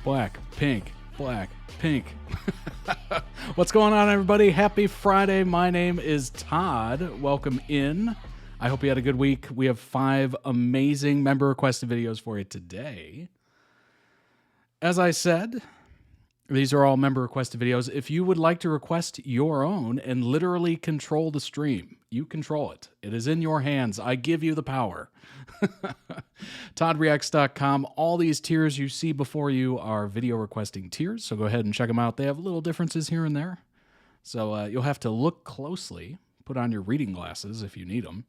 Black, pink, black, pink. What's going on, everybody? Happy Friday. My name is Todd. Welcome in. I hope you had a good week. We have 5 amazing member requested videos for you today. As I said, these are all member requested videos. If you would like to request your own and literally control the stream, you control it. It is in your hands. I give you the power. ToddReacts.com. All these tiers you see before you are video requesting tiers, so go ahead and check them out. They have little differences here and there, so you'll have to look closely. Put on your reading glasses if you need them.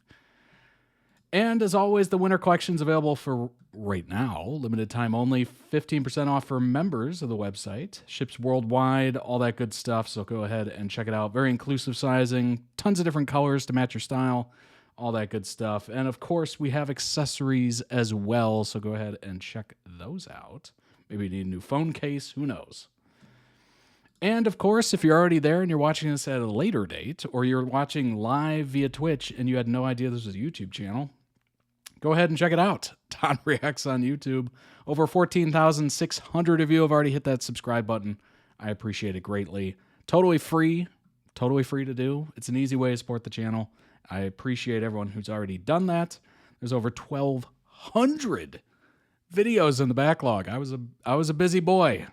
And as always, the winter collection's available for right now, limited time only, 15% off for members of the website. Ships worldwide, all that good stuff, so go ahead and check it out. Very inclusive sizing, tons of different colors to match your style, all that good stuff. And of course, we have accessories as well, so go ahead and check those out. Maybe you need a new phone case, who knows? And of course, if you're already there and you're watching this at a later date, or you're watching live via Twitch and you had no idea this was a YouTube channel, go ahead and check it out. Todd Reacts on YouTube. Over 14,600 of you have already hit that subscribe button. I appreciate it greatly. Totally free to do. It's an easy way to support the channel. I appreciate everyone who's already done that. There's over 1,200 videos in the backlog. I was a busy boy.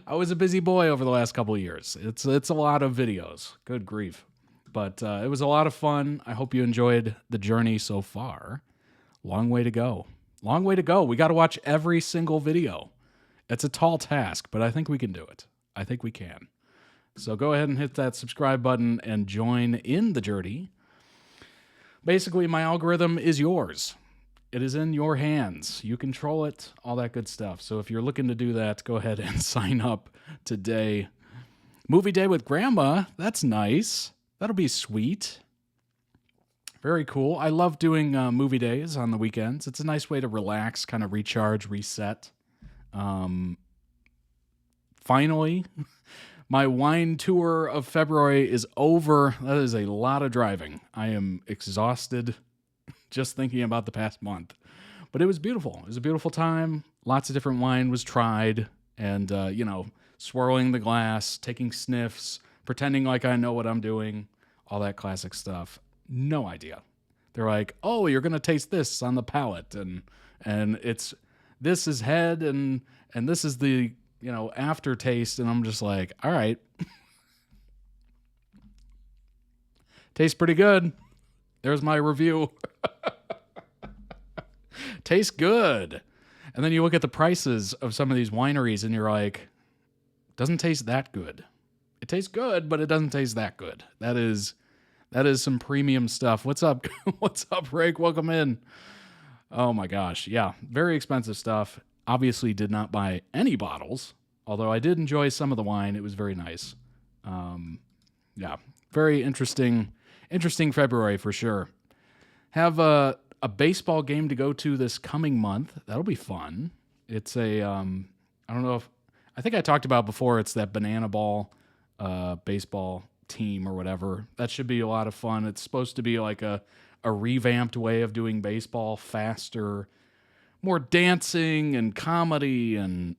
I was a busy boy over the last couple of years. It's a lot of videos. Good grief. But it was a lot of fun. I hope you enjoyed the journey so far. Long way to go. Long way to go. We got to watch every single video. It's a tall task, but I think we can do it. I think we can. So go ahead and hit that subscribe button and join in the journey. Basically, my algorithm is yours. It is in your hands. You control it, all that good stuff. So if you're looking to do that, go ahead and sign up today. Movie day with grandma. That's nice. That'll be sweet. Very cool. I love doing movie days on the weekends. It's a nice way to relax, kind of recharge, reset. Finally, my wine tour of February is over. That is a lot of driving. I am exhausted just thinking about the past month. But it was beautiful. It was a beautiful time. Lots of different wine was tried. And, swirling the glass, taking sniffs, pretending like I know what I'm doing, all that classic stuff. No idea. They're like, oh, you're going to taste this on the palate. And this is head and this is the, aftertaste. And I'm just like, all right. Tastes pretty good. There's my review. Tastes good. And then you look at the prices of some of these wineries and you're like, doesn't taste that good. It tastes good, but it doesn't taste that good. That is some premium stuff. What's up? What's up, Rick? Welcome in. Oh my gosh. Yeah. Very expensive stuff. Obviously did not buy any bottles, although I did enjoy some of the wine. It was very nice. Yeah. Very interesting February for sure. Have a baseball game to go to this coming month. That'll be fun. It's I don't know I think I talked about before, it's that banana ball baseball team or whatever. That should be a lot of fun. It's supposed to be like a revamped way of doing baseball, faster, more dancing and comedy, and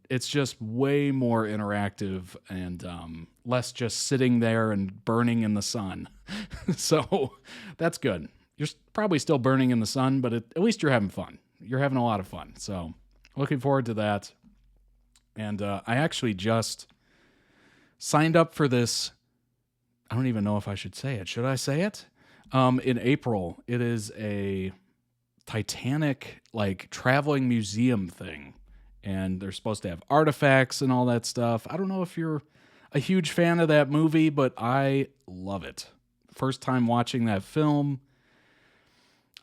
it's just way more interactive and less just sitting there and burning in the sun. So that's good. You're probably still burning in the sun, but at least you're having fun. You're having a lot of fun. So looking forward to that. And I actually just signed up for this. I don't even know if I should say it. Should I say it? In April, it is a Titanic, traveling museum thing. And they're supposed to have artifacts and all that stuff. I don't know if you're a huge fan of that movie, but I love it. First time watching that film,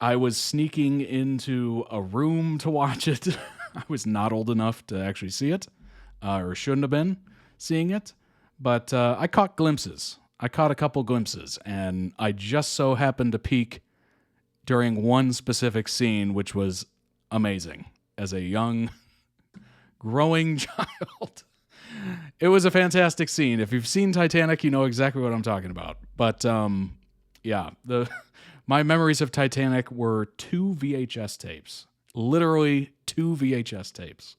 I was sneaking into a room to watch it. I was not old enough to actually see it, or shouldn't have been seeing it. But I caught glimpses. I caught a couple glimpses, and I just so happened to peek during one specific scene, which was amazing. As a young, growing child, it was a fantastic scene. If you've seen Titanic, you know exactly what I'm talking about. But yeah, my memories of Titanic were 2 VHS tapes. Literally 2 VHS tapes.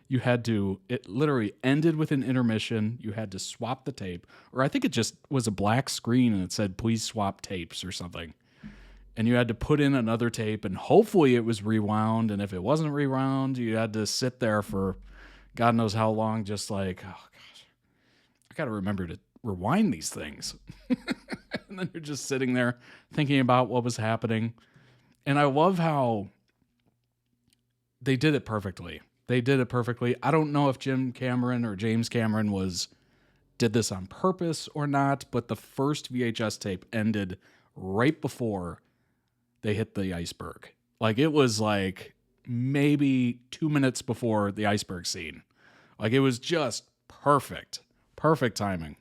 it literally ended with an intermission. You had to swap the tape, or I think it just was a black screen and it said, please swap tapes or something. And you had to put in another tape, and hopefully it was rewound. And if it wasn't rewound, you had to sit there for God knows how long, just like, oh gosh, I got to remember to rewind these things. And then you're just sitting there thinking about what was happening. And I love how they did it perfectly. They did it perfectly. I don't know if Jim Cameron or James Cameron did this on purpose or not, but the first VHS tape ended right before they hit the iceberg. Like, it was like maybe 2 minutes before the iceberg scene. Like, it was just perfect. Perfect timing.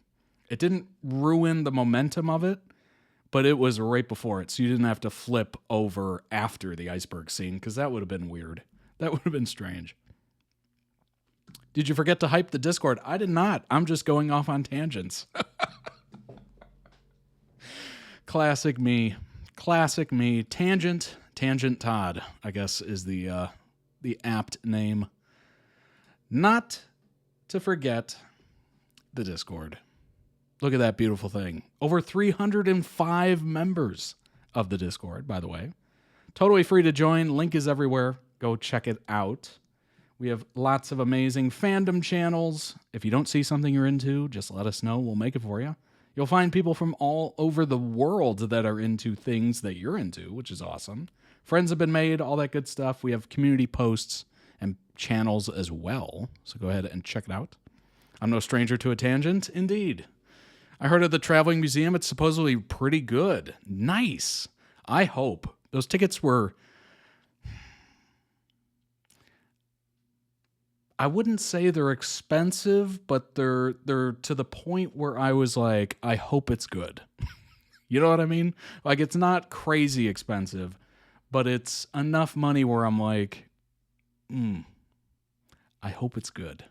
It didn't ruin the momentum of it, but it was right before it, so you didn't have to flip over after the iceberg scene, because that would have been weird. That would have been strange. Did you forget to hype the Discord? I did not. I'm just going off on tangents. Classic me. Classic me. Tangent Todd, I guess, is the apt name. Not to forget the Discord. Look at that beautiful thing. Over 305 members of the Discord, by the way. Totally free to join. Link is everywhere. Go check it out. We have lots of amazing fandom channels. If you don't see something you're into, just let us know. We'll make it for you. You'll find people from all over the world that are into things that you're into, which is awesome. Friends have been made, all that good stuff. We have community posts and channels as well, so go ahead and check it out. I'm no stranger to a tangent, indeed. I heard of the Traveling Museum. It's supposedly pretty good. Nice. I hope. Those tickets were... I wouldn't say they're expensive, but they're to the point where I was like, I hope it's good. You know what I mean? Like, it's not crazy expensive, but it's enough money where I'm like, I hope it's good.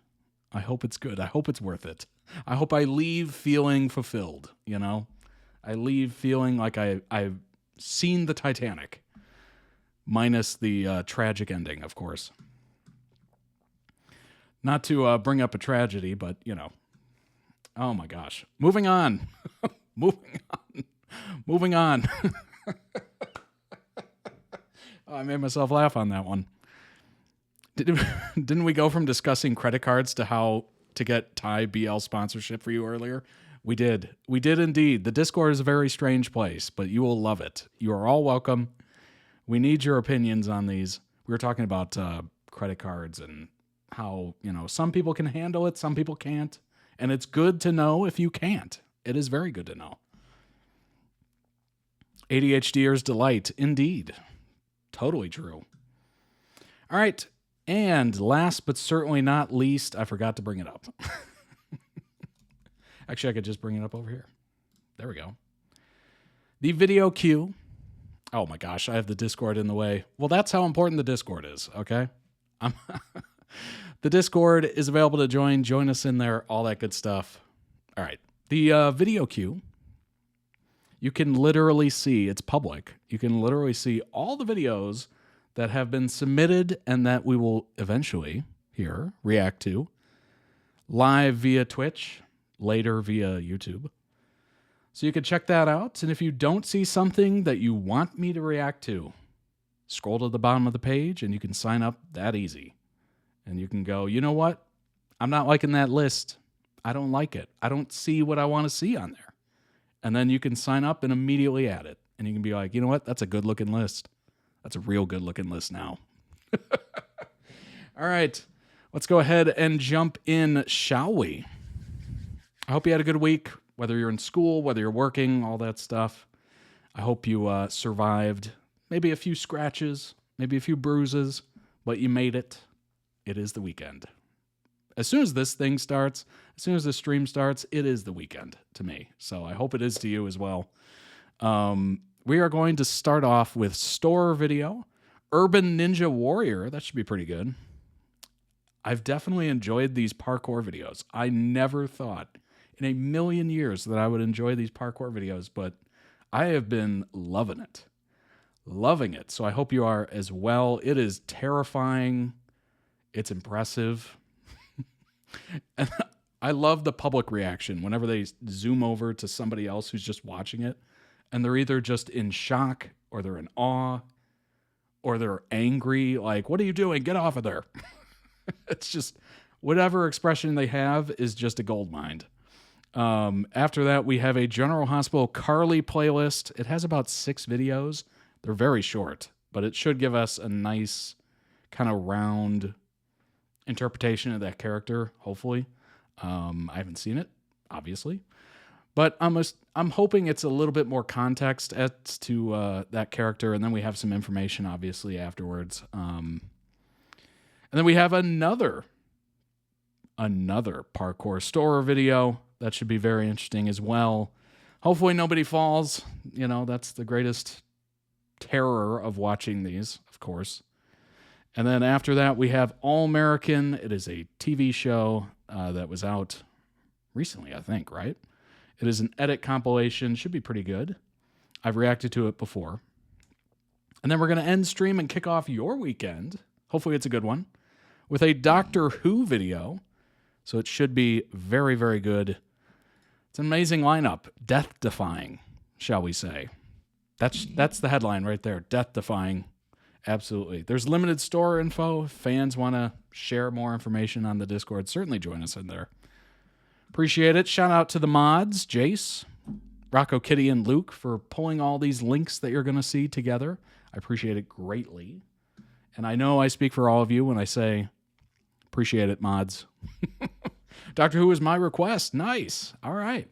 I hope it's good. I hope it's worth it. I hope I leave feeling fulfilled, you know? I leave feeling like I've seen the Titanic, minus the tragic ending, of course. Not to bring up a tragedy, but, you know. Oh, my gosh. Moving on. Moving on. Oh, I made myself laugh on that one. Didn't we go from discussing credit cards to how to get Thai BL sponsorship for you earlier? We did. We did indeed. The Discord is a very strange place, but you will love it. You are all welcome. We need your opinions on these. We were talking about credit cards and how, you know, some people can handle it, some people can't. And it's good to know if you can't. It is very good to know. ADHDer's delight, indeed. Totally true. All right. And last but certainly not least, I forgot to bring it up. Actually, I could just bring it up over here. There we go. The video queue. Oh my gosh, I have the Discord in the way. Well, that's how important the Discord is, okay? The Discord is available to join. Join us in there, all that good stuff. All right. The video queue, you can literally see, it's public. You can literally see all the videos that have been submitted and that we will eventually here react to live via Twitch, later via YouTube. So you can check that out. And if you don't see something that you want me to react to, scroll to the bottom of the page and you can sign up that easy. And you can go, you know what? I'm not liking that list. I don't like it. I don't see what I want to see on there. And then you can sign up and immediately add it. And you can be like, you know what? That's a good looking list. That's a real good looking list now. All right. Let's go ahead and jump in, shall we? I hope you had a good week, whether you're in school, whether you're working, all that stuff. I hope you survived. Maybe a few scratches, maybe a few bruises, but you made it. It is the weekend. As soon as this thing starts, as soon as the stream starts, it is the weekend to me. So I hope it is to you as well. We are going to start off with STORROR video. Urban Ninja Warrior. That should be pretty good. I've definitely enjoyed these parkour videos. I never thought in a million years that I would enjoy these parkour videos, but I have been loving it. So I hope you are as well. It is terrifying. It's impressive. And I love the public reaction whenever they zoom over to somebody else who's just watching it, and they're either just in shock or they're in awe or they're angry. Like, what are you doing? Get off of there. It's just whatever expression they have is just a gold mine. After that, we have a General Hospital Carly playlist. It has about 6 videos. They're very short, but it should give us a nice kind of round interpretation of that character, hopefully. I haven't seen it, obviously, but I'm hoping it's a little bit more context as to that character, and then we have some information, obviously, afterwards. And then we have another parkour STORROR video that should be very interesting as well. Hopefully nobody falls. You know, that's the greatest terror of watching these, of course. And then after that, we have All American. It is a TV show that was out recently, I think, right? It is an edit compilation. Should be pretty good. I've reacted to it before. And then we're going to end stream and kick off your weekend. Hopefully it's a good one. With a Doctor Who video. So it should be very, very good. It's an amazing lineup. Death-defying, shall we say. That's the headline right there. Death-defying. Absolutely. There's limited store info. If fans want to share more information on the Discord, certainly join us in there. Appreciate it. Shout out to the mods, Jace, Rocco, Kitty, and Luke for pulling all these links that you're going to see together. I appreciate it greatly. And I know I speak for all of you when I say appreciate it, mods. Doctor Who is my request. Nice. All right.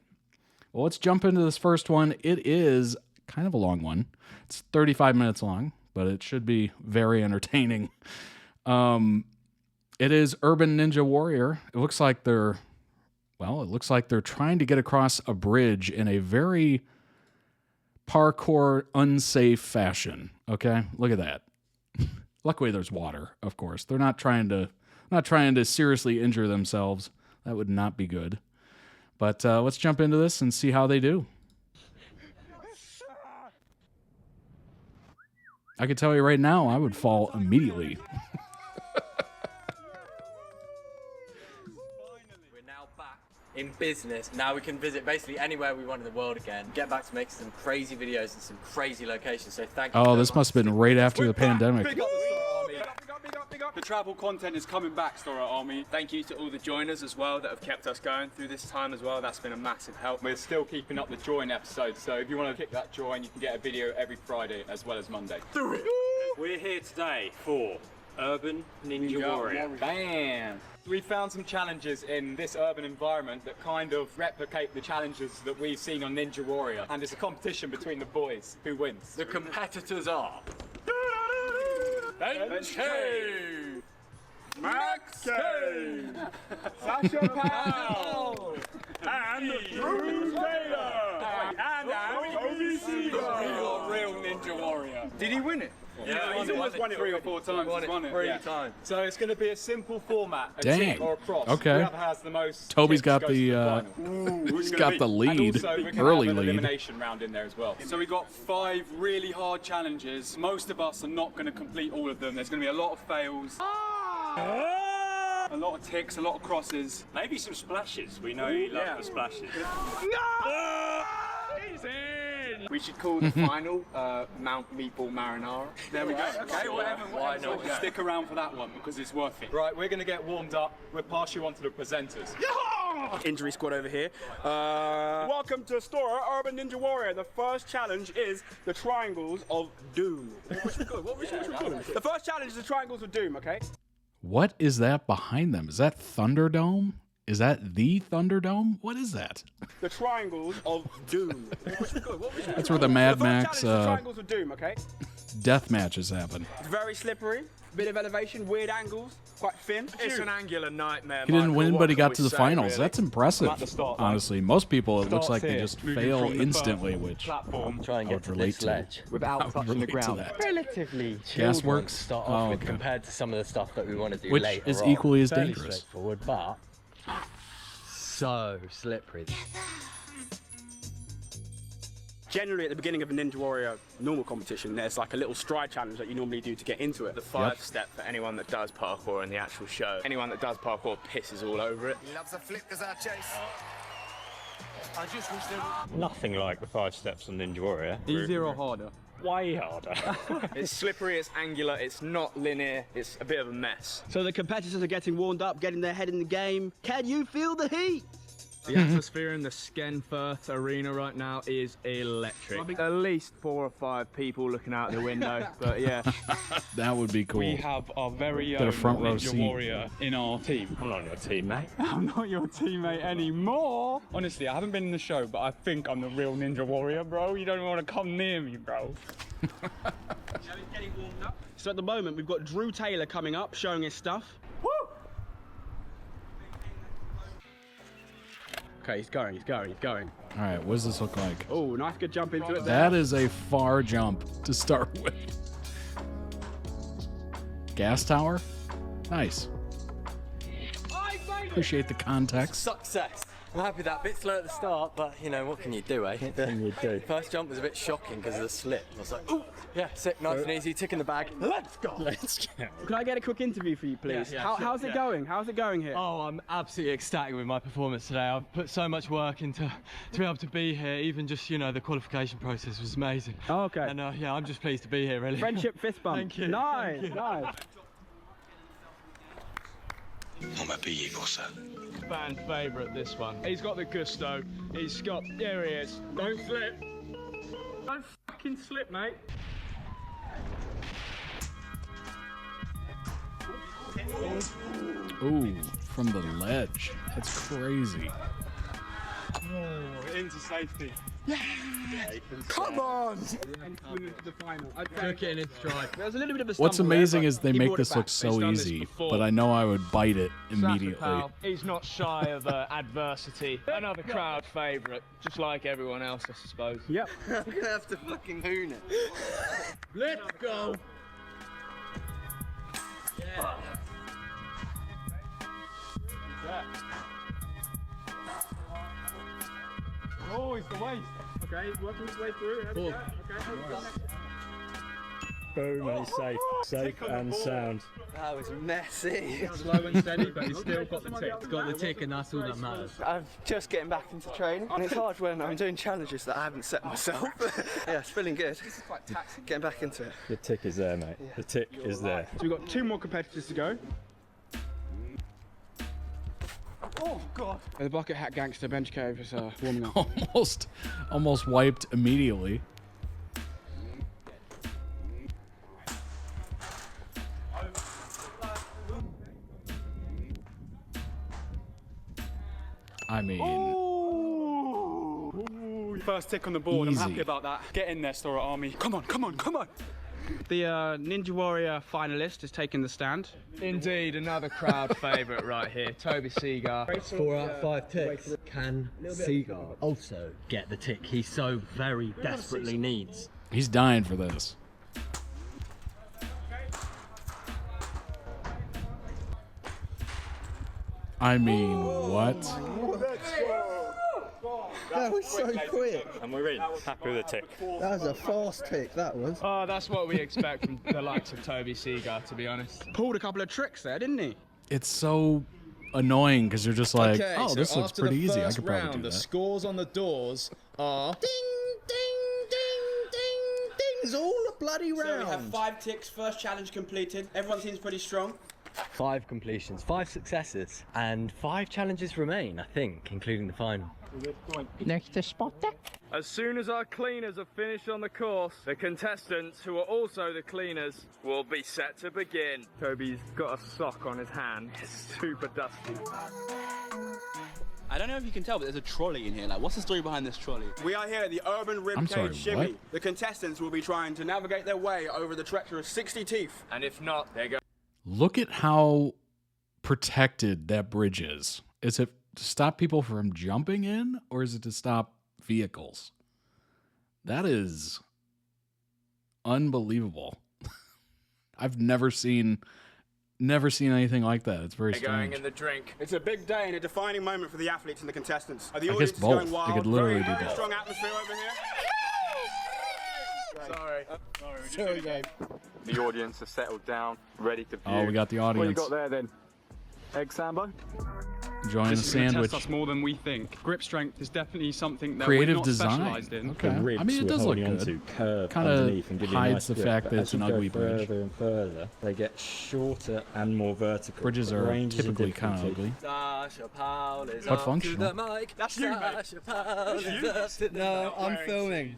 Well, let's jump into this first one. It is kind of a long one. It's 35 minutes long, but it should be very entertaining. It is Urban Ninja Warrior. It looks like they're trying to get across a bridge in a very parkour unsafe fashion. Okay? Look at that. Luckily there's water, of course. They're not trying to seriously injure themselves. That would not be good. But let's jump into this and see how they do. I can tell you right now, I would fall immediately. We're now back in business. Now we can visit basically anywhere we want in the world again. Get back to making some crazy videos and some crazy locations. So thank you. Oh, this must have been right after the pandemic. Big up the STORROR Army. Big up. The travel content is coming back, STORROR Army. Thank you to all the joiners as well that have kept us going through this time as well. That's been a massive help. We're still keeping up the join episodes, so if you want to kick that join, you can get a video every Friday as well as Monday. Do it! We're here today for Urban Ninja Warrior. Bam! We found some challenges in this urban environment that kind of replicate the challenges that we've seen on Ninja Warrior. And it's a competition between the boys. Who wins? The competitors are Bench K, Max K, Sasha Powell, and Bruce Taylor, and real Ninja Warrior. Did he win it? Yeah, he's almost won it 3 or 4 times. He's won it 3 times. So it's going to be a simple format, a Dang. tick or a cross. Okay. Whoever has the most Toby's ticks got goes to the final. he's got the lead, And also, we're gonna early have an lead. elimination round in there as well. So we got 5 really hard challenges. Most of us are not going to complete all of them. There's going to be a lot of fails. A lot of ticks, a lot of crosses. Maybe some splashes. We know you love the splashes. He's in! We should call the final Mount Meatball Marinara. There we go. Okay, whatever. Why not? Stick around for that one because it's worth it. Right, we're going to get warmed up. We'll pass you on to the presenters. Injury squad over here. Welcome to STORROR Urban Ninja Warrior. The first challenge is the Triangles of Doom. The first challenge is the Triangles of Doom, okay? What is that behind them? Is that Thunderdome? Is that the Thunderdome? What is that? The Triangles of Doom. That's where the Mad The first Max challenge is the Triangles of Doom, okay? death matches happen. It's very slippery, bit of elevation, weird angles, quite thin. It's an angular nightmare. He didn't win, but he got to the finals. Really? That's impressive, At the start, honestly. Most people, it looks Starts like they here, just moving fail from the instantly, first which platform. Try and I would get to relate this to. ledge I without would touching the relate to ground. that. Relatively Gas chilled one works? to start Oh, off with okay. compared to some of the stuff that we want to do Which later is on. equally as Fairly dangerous. straightforward, but so slippery. Generally, at the beginning of a Ninja Warrior normal competition, there's like a little stride challenge that you normally do to get into it. The 5-step for anyone that does parkour in the actual show. Anyone that does parkour pisses all over it. He loves a flip as our chase. I just wish there Nothing like the 5 steps on Ninja Warrior. Easier or harder? Way harder. It's slippery, it's angular, it's not linear, it's a bit of a mess. So the competitors are getting warmed up, getting their head in the game. Can you feel the heat? The atmosphere in the Skenfirth arena right now is electric. At least 4 or 5 people looking out the window, but yeah. That would be cool. We have our very Get a own front row Ninja seat. Warrior in our team. I'm not your team, mate. I'm not your teammate anymore. Honestly, I haven't been in the show, but I think I'm the real Ninja Warrior, bro. You don't even want to come near me, bro. Getting warmed up. So at the moment, we've got Drew Taylor coming up, showing his stuff. Woo! Okay, he's going. All right, what does this look like? Oh, nice good jump into it there. That is a far jump to start with. Gas tower? Nice. Appreciate the context. Success. I'm happy that bit slow at the start, but you know, what can you do, eh? What can you do? First jump was a bit shocking because of the slip. I was like, ooh, yeah, sick, nice and easy, tick in the bag. Let's go. Let's go. Can I get a quick interview for you, please? Yeah, How's it going? How's it going here? Oh, I'm absolutely ecstatic with my performance today. I've put so much work into to be able to be here. Even just, you know, the qualification process was amazing. Oh, okay. And yeah, I'm just pleased to be here, really. Friendship fist bump. Thank you. Nice, Thank you. nice. On m'a payé pour ça. Fan favourite, this one. He's got the gusto. He's got, there he is. Don't slip. Don't fucking slip, mate. Ooh, from the ledge. That's crazy. Oh, into safety. Come on! The final. Took it in its stride. There's a little bit of a What's stumble amazing there, is they but he make brought it this look back. so He's done this easy, before. but I know I would bite it immediately. Pal. He's not shy of adversity. Another crowd favourite, just like everyone else, I suppose. Yep. I'm gonna have to fucking hoon it. Let's go. Oh, it's the waist. Okay, he's working his way through. There we go. Okay. Boom, and he's safe and sound. That was messy. Slow and steady, but he's still got the tick. He's got the tick, and that's all that matters. I'm just getting back into training, and it's hard when I'm doing challenges that I haven't set myself. Yeah, it's feeling good. This is quite taxing. Getting back into it. The tick is there, mate. The tick is there. So we've got 2 more competitors to go. Oh, God. The bucket hat gangster bench cave is warming up. Almost wiped immediately. I mean, First tick on the board. Easy. I'm happy about that. Get in there, STORROR Army. Come on, come on, come on. The Ninja Warrior finalist is taking the stand. Indeed, another crowd favourite right here, Toby Seagar. 4 out of 5 ticks. Can Seagar also get the tick he so very desperately needs? he's dying for this. I mean, what? That was so quick. And we're in. Happy with the tick. That was a fast tick, that was. Oh, that's what we expect from the likes of Toby Seagar, to be honest. Pulled a couple of tricks there, didn't he? It's so annoying because you're just like, oh, this looks pretty easy. I could probably round, do the that. scores on the doors are ding, ding, ding, ding, ding. It's all a bloody round. So we have 5 ticks, first challenge completed. Everyone seems pretty strong. 5 completions, 5 successes, and 5 challenges remain, I think, including the final. Next to spot there. As soon as our cleaners are finished on the course, the contestants, who are also the cleaners, will be set to begin. Toby's got a sock on his hand. It's super dusty. I don't know if you can tell, but there's a trolley in here. Like, what's the story behind this trolley? We are here at the Urban Ribcage Shimmy. what? The contestants will be trying to navigate their way over the treacherous 60 teeth. And if not, they go. Look at how protected that bridge is. Is it to stop people from jumping in, or is it to stop vehicles? That is unbelievable. I've never seen anything like that. It's very They're going strange. in the drink. It's a big day and a defining moment for the athletes and the contestants. The I audience guess is both. going They wild. could literally very, do very both. strong atmosphere over here. Sorry, Dave. The audience have settled down, ready to view. Oh, we got the audience. What you got there then? Egg sambo? Enjoying the This is gonna sandwich. test us more than we think. Grip strength is definitely something that Creative we're not design. specialised in. Okay. The ribs I mean, it we're does look holding good. onto curve Kinda underneath and give you a hides nice the grip, fact but that as it's an you go ugly bridge. further and further, they get shorter and more vertical. Bridges The are ranges in typically kind of difficulty. ugly. Sasha Powell is But up functional. to the mic. That's you, mate. Sasha Powell is up to the No, I'm filming.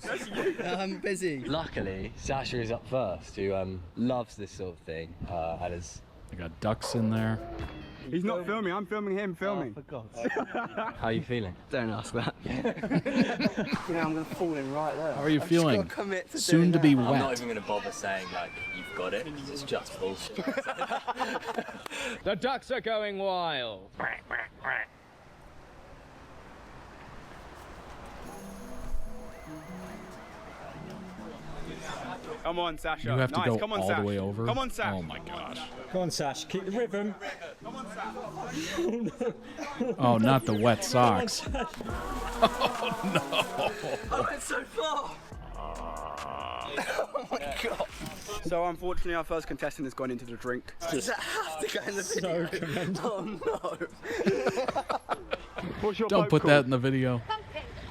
I'm busy. Luckily, Sasha is up first, who loves this sort of thing and is. I got ducks in there. He's not filming, I'm filming him filming. For God's sake. How are you feeling? Don't ask that. You know, I'm going to fall in right there. How are you I've just feeling? gotta commit to Soon doing to be that. I'm not wet. even going to bother saying, like, you've got it, 'cause it's just bullshit. The ducks are going wild. Come on, Sasha. You have to nice. go Come on, all Sash. the way over. Come on, Sash. Oh my gosh. Come on, Sash, keep the rhythm. Oh, not the wet socks. I went so far! Oh my god. So unfortunately, our first contestant has gone into the drink. Does that have to go in the video? So commendable. Oh no. What's your Don't boat put called? that in the video.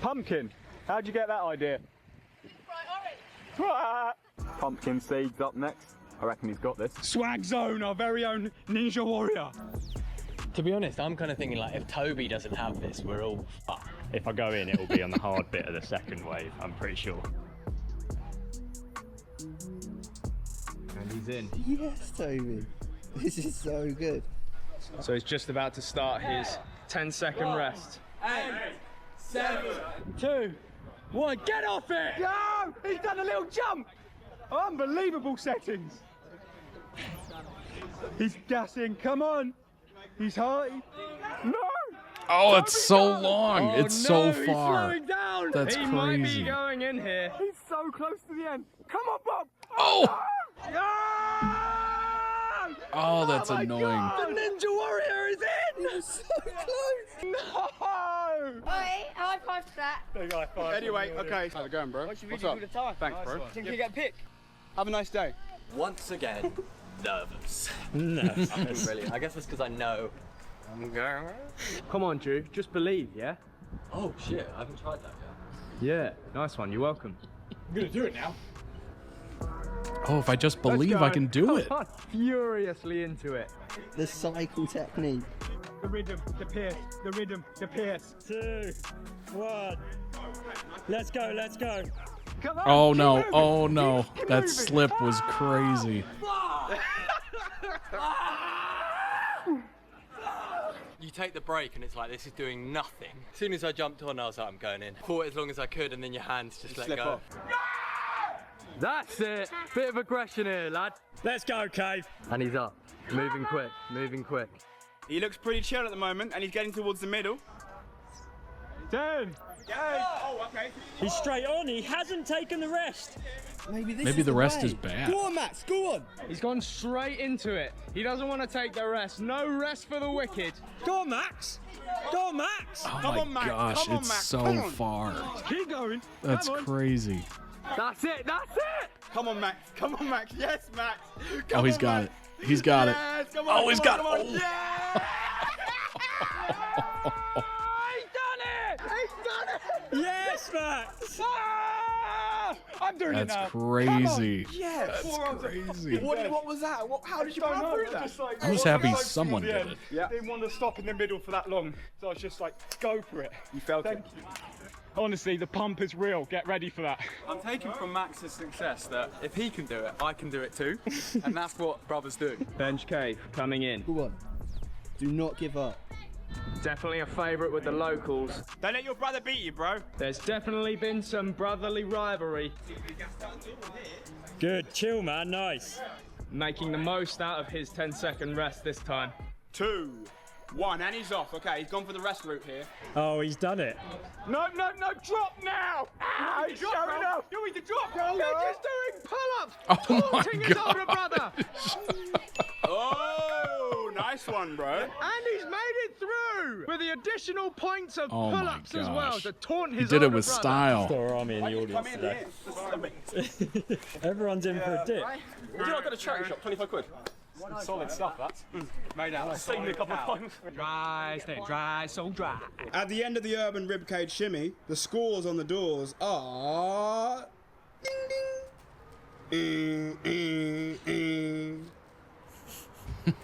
Pumpkin. How'd you get that idea? Pumpkin seeds up next. I reckon he's got this. Swag Zone, our very own ninja warrior. To be honest, I'm kind of thinking like if Toby doesn't have this, we're all fucked. If I go in, it will be on the hard bit of the second wave, I'm pretty sure. And he's in. Yes, Toby. This is so good. So he's just about to start his 10-second rest. 8, 7, 2, 1, get off it! Go! He's done a little jump! Unbelievable settings! He's gassing, come on! He's high. No! Oh, it's so long. Oh, It's no, so he's far. slowing down. That's he might be crazy. going in here. He's so close to the end. Come on, Bob! Oh! No! Oh, that's annoying. God. The Ninja Warrior is in! He was so close! No! Oi, high five to that. Anyway, okay. How's it going, bro? What's up? Thanks, bro. Think you get picked? Have a nice day. once again, nervous. No. Brilliant. I guess it's because I know. Come on, Drew. Just believe, yeah? Oh shit, I haven't tried that yet. Yeah. Nice one. You're welcome. I'm gonna do it now. Oh, if I just believe I can do it. Come on, furiously into it. The cycle technique. The rhythm, the pierce, the rhythm, the pierce. 2, 1. Let's go, let's go. Come on, Oh keep no, moving. oh no. Keep That moving. slip was crazy. You take the break and it's like this is doing nothing. As soon as I jumped on, I was like, I'm going in. Fought as long as I could, and then your hands just let slip go. off. That's it. Bit of aggression here, lad. Let's go, Cave. And he's up. Moving quick. Moving quick. He looks pretty chill at the moment, and he's getting towards the middle. 10. Oh, okay. He's straight on, he hasn't taken the rest. Maybe this Maybe is the rest way. is bad. Go on, Max, go on. He's gone straight into it. He doesn't want to take the rest. No rest for the wicked. Go on, Max. Go on, Max. Oh Come my on, Max. gosh, Come on, it's Max. so Come on. far. Keep going. That's Come on. crazy. That's it. That's it. Come on, Max. Come on, Max. Yes, Max. Oh, he's got it. He's got it. Yes, come on, Oh, he's come on, got come on. it. Yeah! Yes, Max. I'm doing it That's now. crazy. Yeah, That's crazy. What was that? How did you power through that? I'm just happy someone did it. Yeah. Didn't want to stop in the middle for that long, so I was just like, go for it. You felt it. Honestly, the pump is real. Get ready for that. I'm taking from Max's success that if he can do it, I can do it too. And that's what brothers do. Bench Cave coming in. Go on. Do not give up. Definitely a favourite with the locals. Don't let your brother beat you, bro. There's definitely been some brotherly rivalry. Good, chill, man, nice. Making the most out of his 10-second rest this time. 2, 1, and he's off. Okay, he's gone for the rest route here. Oh, he's done it. No, drop now! Ah, he's showing up. You need to drop, girl. They're just doing pull-ups, Oh my taunting his older god. brother. Oh, nice one, bro. And he's made it through. Drew with the additional points of Oh my pull-ups as well gosh. to taunt He his did it older with brother. style. Store Army in the audience today. Everyone's in for a dip. Would you like at a charity shop? 25 quid. Solid stuff, that's. Made out. Saved me a couple of times. Dry, stay dry, so dry. At the end of the Urban Ribcage Shimmy, the scores on the doors are... Ding, ding.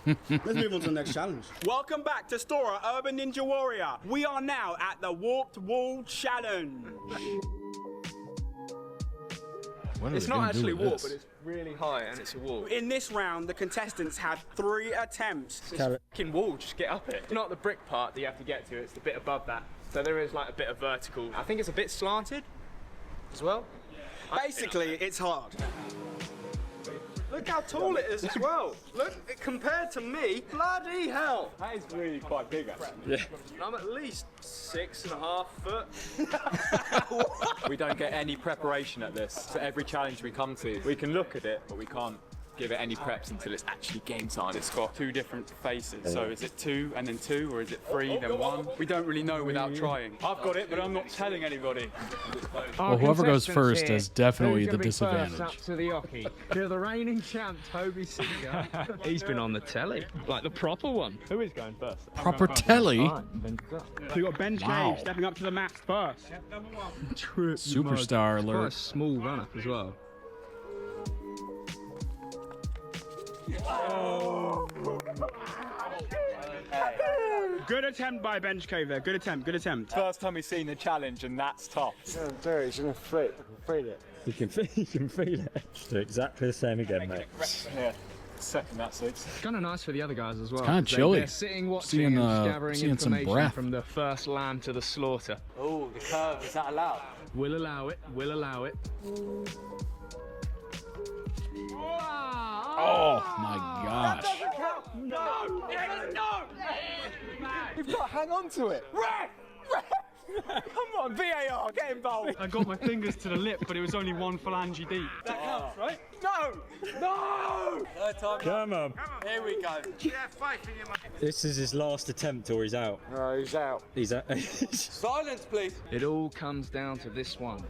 Let's move on to the next challenge. Welcome back to STORROR Urban Ninja Warrior. We are now at the Warped Wall Challenge. It's not actually a wall, but it's really high and it's a wall. In this round, the contestants had 3 attempts. It's a fucking wall, just get up it. It's not the brick part that you have to get to, it's the bit above that. So there is like a bit of vertical. I think it's a bit slanted as well. Basically, it's hard. Look how tall it is as well. Look, compared to me, bloody hell. That is really quite big, actually. Yeah. I'm at least 6.5 foot. We don't get any preparation at this. For every challenge we come to, we can look at it, but we can't give it any preps until it's actually game time. It's got 2 different faces. So is it 2 and then 2, or is it 3 then 1? We don't really know without trying. I've got it, but I'm not telling anybody. Well, whoever goes first is definitely the disadvantage. Up to the hockey. You're the reigning champ, Toby Seeger. He's been on the telly, like the proper one. Who is going first? Proper telly? So we've got Bench Cave stepping up to the mast first. Superstar Quite a alert. small run-up as well. Good attempt by Bench Cave there. Good attempt. Good attempt. First time we've seen the challenge, and that's tough. Jerry, you're gonna feel it. You can feel it. Do exactly the same again, mate. Yeah. Second that suits. It's kind of nice for the other guys as well. It's kind of chilly. They're sitting watching and gathering seeing some information breath. from the first lamb to the slaughter. Oh, the curve, is that allowed? We'll allow it. We'll allow it. Oh my gosh. No! No! You've got to hang on to it. Come on, VAR, get involved. I got my fingers to the lip, but it was only 1 phalange deep. That counts, right? No! No! Third time. Come on. Here we go. Yeah, fight in your mate. This is his last attempt, or he's out. No, he's out. He's out. Silence, please. It all comes down to this one.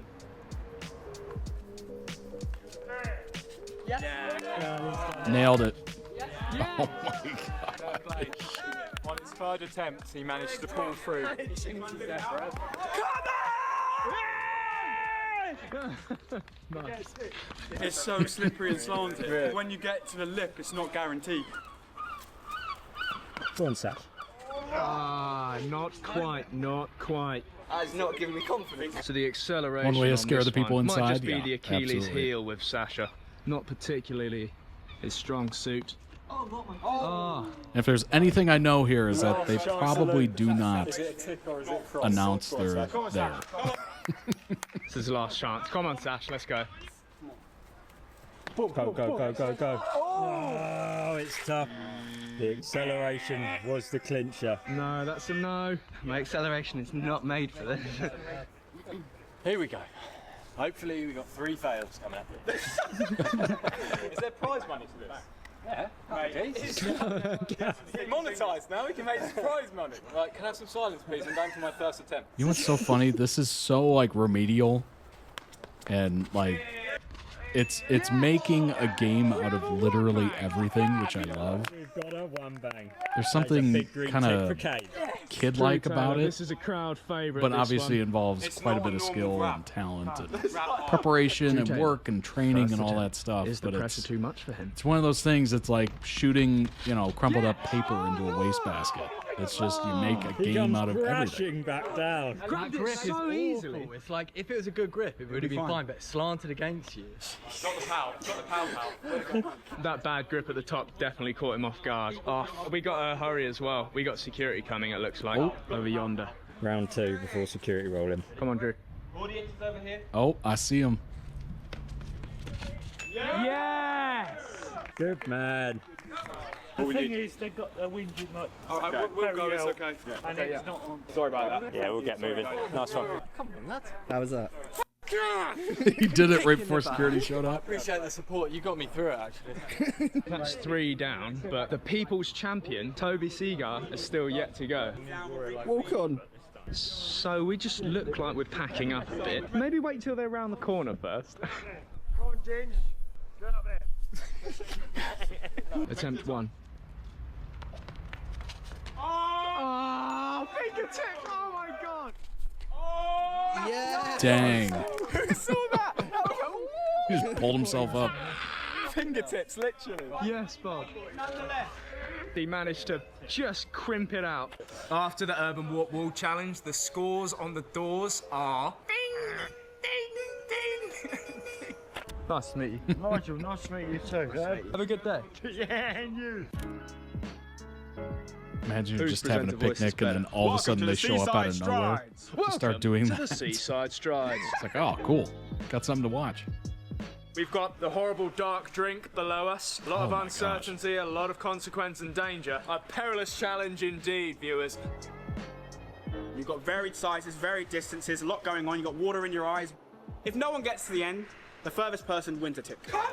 Nailed it. Yeah. Oh my god. On his 3rd attempt, he managed to pull through. Nice. It's so slippery and slanted. Yeah. When you get to the lip, it's not guaranteed. Go on, Sash. Ah, not quite, not quite. That's not giving me confidence. So the acceleration One way to on scare this the people one inside, might just be yeah, the Achilles absolutely. heel with Sasha. Not particularly his strong suit. If there's anything I know here is that they probably do not announce they're there. This is the last chance. Come on, Sash, let's go. Go, go, go, go, go. Oh, it's tough. The acceleration was the clincher. No, that's a no. My acceleration is not made for this. Here we go. Hopefully we got 3 fails coming up. Is there prize money to this? Yeah, maybe. It's monetised now, we can make some prize money. Right, can I have some silence please? I'm going for my first attempt. You know what's so funny? This is so like remedial, and like it's making a game out of literally everything, which I love. We've got a one bang. There's something kind of kid-like about it, This is a crowd favourite. but obviously involves quite a bit of skill and talent and preparation and work and training and all that stuff. Is the But pressure it's too much for him? it's one of those things that's like shooting, crumpled up paper into a wastebasket. It's just you make a He game comes out of everything. crashing back down. That grip is so easily. It's like if it was a good grip, it would have been fine, but it's slanted against you. Got the pow, That bad grip at the top definitely caught him off guard. Oh, we got a hurry as well. We got security coming, it looks like, over yonder. Round 2 before security roll in. Come on, Drew. Audience is over here. Oh, I see him. Yes! Good man. The thing is, they've got their wings in like. Alright, we'll go, it's okay. And it's not on. Sorry about that. Yeah, we'll get moving. Nice one. How was that? He did it right before security showed up. Appreciate the support. You got me through it, actually. That's 3 down, but the people's champion, Toby Seagar, is still yet to go. Walk on. So we just look like we're packing up a bit. Maybe wait till they're around the corner first. Come on, James. Get up there. Attempt 1. Oh, fingertip! Oh my god! Oh, Yeah. Dang. Who saw that? He just pulled himself up. Fingertips, literally. Yes, Bob. He managed to just crimp it out. After the Urban Walk Wall Challenge, the scores on the doors are... Ding, ding, ding. Nice to meet you. Nigel, nice to meet you too. Have a good day. Yeah, and you. Imagine Whose just having a presenter voice is picnic and then better? all of a sudden they show up out of Seaside nowhere. Strides. Just start doing to that. the Seaside Strides. It's like, oh, cool. Got something to watch. We've got the horrible dark drink below us. A lot Oh of my uncertainty, a lot of consequence and danger. A perilous challenge indeed, viewers. You've got varied sizes, varied distances, a lot going on. You've got water in your eyes. If no one gets to the end, the furthest person wins a tip. Come on!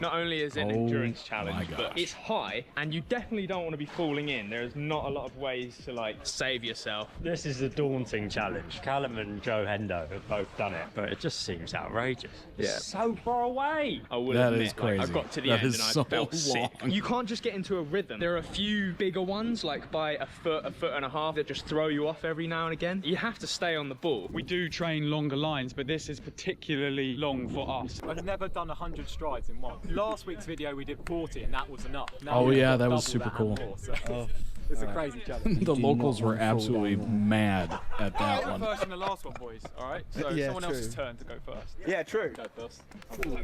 Not only is it an endurance challenge, but it's high, and you definitely don't want to be falling in. There's not a lot of ways to, like, save yourself. This is a daunting challenge. Callum and Joe Hendo have both done it, but it just seems outrageous. It's so far away. I will That admit, is crazy. I got to the That end is and I so felt sick. long. You can't just get into a rhythm. There are a few bigger ones, like by a foot and a half, that just throw you off every now and again. You have to stay on the ball. We do train longer lines, but this is particularly long for us. I've never done 100 strides in one. Last week's video we did 40 and that was enough. Now Oh we've yeah, got that was double super cool. and more, so it's a crazy challenge. The locals were absolutely mad at that one. First in the last one, boys. All right. So Yeah, someone true. else's turn to go first. Yeah, true. Go first.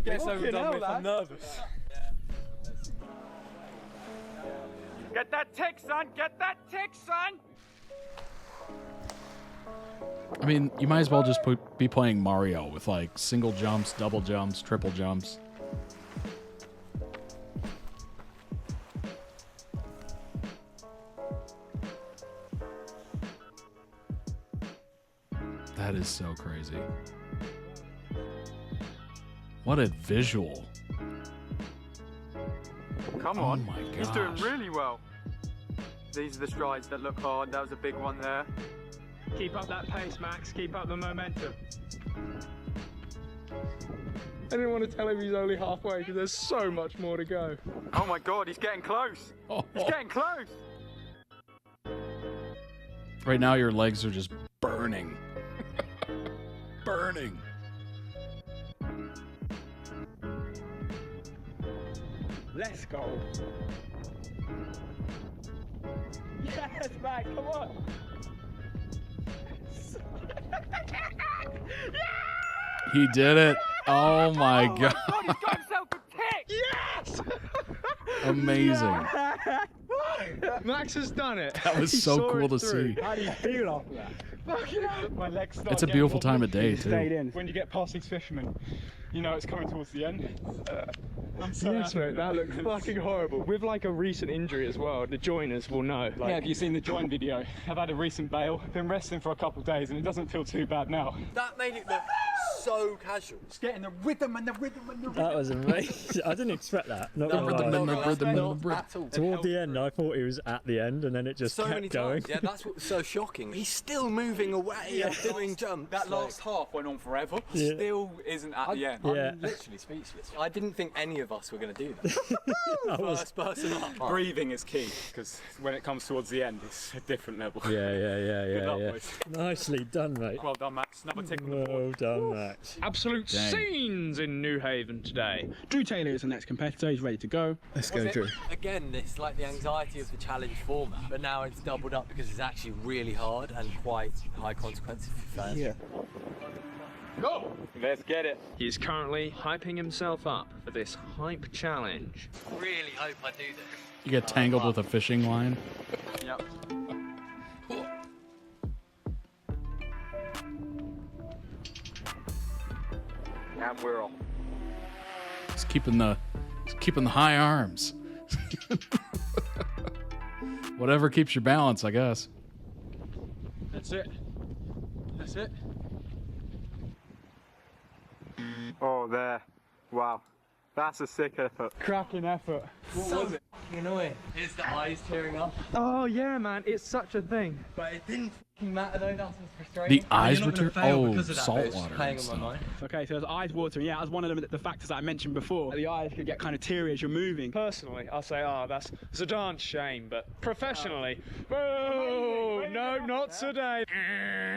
Get over done with. I'm nervous. Get that tick, son! Get that tick, son! I mean, you might as well just be playing Mario with like single jumps, double jumps, triple jumps. That is so crazy. What a visual. Come Oh on. my He's doing gosh. really well. These are the strides that look hard. That was a big one there. Keep up that pace, Max. Keep up the momentum. I didn't want to tell him he's only halfway because there's so much more to go. Oh my god, he's getting close. He's getting close. Right now your legs are just burning. Burning. Let's go. Yes, Max, come on. He did it. Oh my god. God, he's got himself a tick. Yes. Amazing. Max has done it. That was He so saw cool it to through. see. How do you feel after that? My legs start It's a getting beautiful wobbly. time of day too. in. When you get past these fishermen, you know it's coming towards the end. I'm so yes, mate, that looks fucking horrible. With like a recent injury as well, the joiners will know. Like, Yeah, have you seen the joint video? I've had a recent bail, been resting for a couple of days and it doesn't feel too bad now. That made it look so casual. It's getting the rhythm and the rhythm and the rhythm. That was amazing. I didn't expect that. Not gonna rhythm lie. and the rhythm and the rhythm. At all. Toward the end, I thought he was at the end, and then it just So kept many going. times. Yeah, that's what's so shocking. He's still moving away and doing jumps. That last half went on forever. Yeah. Still isn't at the end. Yeah. I'm literally speechless. I didn't think any of us were going to do that. I was- First person up. Breathing is key because when it comes towards the end, it's a different level. Yeah, luck, yeah. boys. Nicely done, mate. Well done, Max. Another tick on the board. Well done, Max. Absolute Dang. scenes in New Haven today. Drew Taylor is the next competitor. He's ready to go. Let's go, Drew. Again, it's like the anxiety of the challenge format, but now it's doubled up because it's actually really hard and quite high consequence if you fail. Yeah. Go! Let's get it. He's currently hyping himself up for this hype challenge. Really hope I do this. You get tangled with a fishing line. Yep. And we're off. It's keeping the high arms. Whatever keeps your balance, I guess. That's it. That's it. Oh, there. Wow. That's a sick effort. Cracking effort. What was it? Annoying. Is the eyes tearing up? Oh yeah, man, it's such a thing. But it didn't fucking matter though, that's what's frustrating. The eyes were Oh, salt water and stuff. Okay, so there's eyes watering. Yeah, that's one of the factors that I mentioned before. The eyes could get kind of teary as you're moving. Personally, I'll say, that's it's a darn shame, but professionally, oh, no, not today.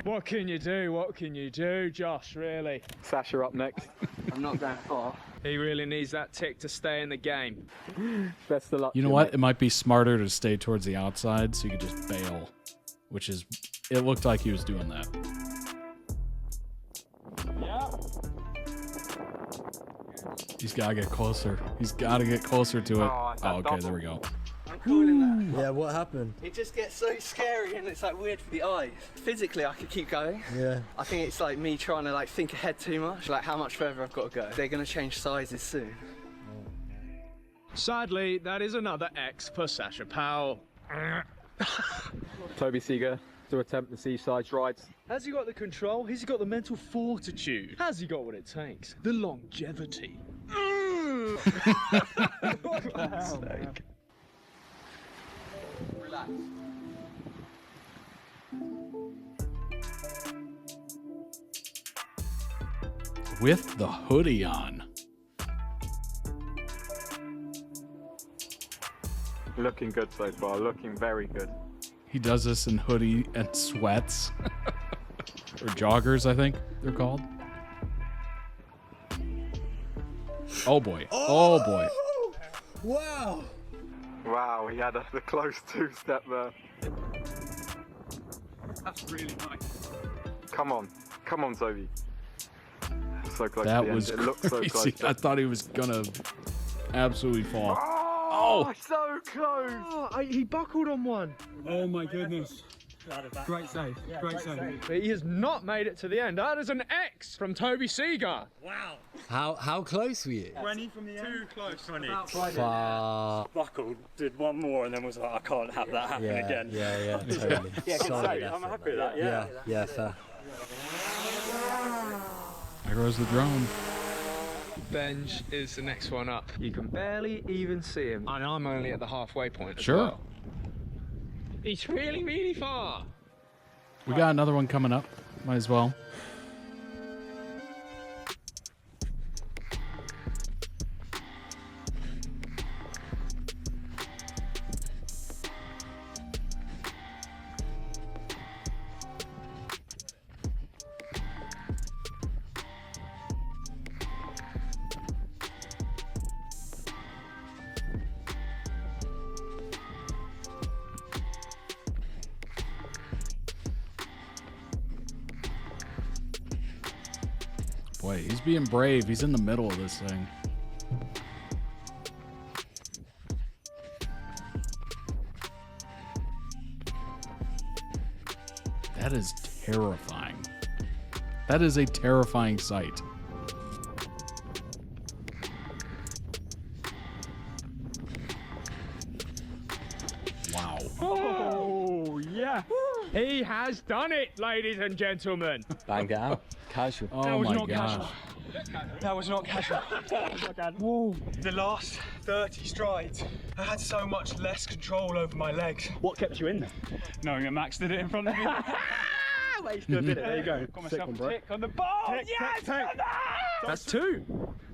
What can you do? What can you do, Josh, really? Sasha up next. I'm not going far. He really needs that tick to stay in the game. Best of luck. You know what? It might be smarter to stay towards the outside so you could just bail, which is, it looked like he was doing that. Yeah. He's got to get closer. He's got to get closer to it. Oh, okay, there we go. I'm calling that. Yeah, what happened? It just gets so scary and it's like weird for the eyes. Physically, I could keep going. Yeah. I think it's like me trying to like think ahead too much, like how much further I've got to go. They're going to change sizes soon. Sadly, that is another X for Sasha Powell. Toby Seeger to attempt the seaside strides. Has he got the control? Has he got the mental fortitude? Has he got what it takes? The longevity. For God's sake. Relax. With the hoodie on. Looking good so far, looking very good. He does this in hoodie and sweats. Or joggers, I think they're called. Oh boy. Oh boy. Wow. Wow, he had the close two-step there. That's really nice. Come on, Toby. So close That to the was end. It looked so close. crazy. I thought he was gonna absolutely fall. Oh, so close! Oh, he buckled on one. Oh my goodness. Great save. Great save. But he has not made it to the end. That is an X from Toby Seeger. Wow. How close were you? 20 from the end. Too close. 20. Far. Buckled, did one more, and then was like, I can't have that happen again. Yeah, totally. Yeah, good Solid save. effort, I'm happy mate. with that. Yeah, fair. There goes the drone. Benj is the next one up. You can barely even see him. And I'm only at the halfway point as Sure. well. He's really, really far. We got another one coming up. Might as well. Boy, he's being brave. He's in the middle of this thing. That is terrifying. That is a terrifying sight. Wow. Oh, yeah. He has done it, ladies and gentlemen. Bang it out. Casual. Oh my gosh. That was not casual. Whoa. The last 30 strides, I had so much less control over my legs. What kept you in there? Knowing that Max did it in front of me. Wait, you still did it. There you go. Got Sick myself one, a bro. tick on the ball. Tick, Yes! tick, tick. That's two.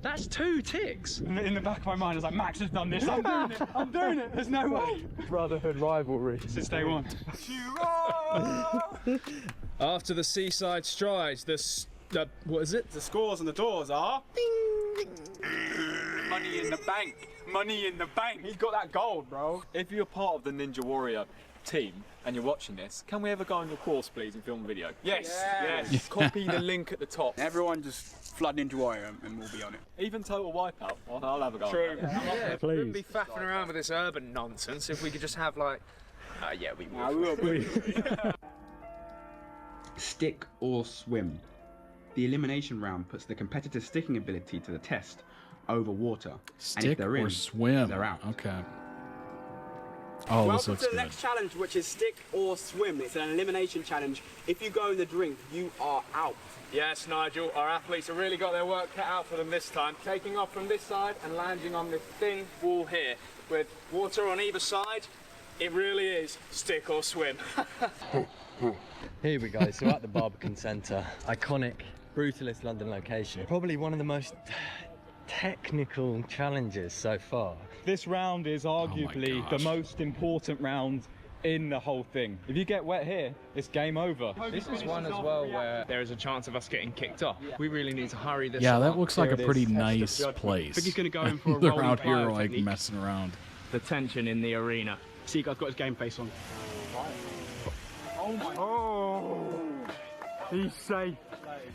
That's two ticks. In the back of my mind, I was like, Max has done this. I'm doing it. I'm doing it. There's no way. Brotherhood rivalry. Since day one. After the seaside strides, what is it? The scores on the doors are... Money in the bank. Money in the bank. He's got that gold, bro. If you're part of the Ninja Warrior team and you're watching this, can we ever go on your course, please, and film a video? Yes. Yes. Copy the link at the top. Everyone just flood Ninja Warrior and we'll be on it. Even Total Wipeout. I'll have a go. True. Yeah, we wouldn't be faffing around with this urban nonsense if we could just have like... yeah, we would. Stick or swim. The elimination round puts the competitor's sticking ability to the test over water. And if Stick they're or in, swim. they're out. Okay. Oh, this Welcome looks to the good. next challenge, which is stick or swim. It's an elimination challenge. If you go in the drink, you are out. Yes, Nigel, our athletes have really got their work cut out for them this time. Taking off from this side and landing on this thin wall here with water on either side. It really is stick or swim. Here we go, so at the Barbican Centre, iconic, brutalist London location. Probably one of the most technical challenges so far. This round is arguably the most important round in the whole thing. If you get wet here, it's game over. This is one as well where there is a chance of us getting kicked off. We really need to hurry this Yeah, up. that looks like a pretty nice place. I think he's going to go in for a They're rolling out here fire like technique. messing around. The tension in the arena. Seagull's got his game face on. Oh, he's safe.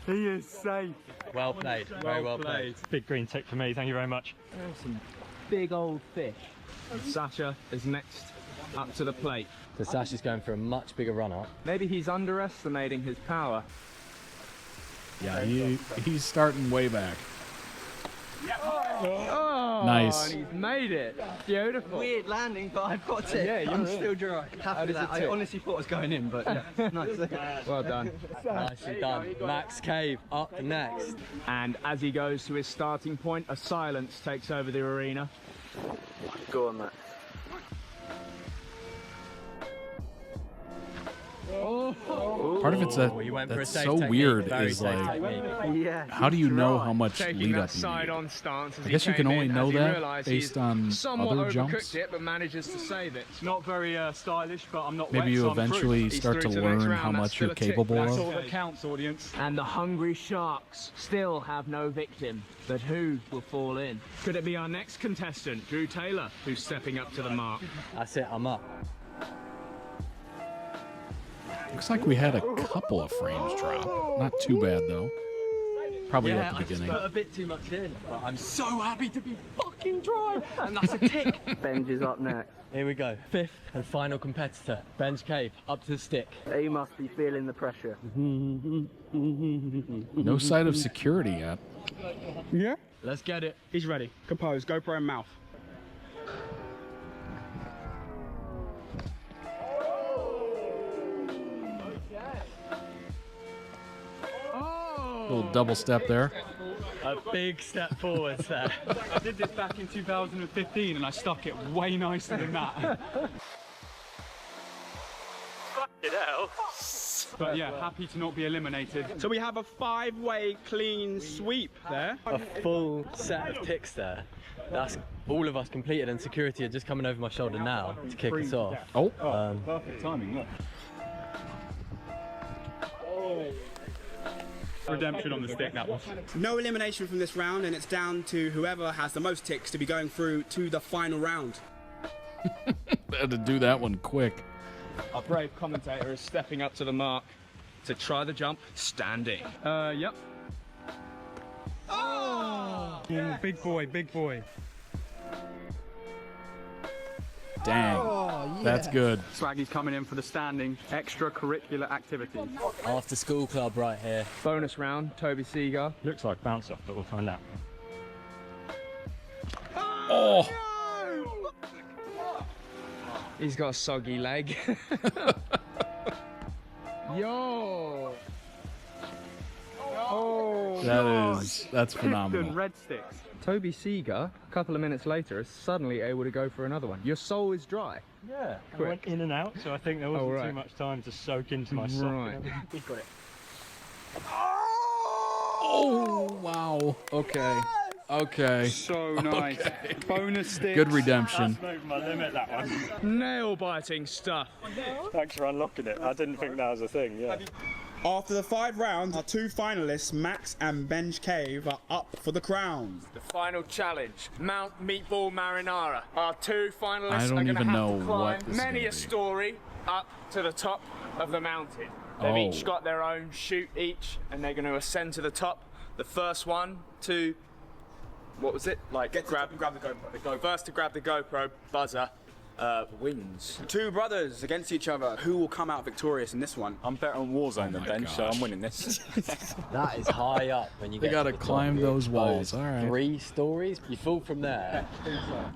He is safe. Well played, very well played. Big green tick for me, thank you very much. Some big old fish. Sasha is next up to the plate. So Sasha's going for a much bigger run up. Maybe he's underestimating his power. Yeah, he's starting way back. Oh, Nice. and he's made it. Beautiful. Weird landing, but I've got it. I'm still dry. Happy with that. I honestly thought I was going in, but yeah, nice. Well done. Nicely done. Max Cave up next. And as he goes to his starting point, a silence takes over the arena. Go on, Matt. Part of it's that he went for a that's safe so technique, weird very is safe like, technique. how do you know how much Taking lead that up you side need? on stance as I he guess you can came only in, know as he that realised based he's on somewhat other overcooked jumps. it, but manages to save it. It's not very stylish, but I'm not Maybe wet, you so I'm eventually through. start to He's through to the next learn round, how that's much still you're a tick. capable That's of. all that counts, audience. And the hungry sharks still have no victim. But who will fall in? Could it be our next contestant, Drew Taylor, who's stepping up to the mark? That's it, I'm up. Looks like we had a couple of frames drop. Not too bad though. Probably Yeah, at the I just beginning. put a bit too much in, but I'm so happy to be fucking dry, and that's a tick. Benj is up next. Here we go, fifth and final competitor, Benj Cave, up to the stick. He must be feeling the pressure. No sight of security yet. Yeah? Let's get it. He's ready. Compose. GoPro in mouth. Little double step there. A big step forwards there. I did this back in 2015 and I stuck it way nicer than that. But yeah, happy to not be eliminated. So we have a 5-way clean sweep there. A full set of ticks there. That's all of us completed, and security are just coming over my shoulder now to kick us off. Oh, Perfect timing, look. Redemption on the stick, that was. No elimination from this round, and it's down to whoever has the most ticks to be going through to the final round. they had to do that one quick. Our brave commentator is stepping up to the mark to try the jump standing. Yep. Oh! Big boy, big boy. Dang, that's good. Swaggy's coming in for the standing extracurricular activities. After school club right here. Bonus round, Toby Seagull. Looks like bounce off, but we'll find out. Oh! He's got a soggy leg. Yo! Oh, That's phenomenal. red sticks. Toby Seagull, a couple of minutes later, is suddenly able to go for another one. Your soul is dry. Yeah, I Quick. went in and out, so I think there wasn't too much time to soak into my sock. Right. We've got it. Oh, wow. Okay. Okay. So nice. Okay. Bonus sticks. Good redemption. That's moved my limit, that one. Nail-biting stuff. Thanks for unlocking it. I didn't think that was a thing, yeah. After the 5 rounds, our 2 finalists, Max and Benj Cave, are up for the crown. The final challenge, Mount Meatball Marinara. Our 2 finalists I don't are going even to know have to climb what this is many gonna a be. story up to the top of the mountain. They've Oh. each got their own chute each, and they're going to ascend to the top. The first one to, what was it? Like grab the GoPro. First to grab the GoPro buzzer wins. 2 brothers against each other. Who will come out victorious in this one? I'm better on Warzone than Ben, so I'm winning this. That is high up when you They get gotta to the climb top. those walls. All right. 3 stories, you fall from there,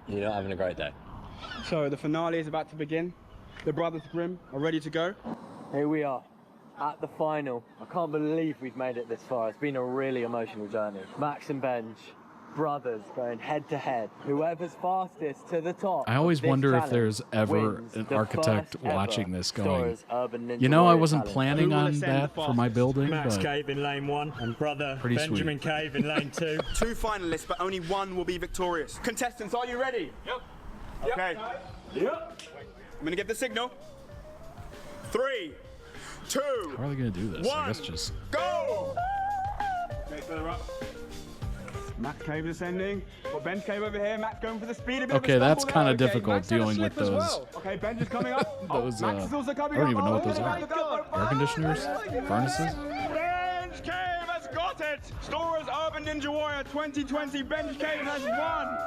you're not having a great day. So the finale is about to begin. The brothers Grimm are ready to go. Here we are at the final. I can't believe we've made it this far. It's been a really emotional journey. Max and Benj, brothers going head to head. Whoever's fastest to the top. I always wonder if there's ever an architect watching this going, you know, I wasn't planning on that for my building, Max but Cave in lane 1 and brother pretty Benjamin sweet. Cave in lane 2. 2 finalists, but only 1 will be victorious. Contestants, are you ready? Yep. Okay. Yep. I'm gonna give the signal. 3, 2, how are they going to do this? 1, I guess just... go! Okay, further up. Max Cave ascending. Got Ben's Cave over here. Max going for the speed. A bit Okay, of a that's stumble kind of there. Okay, difficult Max had a dealing with slip as those. well. Okay, Ben's is coming up. Those, Max is also I coming don't up. even know what those Oh, are. my God. Air conditioners? Furnaces? Ben's Cave has got it. Storror's Urban Ninja Warrior 2020. Ben's Cave has won.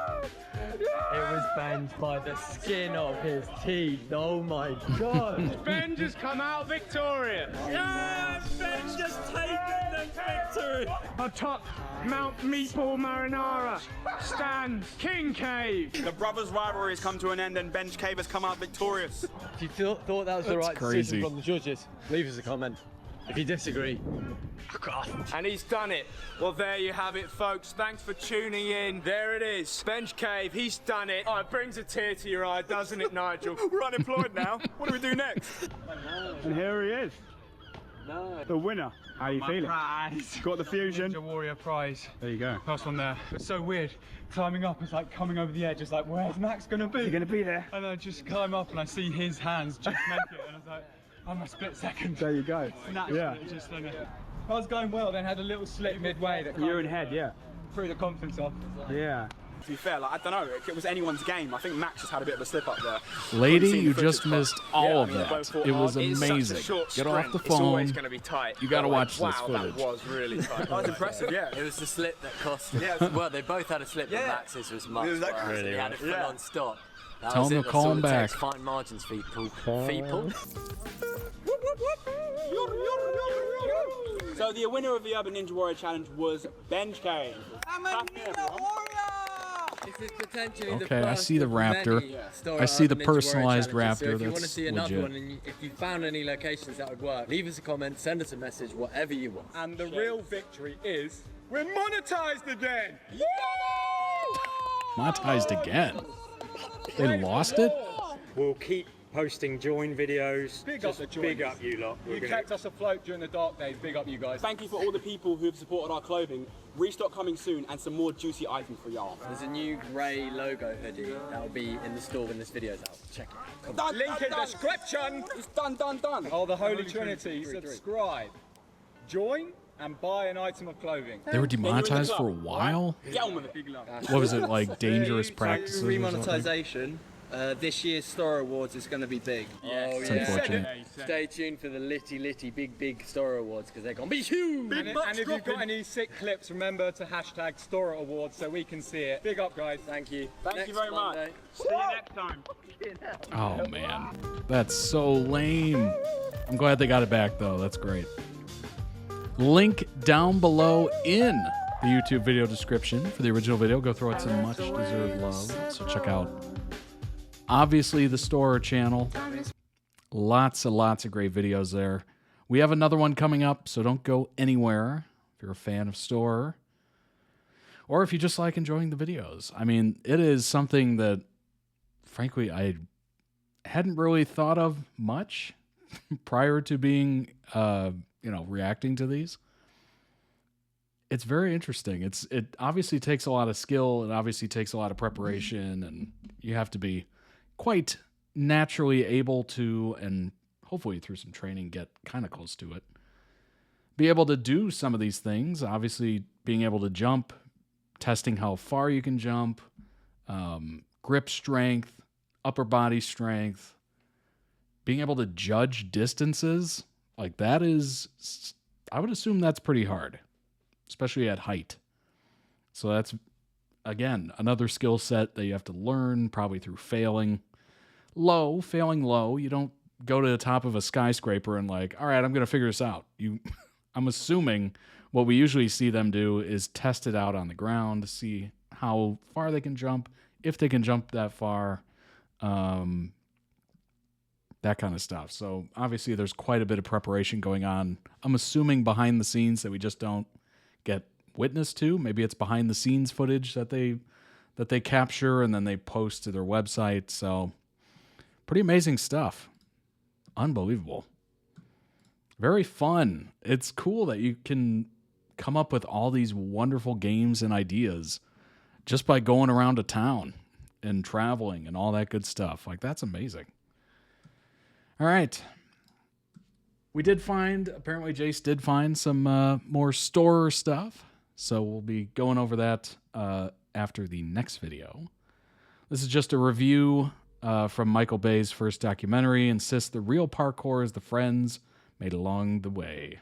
It was Benj by the skin of his teeth. Oh my God. Benj has come out victorious. Yes, Ben's just taken the victory. Atop Mount Meatball Marinara stands King Cave. The brothers' rivalry has come to an end and Ben's Cave has come out victorious. If you thought that was the That's right crazy. decision from the judges, leave us a comment. If you disagree, And he's done it. Well, there you have it, folks. Thanks for tuning in. There it is. Benj Cave, he's done it. Oh, it brings a tear to your eye, doesn't it, Nigel? We're unemployed now. What do we do next? And here he is. no. The winner. How you feeling? Prize. Got the fusion. Ninja Warrior prize. There you go. First one there. It's so weird. Climbing up is like coming over the edge. It's like, where's Max gonna be? You're gonna be there. And I just climb up and I see his hands just make it, and I was like, I'm a split second. There you go. Naturally, Yeah. just I was going well, then had a little slip midway that You're in head, yeah. threw the confidence off. Yeah. To be fair, like, I don't know, if it was anyone's game, I think Max just had a bit of a slip up there. Lady, Seen the you footage, just but- missed Yeah, all I of mean, they that. both fought It was hard. It's such a amazing. short Get off sprint. the It's always phone. going to be tight. You gotta But, watch wow, this footage. That was really tight. That was impressive, yeah. It was the slip that cost us. Yeah. Well, they both had a slip, but Max's was much It was that worse. crazy, He had it full yeah. on stop. That Tell was him it. to call That's all him it takes. back. Fine margins, people. People. So the winner of the Urban Ninja Warrior Challenge was Benj Cave. I'm a Ninja Warrior! This is potentially the Okay, I first see the of raptor. many STORROR I see the Urban Ninja Warrior personalized challenges. So raptor. if you want to That's see another legit. one, and if you found any locations that would work, leave us a comment, send us a message, whatever you want. And the real victory is we're monetized again. Monetized again. They lost it? We'll keep posting join videos. Big up the joins. Big up you lot. You kept us afloat during the dark days. Big up you guys. Thank you for all the people who have supported our clothing. Restock coming soon and some more juicy items for y'all. There's a new grey logo hoodie that will be in the store when this video's out. Check it out. Come on. Link in description. It's done. Oh, the Holy Trinity. Subscribe, join, and buy an item of clothing. They were demonetized for a while? Get on with it. What was it, like dangerous practices or something? Remonetisation. This year's STORROR Awards is going to be big. Yes. It's unfortunate. Stay tuned for the litty big STORROR Awards because they're going to be huge. And if you've got any sick clips, remember to hashtag STORROR Awards so we can see it. Big up, guys. Thank you. Thank you very much. See you next time. Oh man, that's so lame. I'm glad they got it back though. That's great. Link down below in the YouTube video description for the original video. Go throw it some much deserved love. So check out obviously the STORROR channel. Lots and lots of great videos there. We have another one coming up, so don't go anywhere if you're a fan of STORROR. Or if you just like enjoying the videos. I mean, it is something that frankly I hadn't really thought of much prior to being reacting to these. It's very interesting. It obviously takes a lot of skill. It obviously takes a lot of preparation, and you have to be quite naturally able to, and hopefully through some training, get kind of close to it. Be able to do some of these things. Obviously, being able to jump, testing how far you can jump, grip strength, upper body strength, being able to judge distances. Like that is, I would assume that's pretty hard, especially at height. So that's, again, another skill set that you have to learn, probably through failing low. You don't go to the top of a skyscraper and like, all right, I'm going to figure this out. I'm assuming what we usually see them do is test it out on the ground to see how far they can jump, if they can jump that far. that kind of stuff. So obviously there's quite a bit of preparation going on. I'm assuming behind the scenes that we just don't get witness to. Maybe it's behind the scenes footage that they capture and then they post to their website. So pretty amazing stuff. Unbelievable. Very fun. It's cool that you can come up with all these wonderful games and ideas just by going around a town and traveling and all that good stuff. Like, that's amazing. All right. Apparently Jace did find some more STORROR stuff. So we'll be going over that after the next video. This is just a review from Michael Bay's first documentary. Insists the real parkour is the friends made along the way.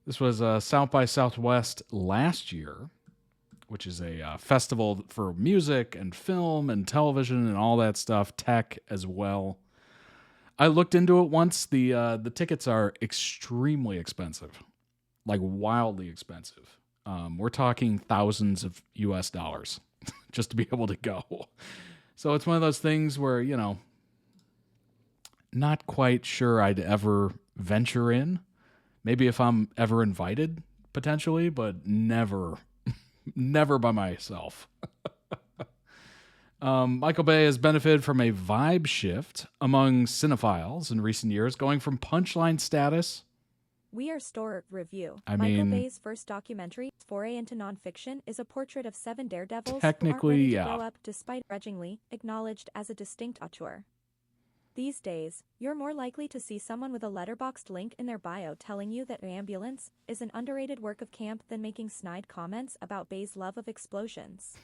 This was South by Southwest last year, which is a festival for music and film and television and all that stuff, tech as well. I looked into it once. The tickets are extremely expensive, like wildly expensive. We're talking thousands of US dollars just to be able to go. So it's one of those things where, you know, not quite sure I'd ever venture in. Maybe if I'm ever invited, potentially, but never by myself. Michael Bay has benefited from a vibe shift among cinephiles in recent years, going from punchline status. We Are STORROR review. I Michael mean, Bay's first documentary, foray into nonfiction, is a portrait of 7 daredevils technically, who aren't ready to yeah. grow up despite grudgingly acknowledged as a distinct auteur. These days, you're more likely to see someone with a letterboxed link in their bio telling you that Ambulance is an underrated work of camp than making snide comments about Bay's love of explosions.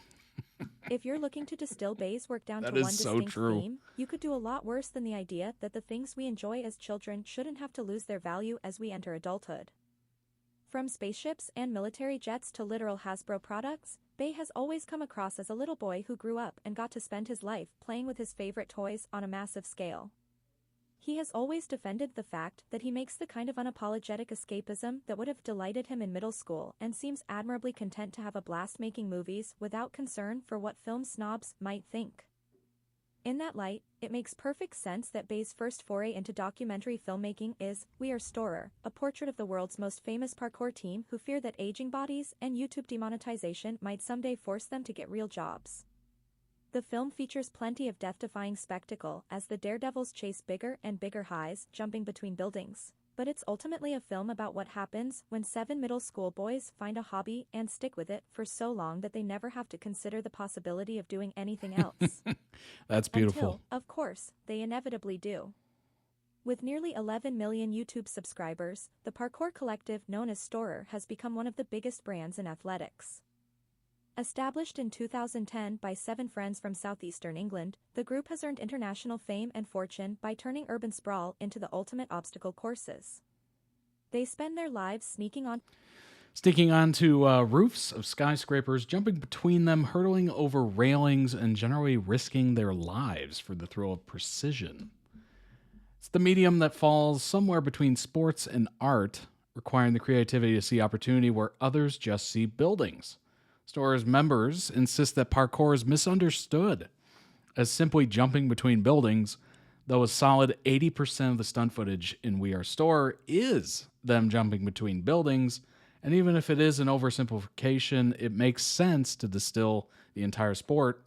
If you're looking to distill Bay's work down to That one is so distinct true. theme, you could do a lot worse than the idea that the things we enjoy as children shouldn't have to lose their value as we enter adulthood. From spaceships and military jets to literal Hasbro products, Bay has always come across as a little boy who grew up and got to spend his life playing with his favorite toys on a massive scale. He has always defended the fact that he makes the kind of unapologetic escapism that would have delighted him in middle school and seems admirably content to have a blast making movies without concern for what film snobs might think. In that light, it makes perfect sense that Bay's first foray into documentary filmmaking is We Are STORROR, a portrait of the world's most famous parkour team who fear that aging bodies and YouTube demonetization might someday force them to get real jobs. The film features plenty of death-defying spectacle as the daredevils chase bigger and bigger highs, jumping between buildings. But it's ultimately a film about what happens when 7 middle school boys find a hobby and stick with it for so long that they never have to consider the possibility of doing anything else. That's beautiful. Until, of course, they inevitably do. With nearly 11 million YouTube subscribers, the parkour collective known as STORROR has become one of the biggest brands in athletics. Established in 2010 by 7 friends from southeastern England, the group has earned international fame and fortune by turning urban sprawl into the ultimate obstacle courses. They spend their lives sneaking onto roofs of skyscrapers, jumping between them, hurtling over railings, and generally risking their lives for the thrill of precision. It's the medium that falls somewhere between sports and art, requiring the creativity to see opportunity where others just see buildings. STORROR's members insist that parkour is misunderstood as simply jumping between buildings, though a solid 80% of the stunt footage in We Are STORROR is them jumping between buildings, and even if it is an oversimplification, it makes sense to distill the entire sport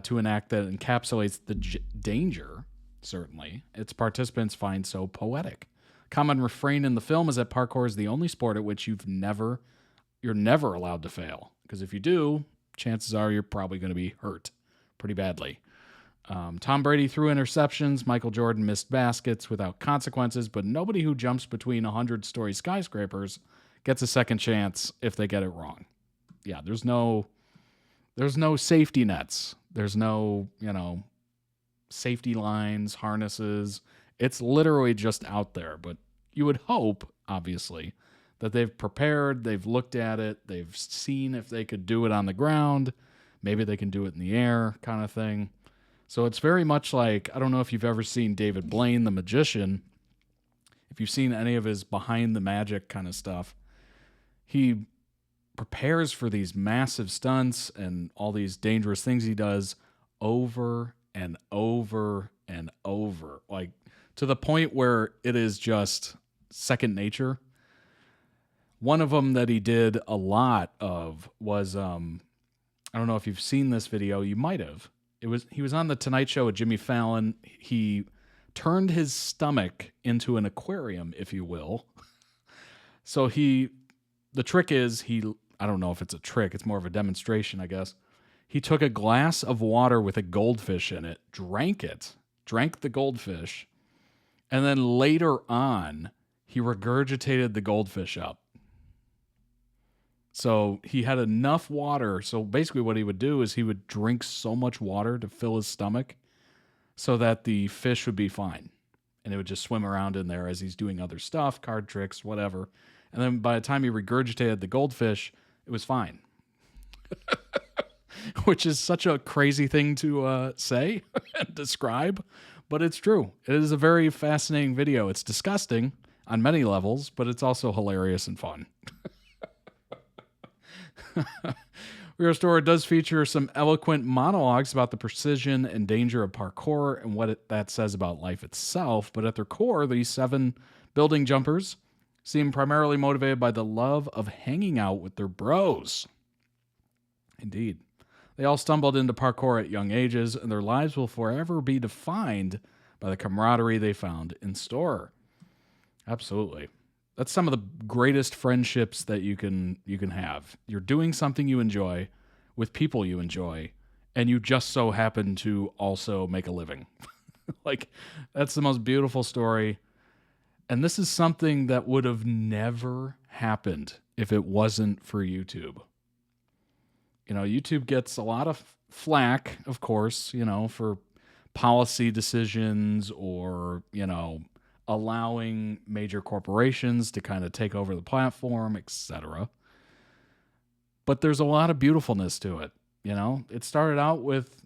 to an act that encapsulates the danger, certainly, its participants find so poetic. Common refrain in the film is that parkour is the only sport at which you're never allowed to fail. Because if you do, chances are you're probably going to be hurt pretty badly. Tom Brady threw interceptions. Michael Jordan missed baskets without consequences. But nobody who jumps between 100-story skyscrapers gets a second chance if they get it wrong. Yeah, there's no safety nets. There's no, safety lines, harnesses. It's literally just out there. But you would hope, obviously, that they've prepared, they've looked at it, they've seen if they could do it on the ground, maybe they can do it in the air kind of thing. So it's very much like, I don't know if you've ever seen David Blaine, the magician. If you've seen any of his behind the magic kind of stuff, he prepares for these massive stunts and all these dangerous things he does over and over and over, like to the point where it is just second nature. One of them that he did a lot of was, I don't know if you've seen this video. You might have. He was on the Tonight Show with Jimmy Fallon. He turned his stomach into an aquarium, if you will. So the trick is I don't know if it's a trick. It's more of a demonstration, I guess. He took a glass of water with a goldfish in it, drank the goldfish, and then later on, he regurgitated the goldfish up. So he had enough water. So basically what he would do is he would drink so much water to fill his stomach so that the fish would be fine. And it would just swim around in there as he's doing other stuff, card tricks, whatever. And then by the time he regurgitated the goldfish, it was fine. Which is such a crazy thing to say and describe, but it's true. It is a very fascinating video. It's disgusting on many levels, but it's also hilarious and fun. We Are STORROR does feature some eloquent monologues about the precision and danger of parkour and what that says about life itself, but at their core, these 7 building jumpers seem primarily motivated by the love of hanging out with their bros. Indeed. They all stumbled into parkour at young ages, and their lives will forever be defined by the camaraderie they found in STORROR. Absolutely. That's some of the greatest friendships that you can have. You're doing something you enjoy with people you enjoy, and you just so happen to also make a living. Like, that's the most beautiful story. And this is something that would have never happened if it wasn't for YouTube. You know, YouTube gets a lot of flack, of course, you know, for policy decisions or, you know, allowing major corporations to kind of take over the platform, etc. But there's a lot of beautifulness to it, you know? It started out with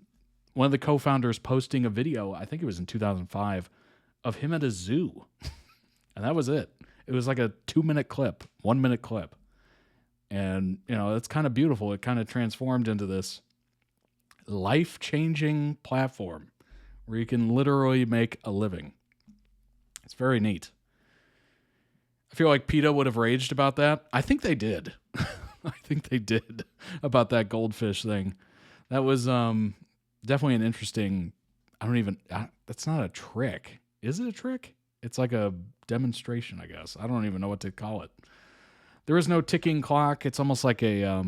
one of the co-founders posting a video, I think it was in 2005, of him at a zoo. And that was it. It was like a 2-minute clip, 1-minute clip. And, you know, it's kind of beautiful. It kind of transformed into this life-changing platform where you can literally make a living. It's very neat. I feel like PETA would have raged about that. I think they did. I think they did about that goldfish thing. That was definitely an interesting... that's not a trick. Is it a trick? It's like a demonstration, I guess. I don't even know what to call it. There is no ticking clock. It's almost like a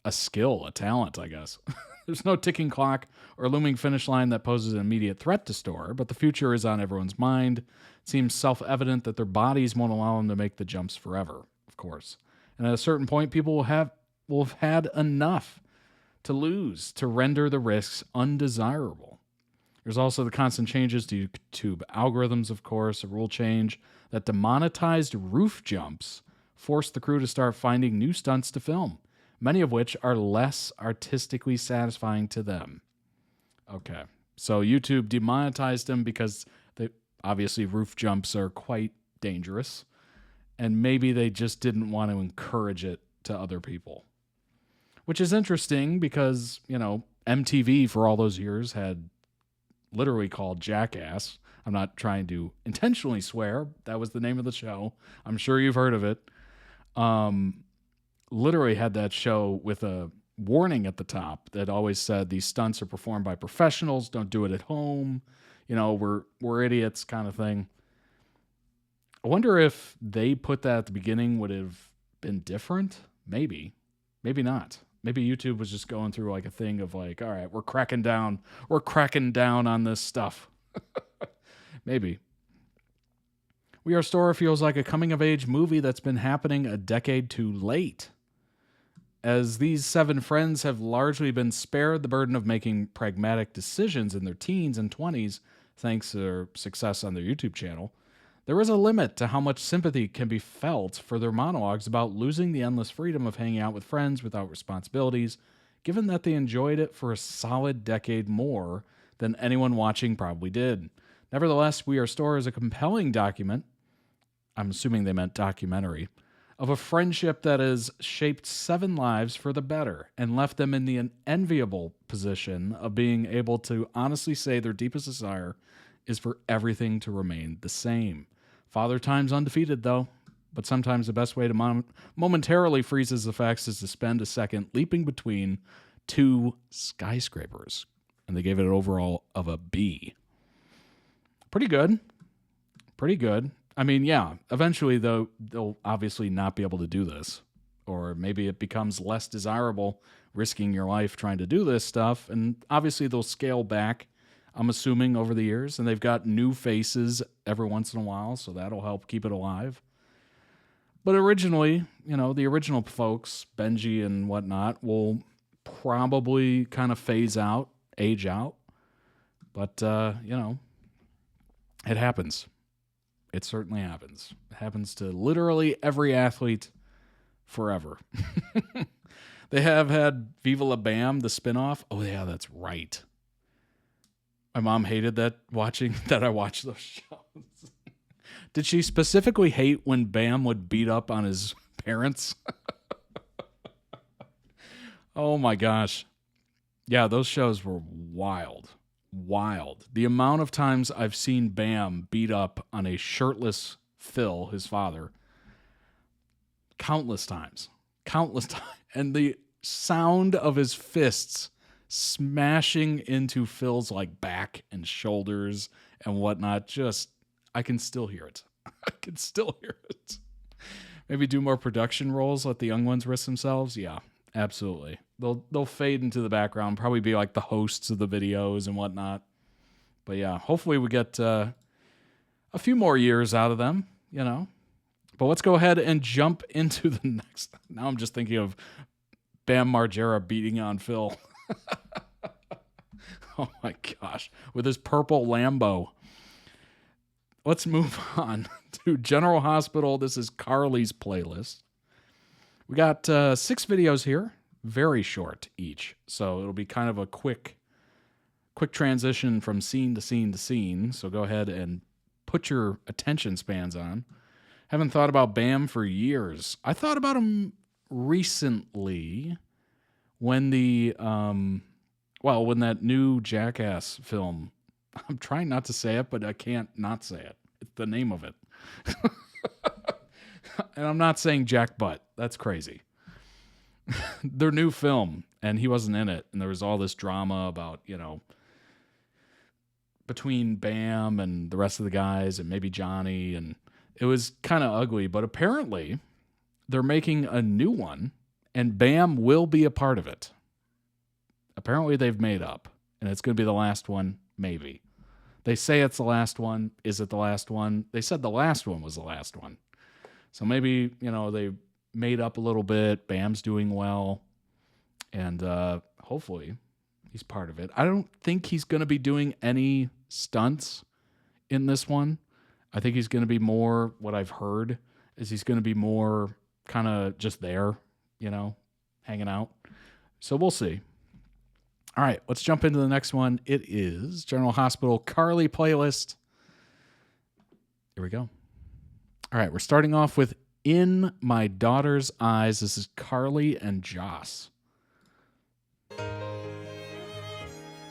skill, a talent, I guess. There's no ticking clock or looming finish line that poses an immediate threat to STORROR, but the future is on everyone's mind. It seems self-evident that their bodies won't allow them to make the jumps forever, of course. And at a certain point, people will have had enough to lose to render the risks undesirable. There's also the constant changes to YouTube algorithms, of course, a rule change that demonetized roof jumps forced the crew to start finding new stunts to film, many of which are less artistically satisfying to them. Okay, so YouTube demonetized them because obviously roof jumps are quite dangerous, and maybe they just didn't want to encourage it to other people. Which is interesting because, you know, MTV for all those years had literally called Jackass. I'm not trying to intentionally swear. That was the name of the show. I'm sure you've heard of it. Literally had that show with a warning at the top that always said these stunts are performed by professionals. Don't do it at home. You know, we're idiots kind of thing. I wonder if they put that at the beginning would have been different. Maybe. Maybe not. Maybe YouTube was just going through like a thing of like, all right, we're cracking down on this stuff. Maybe. We Are STORROR feels like a coming-of-age movie that's been happening a decade too late. As these 7 friends have largely been spared the burden of making pragmatic decisions in their teens and 20s, thanks to their success on their YouTube channel, there is a limit to how much sympathy can be felt for their monologues about losing the endless freedom of hanging out with friends without responsibilities, given that they enjoyed it for a solid decade more than anyone watching probably did. Nevertheless, We Are STORROR is a compelling document. I'm assuming they meant documentary. of a friendship that has shaped 7 lives for the better and left them in the enviable position of being able to honestly say their deepest desire is for everything to remain the same. Father Time's undefeated, though, but sometimes the best way to momentarily freeze his effects is to spend a second leaping between 2 skyscrapers. And they gave it an overall of a B. Pretty good. Pretty good. I mean, yeah, eventually, though, they'll obviously not be able to do this. Or maybe it becomes less desirable risking your life trying to do this stuff. And obviously, they'll scale back, I'm assuming, over the years. And they've got new faces every once in a while, so that'll help keep it alive. But originally, you know, the original folks, Benji and whatnot, will probably kind of phase out, age out. But, you know, it happens. It certainly happens. It happens to literally every athlete forever. They have had Viva La Bam, the spinoff. Oh, yeah, that's right. My mom hated that I watched those shows. Did she specifically hate when Bam would beat up on his parents? Oh, my gosh. Yeah, those shows were wild. Wild. The amount of times I've seen Bam beat up on a shirtless Phil, his father, countless times. Countless times. And the sound of his fists smashing into Phil's like back and shoulders and whatnot, just, I can still hear it. I can still hear it. Maybe do more production roles, let the young ones risk themselves. Yeah, absolutely. They'll fade into the background, probably be like the hosts of the videos and whatnot. But yeah, hopefully we get a few more years out of them, you know. But let's go ahead and jump into the next. Now I'm just thinking of Bam Margera beating on Phil. Oh my gosh, with his purple Lambo. Let's move on to General Hospital. This is Carly's playlist. We got 6 videos here. Very short each, so it'll be kind of a quick transition from scene to scene to scene. So go ahead and put your attention spans on. Haven't thought about Bam for years. I thought about him recently when when that new Jackass film. I'm trying not to say it, but I can't not say it. It's the name of it. And I'm not saying Jack Butt. That's crazy. Their new film, and he wasn't in it, and there was all this drama about, you know, between Bam and the rest of the guys and maybe Johnny, and it was kind of ugly, but apparently they're making a new one, and Bam will be a part of it. Apparently they've made up, and it's going to be the last one, maybe. They say it's the last one. Is it the last one? They said the last one was the last one. So maybe, you know, they made up a little bit. Bam's doing well. And hopefully he's part of it. I don't think he's going to be doing any stunts in this one. I think he's going to be more, what I've heard, is he's going to be more kind of just there, you know, hanging out. So we'll see. All right, let's jump into the next one. It is General Hospital Carly playlist. Here we go. All right, we're starting off with In My Daughter's Eyes. This is Carly and Joss.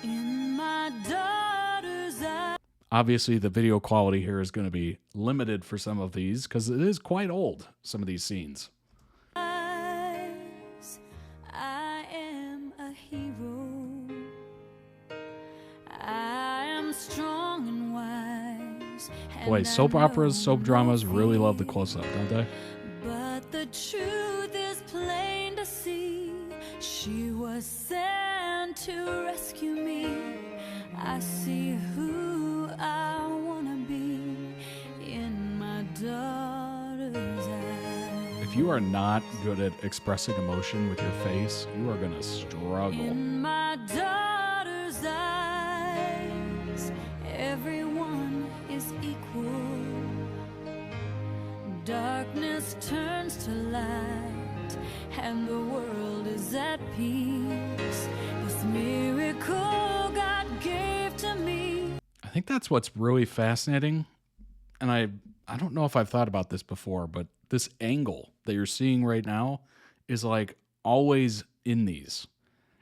In my daughter's eyes. Obviously, the video quality here is going to be limited for some of these because it is quite old, some of these scenes. I am a hero. I am strong and wise. Boy, soap operas, soap dramas really love the close-up, don't they? But the truth is plain to see. She was sent to rescue me. I see who I want to be in my daughter's eyes. If you are not good at expressing emotion with your face, you are going to struggle. In my daughter's eyes, everyone is equal. Darkness turns to light, and the world is at peace. This miracle God gave to me. I think that's what's really fascinating. And I don't know if I've thought about this before, but this angle that you're seeing right now is like always in these.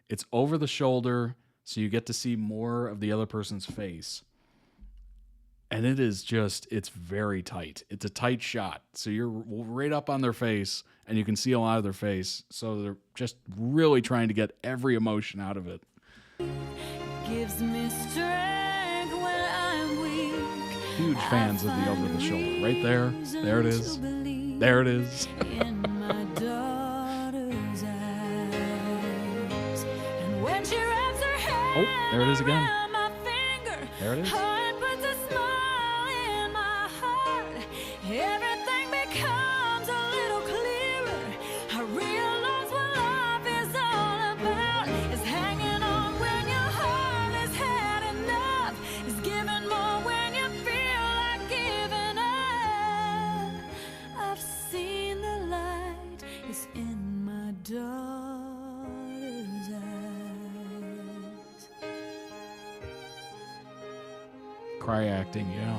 It's over the shoulder, so you get to see more of the other person's face. And it is just, it's very tight. It's a tight shot. So you're right up on their face, and you can see a lot of their face. So they're just really trying to get every emotion out of it. Gives me strength when I'm weak. Huge fans of the over the shoulder. Right there. There it is. There it is. In my daughter's eyes. And when she wraps her hand Oh, there it is again. around my finger, There it is. it puts a smile in my heart. Everything becomes a little clearer. I realize what life is all about. It's hanging on when your heart has had enough. It's giving more when you feel like giving up. I've seen the light. It's in my daughter's eyes. Cry acting, yeah.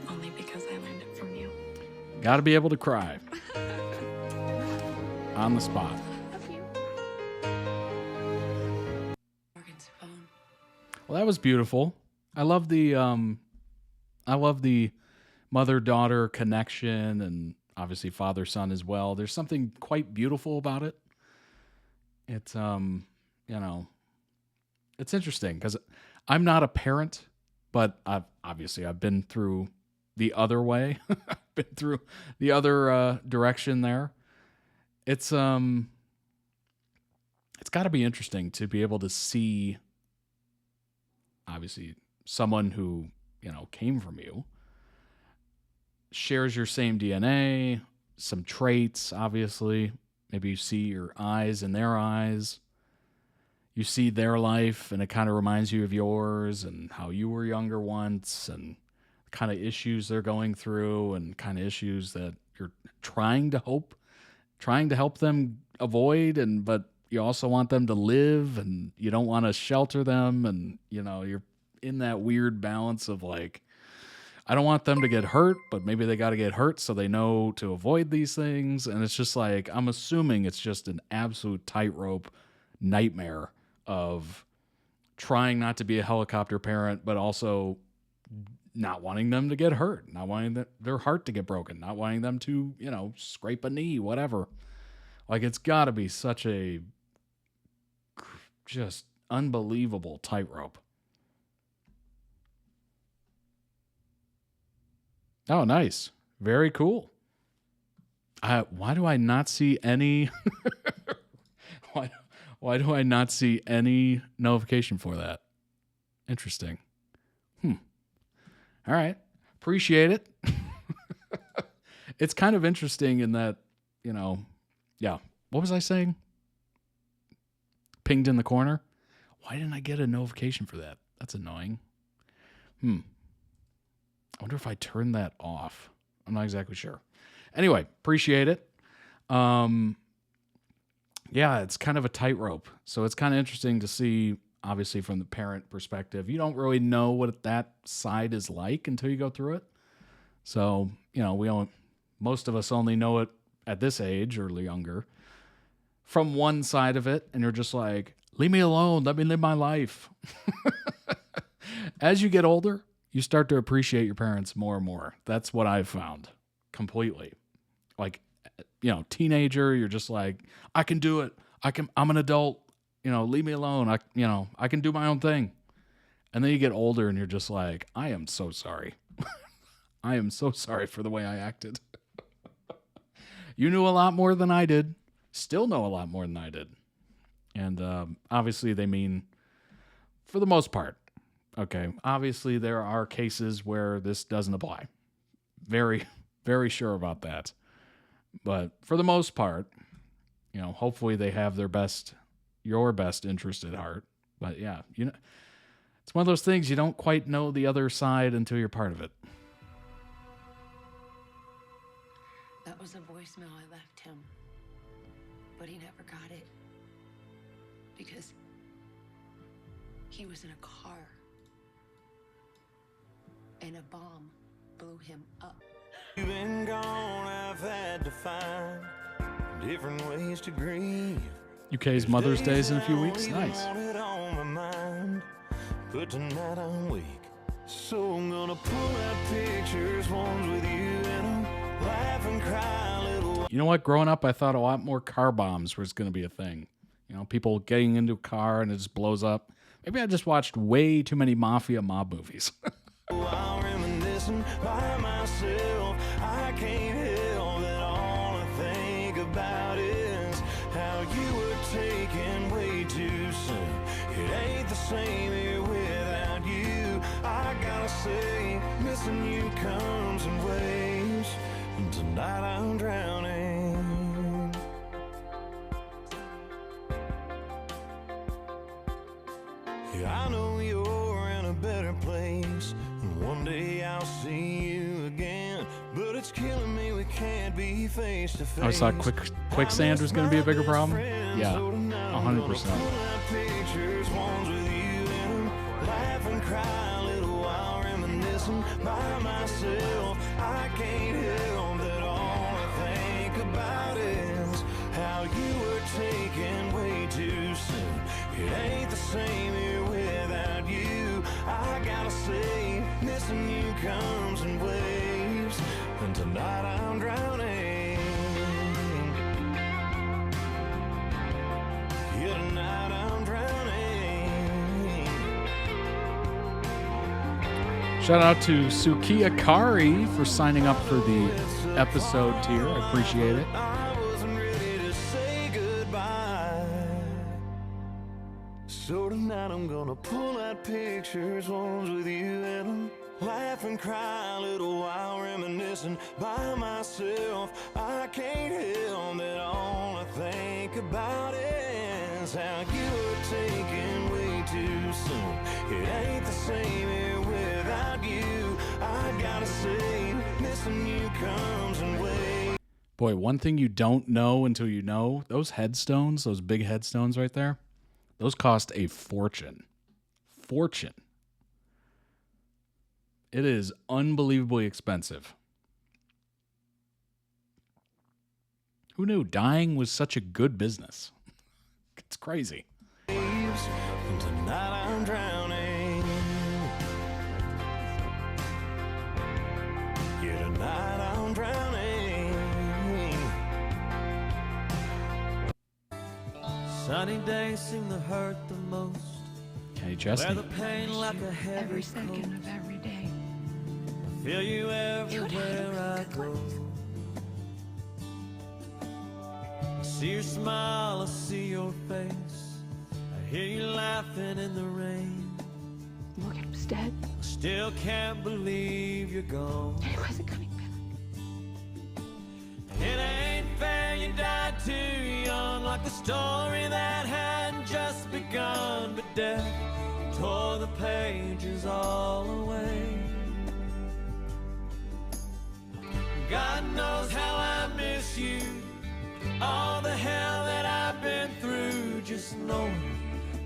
Only because I learned it from you. Got to be able to cry. On the spot. Well, that was beautiful. I love the mother-daughter connection, and obviously father-son as well. There's something quite beautiful about it. It's it's interesting because I'm not a parent, but I've been through the other way. I've been through the other direction there. It's got to be interesting to be able to see, obviously, someone who, came from you, shares your same DNA, some traits, obviously. Maybe you see your eyes in their eyes. You see their life, and it kind of reminds you of yours and how you were younger once, and the kind of issues they're going through, and kind of issues that you're trying to help them avoid, but you also want them to live, and you don't want to shelter them, and you're in that weird balance of like, I don't want them to get hurt, but maybe they got to get hurt so they know to avoid these things. And it's just like, I'm assuming it's just an absolute tightrope nightmare of trying not to be a helicopter parent, but also not wanting them to get hurt, not wanting their heart to get broken, not wanting them to, scrape a knee, whatever. Like, it's got to be such a just unbelievable tightrope. Oh, nice. Very cool. Why do I not see any... Why do I not see any notification for that? Interesting. All right. Appreciate it. It's kind of interesting in that, yeah. What was I saying? Pinged in the corner? Why didn't I get a notification for that? That's annoying. I wonder if I turned that off. I'm not exactly sure. Anyway, appreciate it. Yeah, it's kind of a tightrope. So it's kind of interesting to see, obviously, from the parent perspective. You don't really know what that side is like until you go through it. So, most of us only know it at this age or younger from one side of it. And you're just like, leave me alone. Let me live my life. As you get older, you start to appreciate your parents more and more. That's what I've found completely. Like, teenager, you're just like, I can do it. I'm an adult, leave me alone. I can do my own thing. And then you get older and you're just like, I am so sorry. I am so sorry for the way I acted. You knew a lot more than I did. Still know a lot more than I did. And obviously they mean for the most part. Okay. Obviously there are cases where this doesn't apply. Very, very sure about that. But for the most part, hopefully they have your best interest at heart. But yeah, it's one of those things you don't quite know the other side until you're part of it. That was a voicemail I left him, but he never got it because he was in a car and a bomb blew him up. You've been gone, I've had to find different ways to grieve. UK's Mother's Day is in a few weeks. Nice. But tonight I'm weak, so I'm gonna pull out pictures, ones with you in them, laugh and cry a little. You know what? Growing up, I thought a lot more car bombs was going to be a thing. You know, people getting into a car and it just blows up. Maybe I just watched way too many mafia mob movies. While reminiscing by myself, I can't help that all I think about is how you were taken way too soon. It ain't the same here without you. I gotta say, missing you comes in waves, and tonight I'm drowning. Yeah, I know you're in a better place, and one day I'll see you again. But it's killing me, we can't be face to face. I always thought quicksand was going to be a bigger problem. Yeah, 100%. Pictures, ones with you in them, laugh and cry a little while reminiscing by myself. I can't help that all I think about is how you were taken way too soon. It ain't the same here without you. I gotta say, missing you comes in waves, and tonight I'm drowning. Yeah, tonight I'm drowning. Shout out to Sukiya Kari for signing up for the episode tier. I appreciate it. So tonight I'm gonna pull out pictures, ones with you in them, laugh and cry a little while reminiscing by myself. I can't help that all I think about is how you were taken way too soon. It ain't the same here without you. I gotta say, missing you comes in waves. Boy, one thing you don't know until you know, those headstones, those big headstones right there, those cost a fortune. Fortune. It is unbelievably expensive. Who knew dying was such a good business? It's crazy. And tonight I'm drowning. Yeah, tonight I'm drowning. Sunny days seem to hurt the most. Kenny Chesney. Wear the pain like a heavy every second coat. of every day. I feel you everywhere I go. I see your smile, I see your face. I hear you laughing in the rain. Morgan's dead. I still can't believe you're gone. He wasn't coming back. It ain't fair you died too young, like a story that hadn't just begun. But death tore the pages all away. God knows how I miss you. All the hell that I've been through, just knowing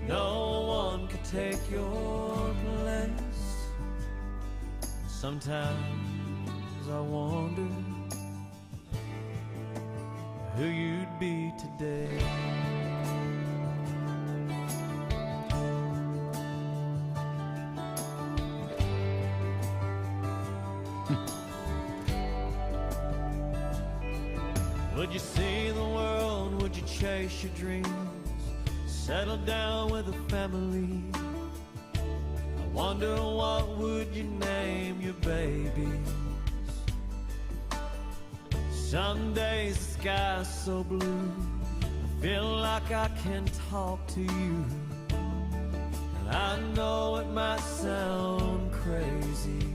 no one could take your place. Sometimes I wonder who you'd be today. Would you see the world? Would you chase your dreams? Settle down with a family? I wonder what would you name your babies? Some days the sky's so blue, I feel like I can talk to you. And I know it might sound crazy.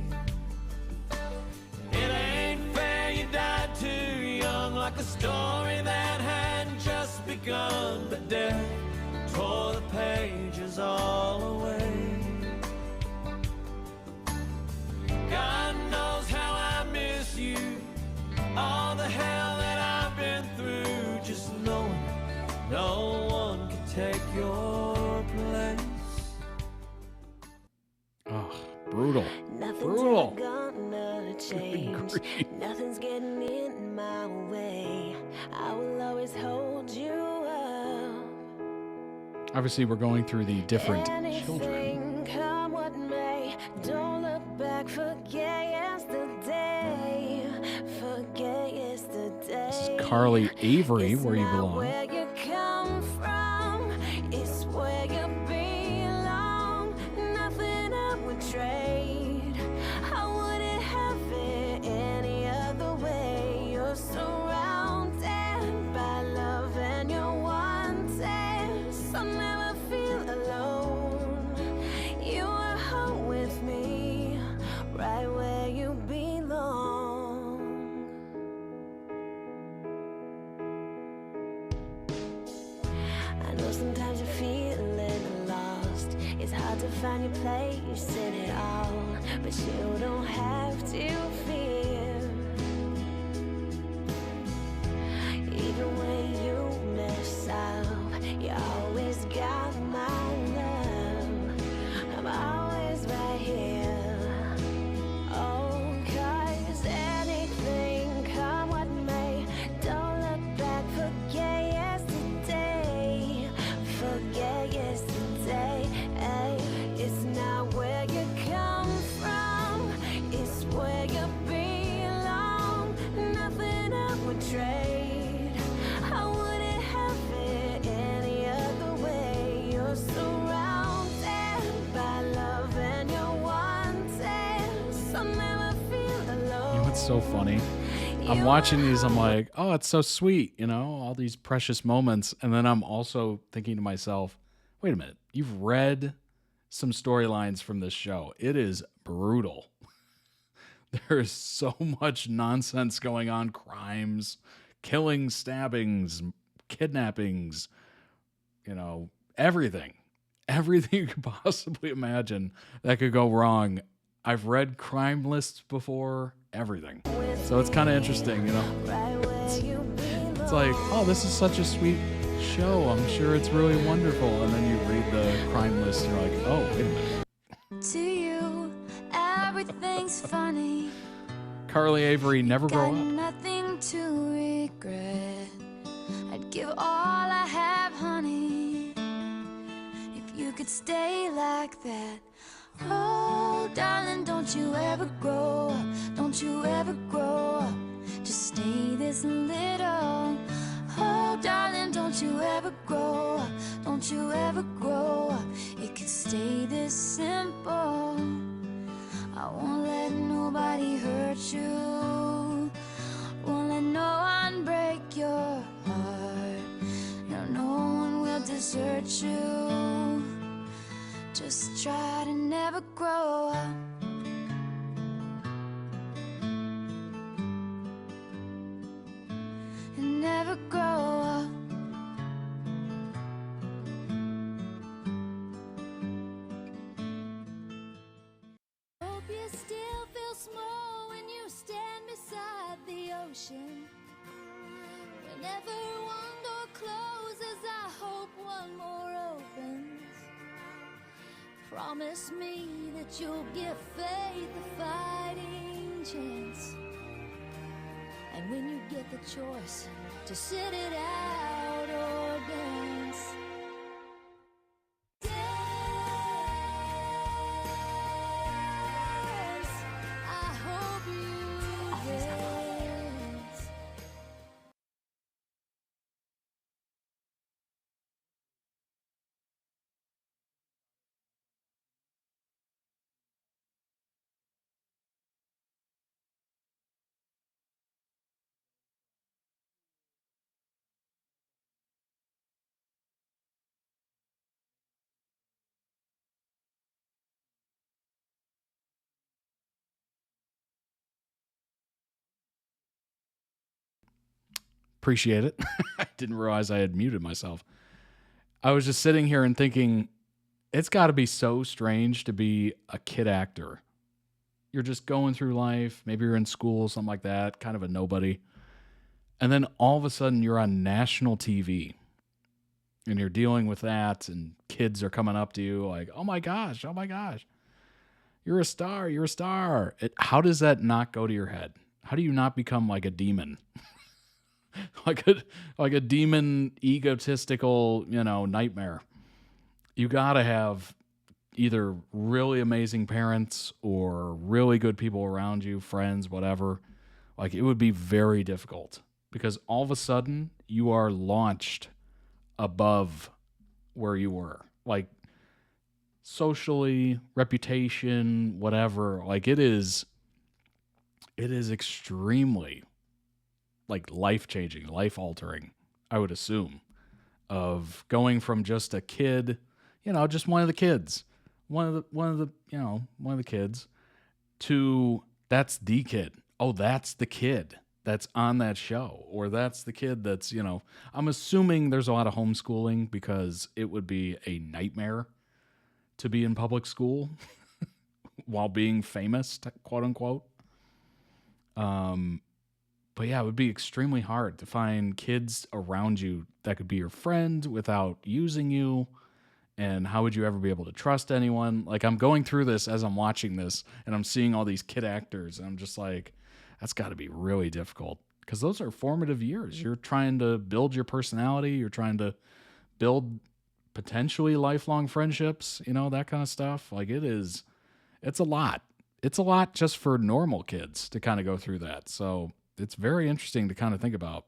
It ain't fair you died too young, like a story that hadn't just begun. But death tore the pages all away. God knows how I miss you. All the hell that I've been through, just knowing no one can take your place. Oh, brutal. Brutal. change. Nothing's getting in my way. I will always hold you up. Obviously, we're going through the different children. Anything, come what may. Don't look back, forget yesterday. Forget yesterday. This is Carly Avery, where you belong. Where you come from, it's where you belong. Nothing I would trade. I wouldn't have it any other way. You're surrounded by love and you're wanted, so never feel alone. You are home with me, right where you belong. I know sometimes you're feeling lost. It's hard to find your place in it all, but you don't have to fear. Even when you mess up, you always got my love. I'm always right here. Oh, 'cause anything, come what may. Don't look back, forget yesterday. Forget yesterday. It's not where you come from, it's where you belong. Nothing I would trade. I wouldn't have it any other way. You're surrounded by love and you're wanted, so never feel alone. You know what's so funny? I'm watching these, I'm like, oh, it's so sweet, you know, all these precious moments. And then I'm also thinking to myself, wait a minute, you've read some storylines from this show. It is brutal. There's so much nonsense going on, crimes, killings, stabbings, kidnappings, you know, everything. Everything you could possibly imagine that could go wrong. I've read crime lists before, everything. So it's kind of interesting, you know. It's like, oh, this is such a sweet show. I'm sure it's really wonderful. And then you read the crime list and you're like, oh, wait a minute. To you, everything's funny. Carly Avery, Never Grow Got Up. nothing to regret. I'd give all I have, honey, if you could stay like that. Oh, darling, don't you ever grow up. Don't you ever grow up. Just stay this little. Oh, darling, don't you ever grow up. Don't you ever grow up. It could stay this simple. I won't let nobody hurt you. Won't let no one break your heart. No, no one will desert you. Just try to never grow up. And never grow up. Hope you still feel small when you stand beside the ocean. Whenever one door closes, I hope one more opens. Promise me that you'll give faith a fighting chance. And when you get the choice to sit it out or dance, dance. I hope you dance. Appreciate it. I didn't realize I had muted myself. I was just sitting here and thinking, it's got to be so strange to be a kid actor. You're just going through life. Maybe you're in school, something like that, kind of a nobody. And then all of a sudden you're on national TV and you're dealing with that, and kids are coming up to you like, oh my gosh, oh my gosh. You're a star. You're a star. How does that not go to your head? How do you not become like a demon? like a demon egotistical, nightmare. You got to have either really amazing parents or really good people around you, friends, whatever. Like, it would be very difficult because all of a sudden you are launched above where you were. Like, socially, reputation, whatever. Like, it is extremely, like, life-changing, life-altering, I would assume, of going from just a kid, just one of the kids, one of the kids, to that's the kid. Oh, that's the kid that's on that show, or that's the kid that's, I'm assuming there's a lot of homeschooling because it would be a nightmare to be in public school while being famous, quote unquote. But yeah, it would be extremely hard to find kids around you that could be your friend without using you. And how would you ever be able to trust anyone? Like, I'm going through this as I'm watching this, and I'm seeing all these kid actors, and I'm just like, that's got to be really difficult because those are formative years. You're trying to build your personality. You're trying to build potentially lifelong friendships, that kind of stuff. Like, it's a lot. It's a lot just for normal kids to kind of go through that. So it's very interesting to kind of think about.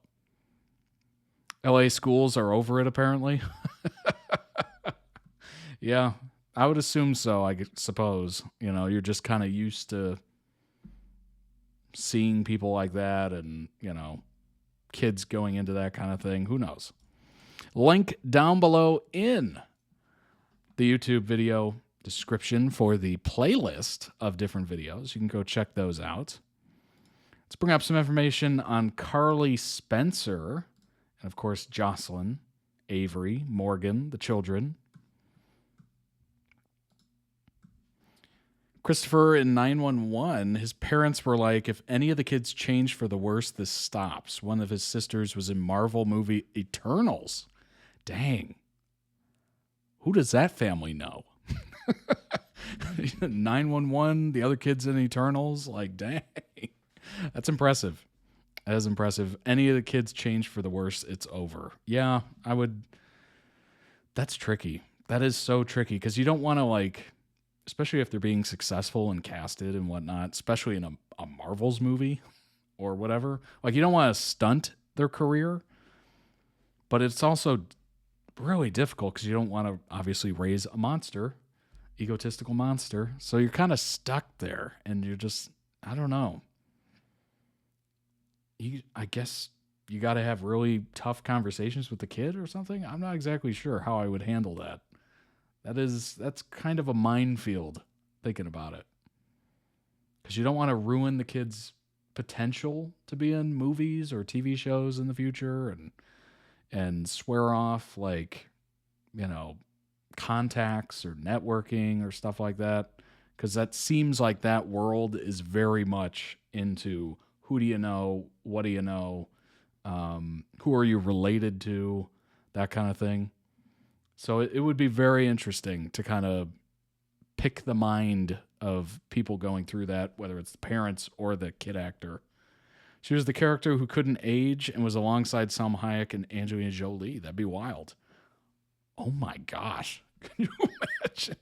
LA schools are over it, apparently. Yeah, I would assume so, I suppose. You're just kind of used to seeing people like that and, kids going into that kind of thing. Who knows? Link down below in the YouTube video description for the playlist of different videos. You can go check those out. Let's bring up some information on Carly Spencer and, of course, Jocelyn, Avery, Morgan, the children. Christopher in 911, his parents were like, if any of the kids change for the worse, this stops. One of his sisters was in Marvel movie Eternals. Dang. Who does that family know? 911, the other kids in Eternals, like, dang. That's impressive. That is impressive. Any of the kids change for the worse, it's over. Yeah, that's tricky. That is so tricky because you don't want to, especially if they're being successful and casted and whatnot, especially in a Marvel's movie or whatever. You don't want to stunt their career, but it's also really difficult because you don't want to obviously raise a monster, egotistical monster. So you're kind of stuck there and you're just, I don't know. I guess you got to have really tough conversations with the kid or something. I'm not exactly sure how I would handle that. That's kind of a minefield thinking about it. Because you don't want to ruin the kid's potential to be in movies or TV shows in the future and swear off contacts or networking or stuff like that. Because that seems like that world is very much into who do you know, what do you know, who are you related to, that kind of thing. So it would be very interesting to kind of pick the mind of people going through that, whether it's the parents or the kid actor. She was the character who couldn't age and was alongside Salma Hayek and Angelina Jolie. That'd be wild. Oh my gosh. Can you imagine?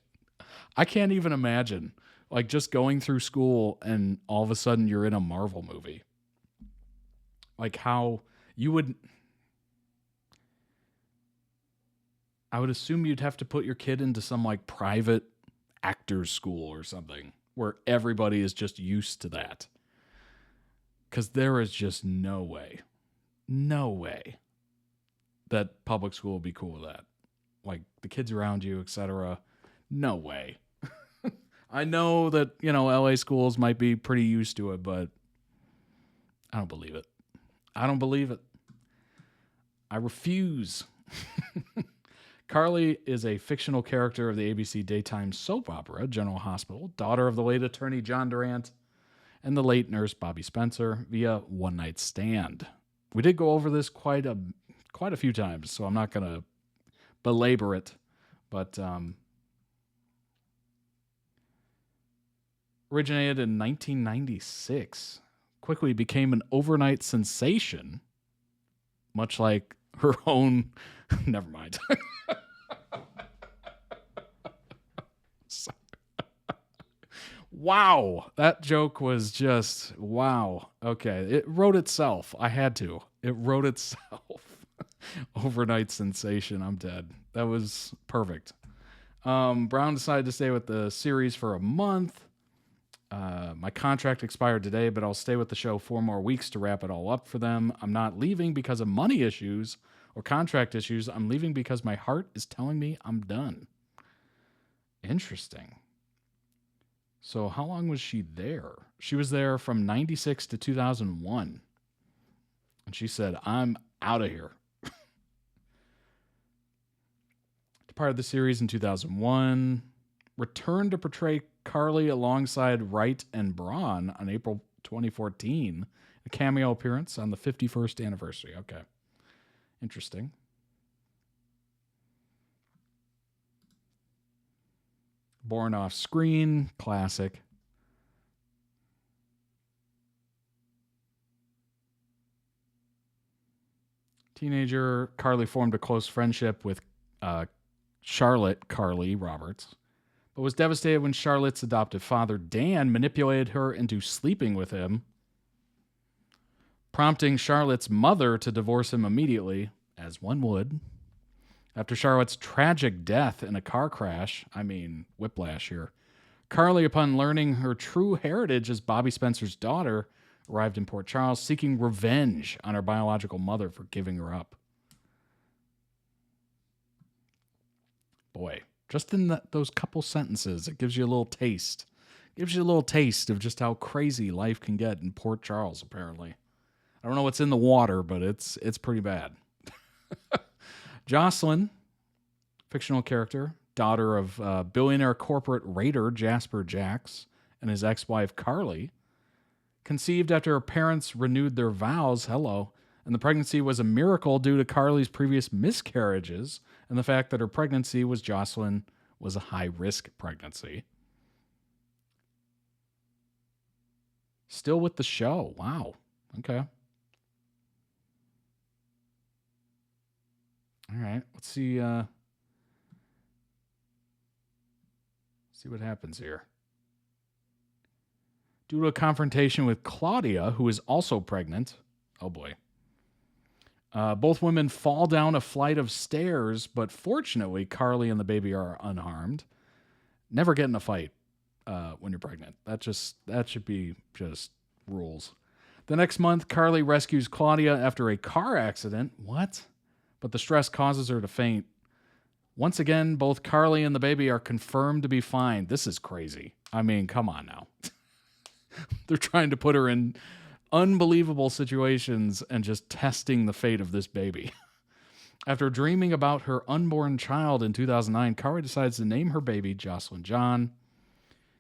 I can't even imagine. Just going through school and all of a sudden you're in a Marvel movie. How you would... I would assume you'd have to put your kid into some private actors school or something where everybody is just used to that. Because there is just no way that public school would be cool with that. The kids around you, etc. No way. I know that, LA schools might be pretty used to it, but I don't believe it. I don't believe it. I refuse. Carly is a fictional character of the ABC daytime soap opera General Hospital, daughter of the late attorney John Durant and the late nurse Bobby Spencer via One Night Stand. We did go over this quite a few times, so I'm not going to belabor it, but originated in 1996, quickly became an overnight sensation, much like her own. Never mind. Wow. That joke was just wow. Okay. It wrote itself. I had to. It wrote itself. Overnight sensation. I'm dead. That was perfect. Brown decided to stay with the series for a month. My contract expired today, but I'll stay with the show 4 more weeks to wrap it all up for them. I'm not leaving because of money issues or contract issues. I'm leaving because my heart is telling me I'm done. Interesting. So how long was she there? She was there from 96 to 2001. And she said, I'm out of here. Departed the series in 2001. Returned to portray Carly alongside Wright and Braun on April 2014. A cameo appearance on the 51st anniversary. Okay. Interesting. Born off screen. Classic. Teenager, Carly formed a close friendship with Charlotte Carly Roberts, but was devastated when Charlotte's adoptive father, Dan, manipulated her into sleeping with him, prompting Charlotte's mother to divorce him immediately, as one would. After Charlotte's tragic death in a car crash, I mean, whiplash here, Carly, upon learning her true heritage as Bobby Spencer's daughter, arrived in Port Charles seeking revenge on her biological mother for giving her up. Boy, just in those couple sentences, it gives you a little taste. Gives you a little taste of just how crazy life can get in Port Charles, apparently. I don't know what's in the water, but it's pretty bad. Jocelyn, fictional character, daughter of billionaire corporate raider Jasper Jacks and his ex-wife Carly, conceived after her parents renewed their vows, and the pregnancy was a miracle due to Carly's previous miscarriages and the fact that her pregnancy was a high-risk pregnancy. Still with the show. Wow. Okay. All right. Let's see. See what happens here. Due to a confrontation with Claudia, who is also pregnant. Oh, boy. Both women fall down a flight of stairs, but fortunately, Carly and the baby are unharmed. Never get in a fight when you're pregnant. That should be just rules. The next month, Carly rescues Claudia after a car accident. What? But the stress causes her to faint. Once again, both Carly and the baby are confirmed to be fine. This is crazy. I mean, come on now. They're trying to put her in unbelievable situations and just testing the fate of this baby. After dreaming about her unborn child in 2009, Carly decides to name her baby Jocelyn John.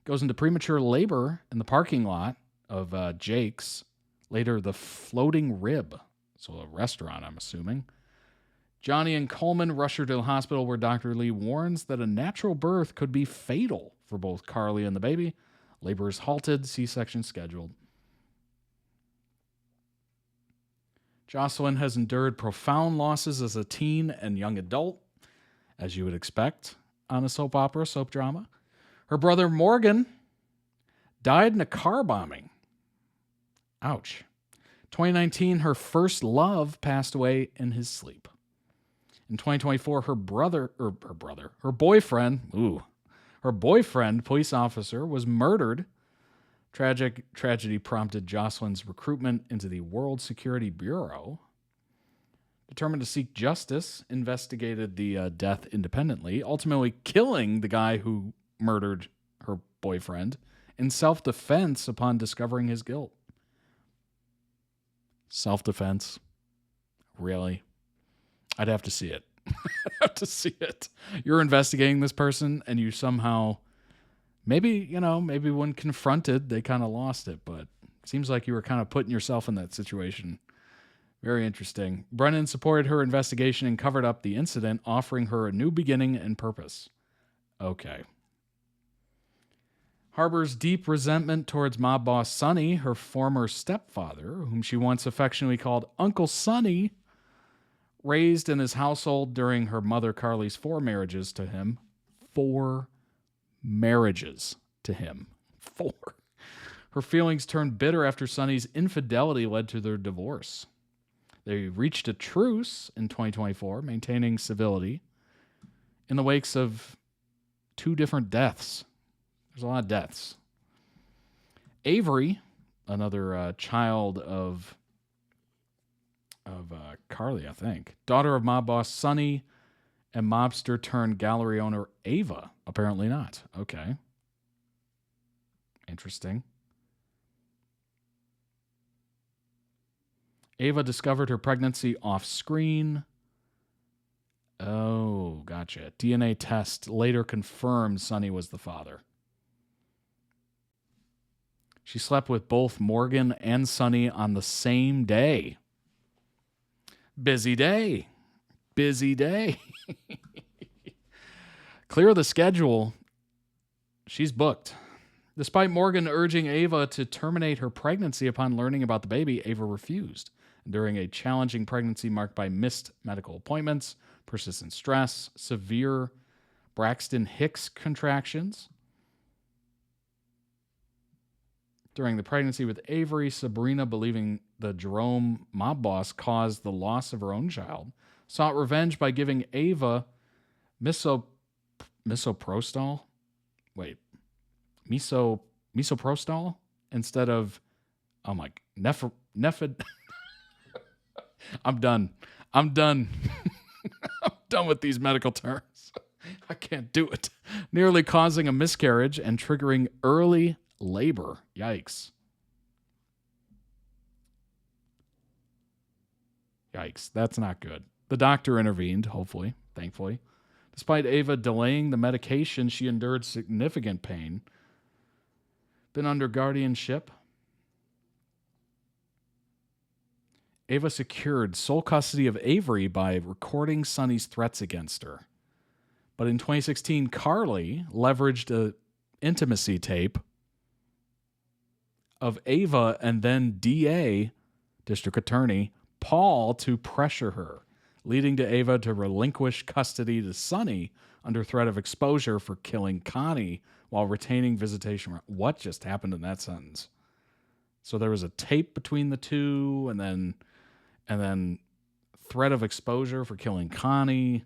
Goes into premature labor in the parking lot of Jake's, later the Floating Rib, so a restaurant, I'm assuming. Johnny and Coleman rush her to the hospital where Dr. Lee warns that a natural birth could be fatal for both Carly and the baby. Labor is halted, C-section scheduled. Jocelyn has endured profound losses as a teen and young adult, as you would expect on a soap opera, soap drama. Her brother Morgan died in a car bombing. Ouch. 2019, her first love passed away in his sleep. In 2024, her boyfriend, police officer, was murdered. Tragedy prompted Jocelyn's recruitment into the World Security Bureau. Determined to seek justice, investigated the death independently, ultimately killing the guy who murdered her boyfriend in self-defense upon discovering his guilt. Self-defense? Really? I'd have to see it. I'd have to see it. You're investigating this person and you somehow, maybe when confronted, they kind of lost it, but it seems like you were kind of putting yourself in that situation. Very interesting. Brennan supported her investigation and covered up the incident, offering her a new beginning and purpose. Okay. harbors deep resentment towards mob boss Sonny, her former stepfather, whom she once affectionately called Uncle Sonny, raised in his household during her mother Carly's 4 marriages to him. 4 marriages to him. 4. Her feelings turned bitter after Sonny's infidelity led to their divorce. They reached a truce in 2024, maintaining civility in the wakes of 2 different deaths. There's a lot of deaths. Avery, another child of Carly, I think, daughter of mob boss Sonny and mobster turned gallery owner Ava. Apparently not. Okay. Interesting. Ava discovered her pregnancy off screen. Oh, gotcha. DNA test later confirmed Sonny was the father. She slept with both Morgan and Sonny on the same day. Busy day. Busy day. Clear the schedule. She's booked. Despite Morgan urging Ava to terminate her pregnancy upon learning about the baby, Ava refused. During a challenging pregnancy marked by missed medical appointments, persistent stress, severe Braxton Hicks contractions. During the pregnancy with Avery, Sabrina, believing the Jerome mob boss caused the loss of her own child, sought revenge by giving Ava misoprostol? Wait. Misoprostol? Instead of, oh my, Nefid. I'm done. I'm done with these medical terms. I can't do it. Nearly causing a miscarriage and triggering early labor. Yikes. Yikes. That's not good. The doctor intervened, hopefully, thankfully. Despite Ava delaying the medication, she endured significant pain. Been under guardianship. Ava secured sole custody of Avery by recording Sonny's threats against her. But in 2016, Carly leveraged an intimacy tape of Ava and then DA, District Attorney, Paul to pressure her, leading to Ava to relinquish custody to Sonny under threat of exposure for killing Connie while retaining visitation. What just happened in that sentence? So there was a tape between the two, and then threat of exposure for killing Connie.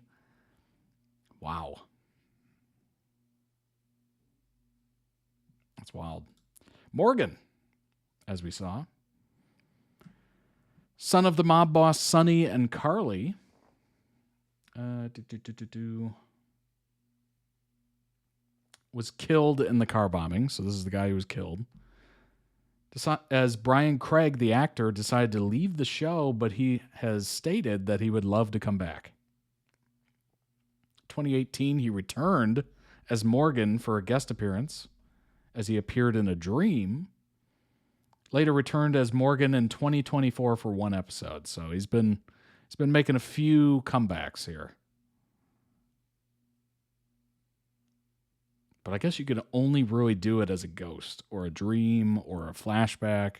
Wow. That's wild. Morgan, as we saw, son of the mob boss Sonny and Carly, was killed in the car bombing. So this is the guy who was killed. As Brian Craig, the actor, decided to leave the show, but he has stated that he would love to come back. 2018, he returned as Morgan for a guest appearance, as he appeared in a dream. Later returned as Morgan in 2024 for 1 episode. So he's been making a few comebacks here. But I guess you could only really do it as a ghost or a dream or a flashback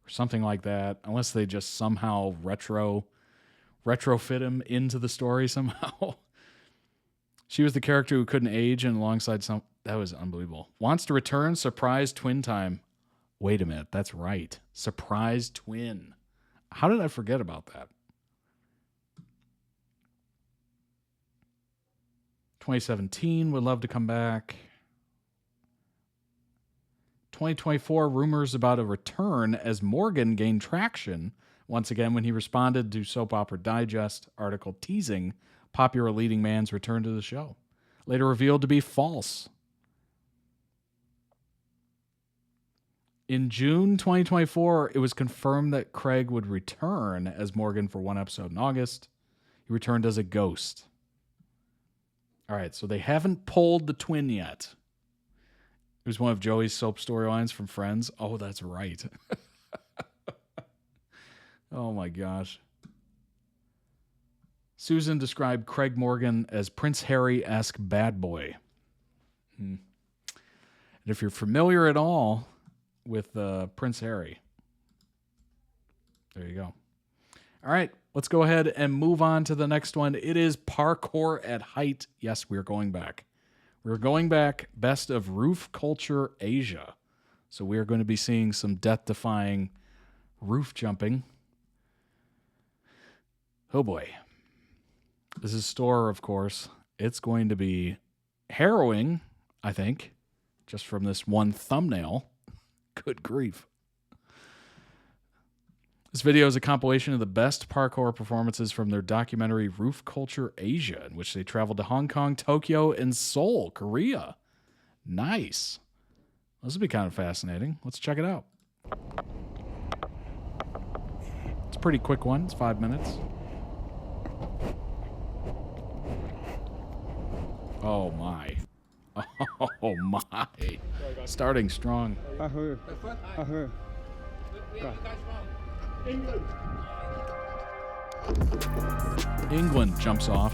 or something like that, unless they just somehow retrofit him into the story somehow. She was the character who couldn't age, and alongside some... That was unbelievable. Wants to return, surprise twin time. Wait a minute, that's right. Surprise twin. How did I forget about that? 2017, would love to come back. 2024, rumors about a return as Morgan gained traction once again when he responded to Soap Opera Digest article teasing popular leading man's return to the show. Later revealed to be false. In June 2024, it was confirmed that Craig would return as Morgan for 1 episode in August. He returned as a ghost. All right, so they haven't pulled the twin yet. It was one of Joey's soap storylines from Friends. Oh, that's right. Oh, my gosh. Susan described Craig Morgan as Prince Harry-esque bad boy. And if you're familiar at all with Prince Harry, there you go. All right, let's go ahead and move on to the next one. It is parkour at height. Yes, we're going back. We're going back, best of roof culture Asia. So we are going to be seeing some death-defying roof jumping. Oh boy. This is STORROR, of course. It's going to be harrowing, I think, just from this one thumbnail. Good grief. This video is a compilation of the best parkour performances from their documentary Roof Culture Asia, in which they traveled to Hong Kong, Tokyo, and Seoul, Korea. Nice. This will be kind of fascinating. Let's check it out. It's a pretty quick one. It's 5 minutes. Oh, my. Oh, my. Starting strong. I heard. England jumps off.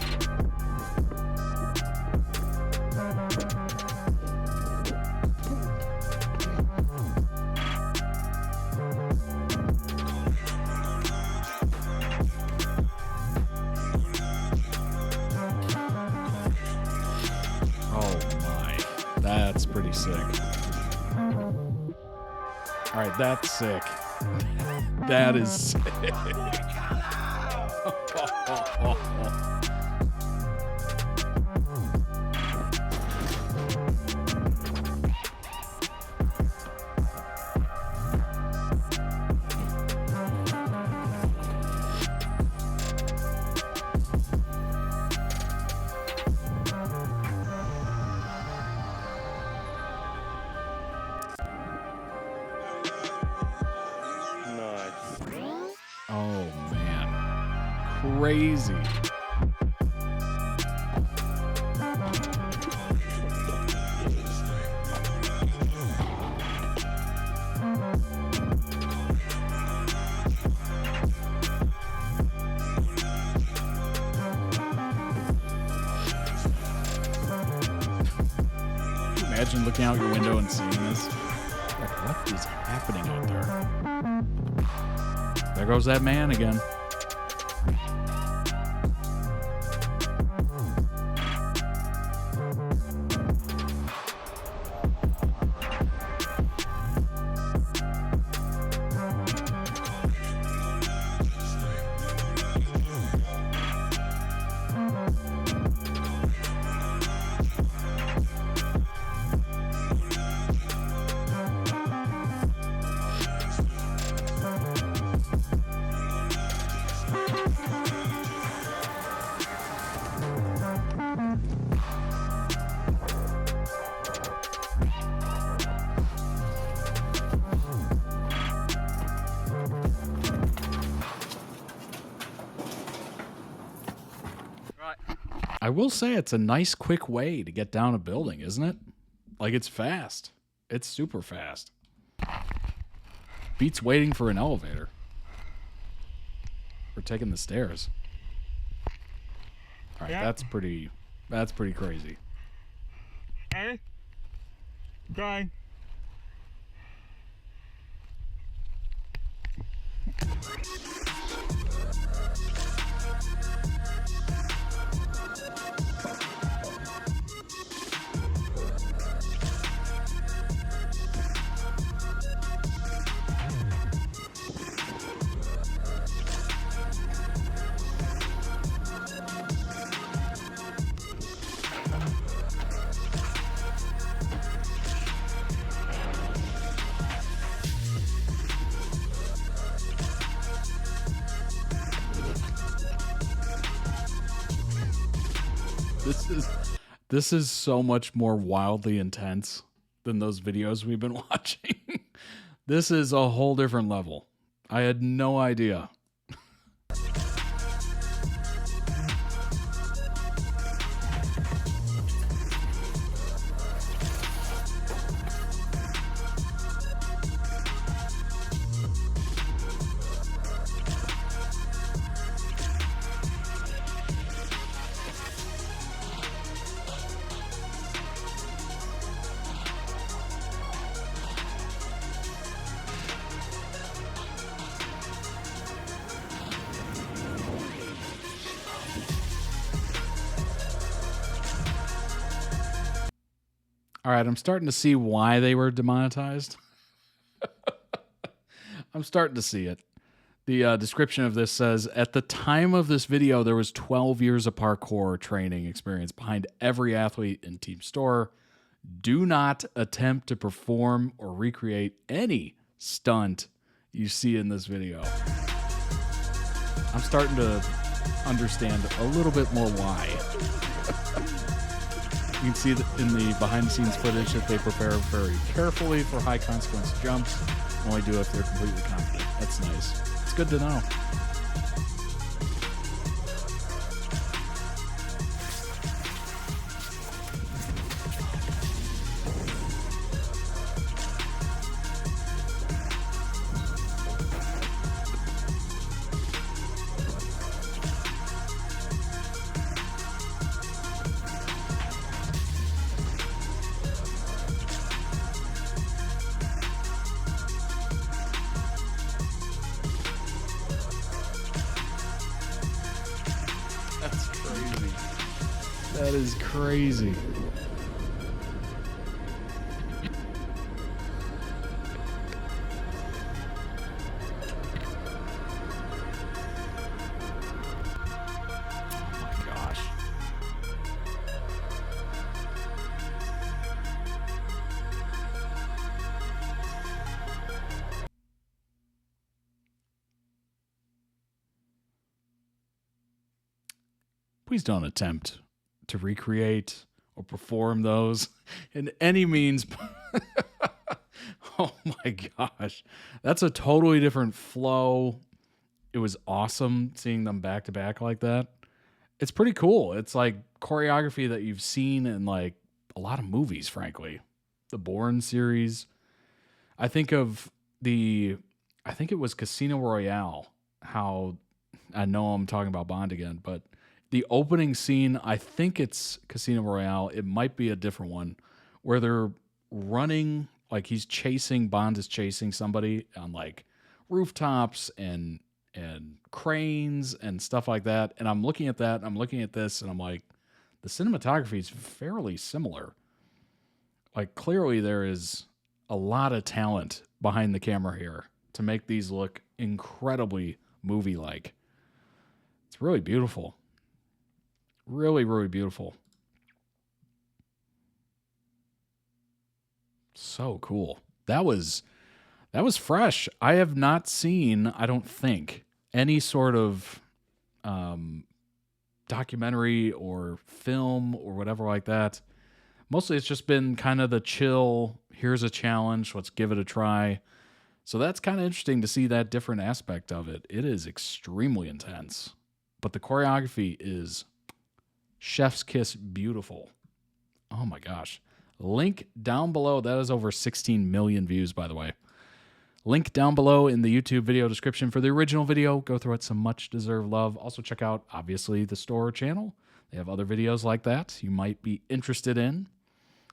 Oh my, that's pretty sick. All right, that's sick. That is sick. Oh man, crazy. Imagine looking out your window and seeing this. Like, what is happening out there? There goes that man again. I will say it's a nice, quick way to get down a building, isn't it? Like, it's fast. It's super fast. Beats waiting for an elevator. Or taking the stairs. All right, Yeah. that's pretty crazy. Hey, going. This is so much more wildly intense than those videos we've been watching. This is a whole different level. I had no idea. All right, I'm starting to see why they were demonetized. I'm starting to see it. The description of this says, at the time of this video, there was 12 years of parkour training experience behind every athlete in Team STORROR. Do not attempt to perform or recreate any stunt you see in this video. I'm starting to understand a little bit more why. You can see that in the behind-the-scenes footage that they prepare very carefully for high-consequence jumps. Only do it if they're completely confident. That's nice. It's good to know. That's crazy. That is crazy. Oh my gosh. Please don't attempt to recreate or perform those in any means. Oh my gosh. That's a totally different flow. It was awesome seeing them back to back like that. It's pretty cool. It's like choreography that you've seen in like a lot of movies, frankly. The Bourne series. I think it was Casino Royale. How, I know I'm talking about Bond again, but the opening scene, I think it's Casino Royale. It might be a different one where they're running, like Bond is chasing somebody on like rooftops and cranes and stuff like that. And I'm looking at that, and I'm looking at this, and I'm like, the cinematography is fairly similar. Like, clearly there is a lot of talent behind the camera here to make these look incredibly movie-like. It's really beautiful. Really, really beautiful. So cool. That was fresh. I have not seen, I don't think, any sort of documentary or film or whatever like that. Mostly it's just been kind of the chill, here's a challenge, let's give it a try. So that's kind of interesting to see that different aspect of it. It is extremely intense, but the choreography is chef's kiss beautiful. Oh my gosh. Link down below. That is over 16 million views, by the way. Link down below in the YouTube video description for the original video. Go through it, some much deserved love. Also check out, obviously, the STORROR channel. They have other videos like that you might be interested in.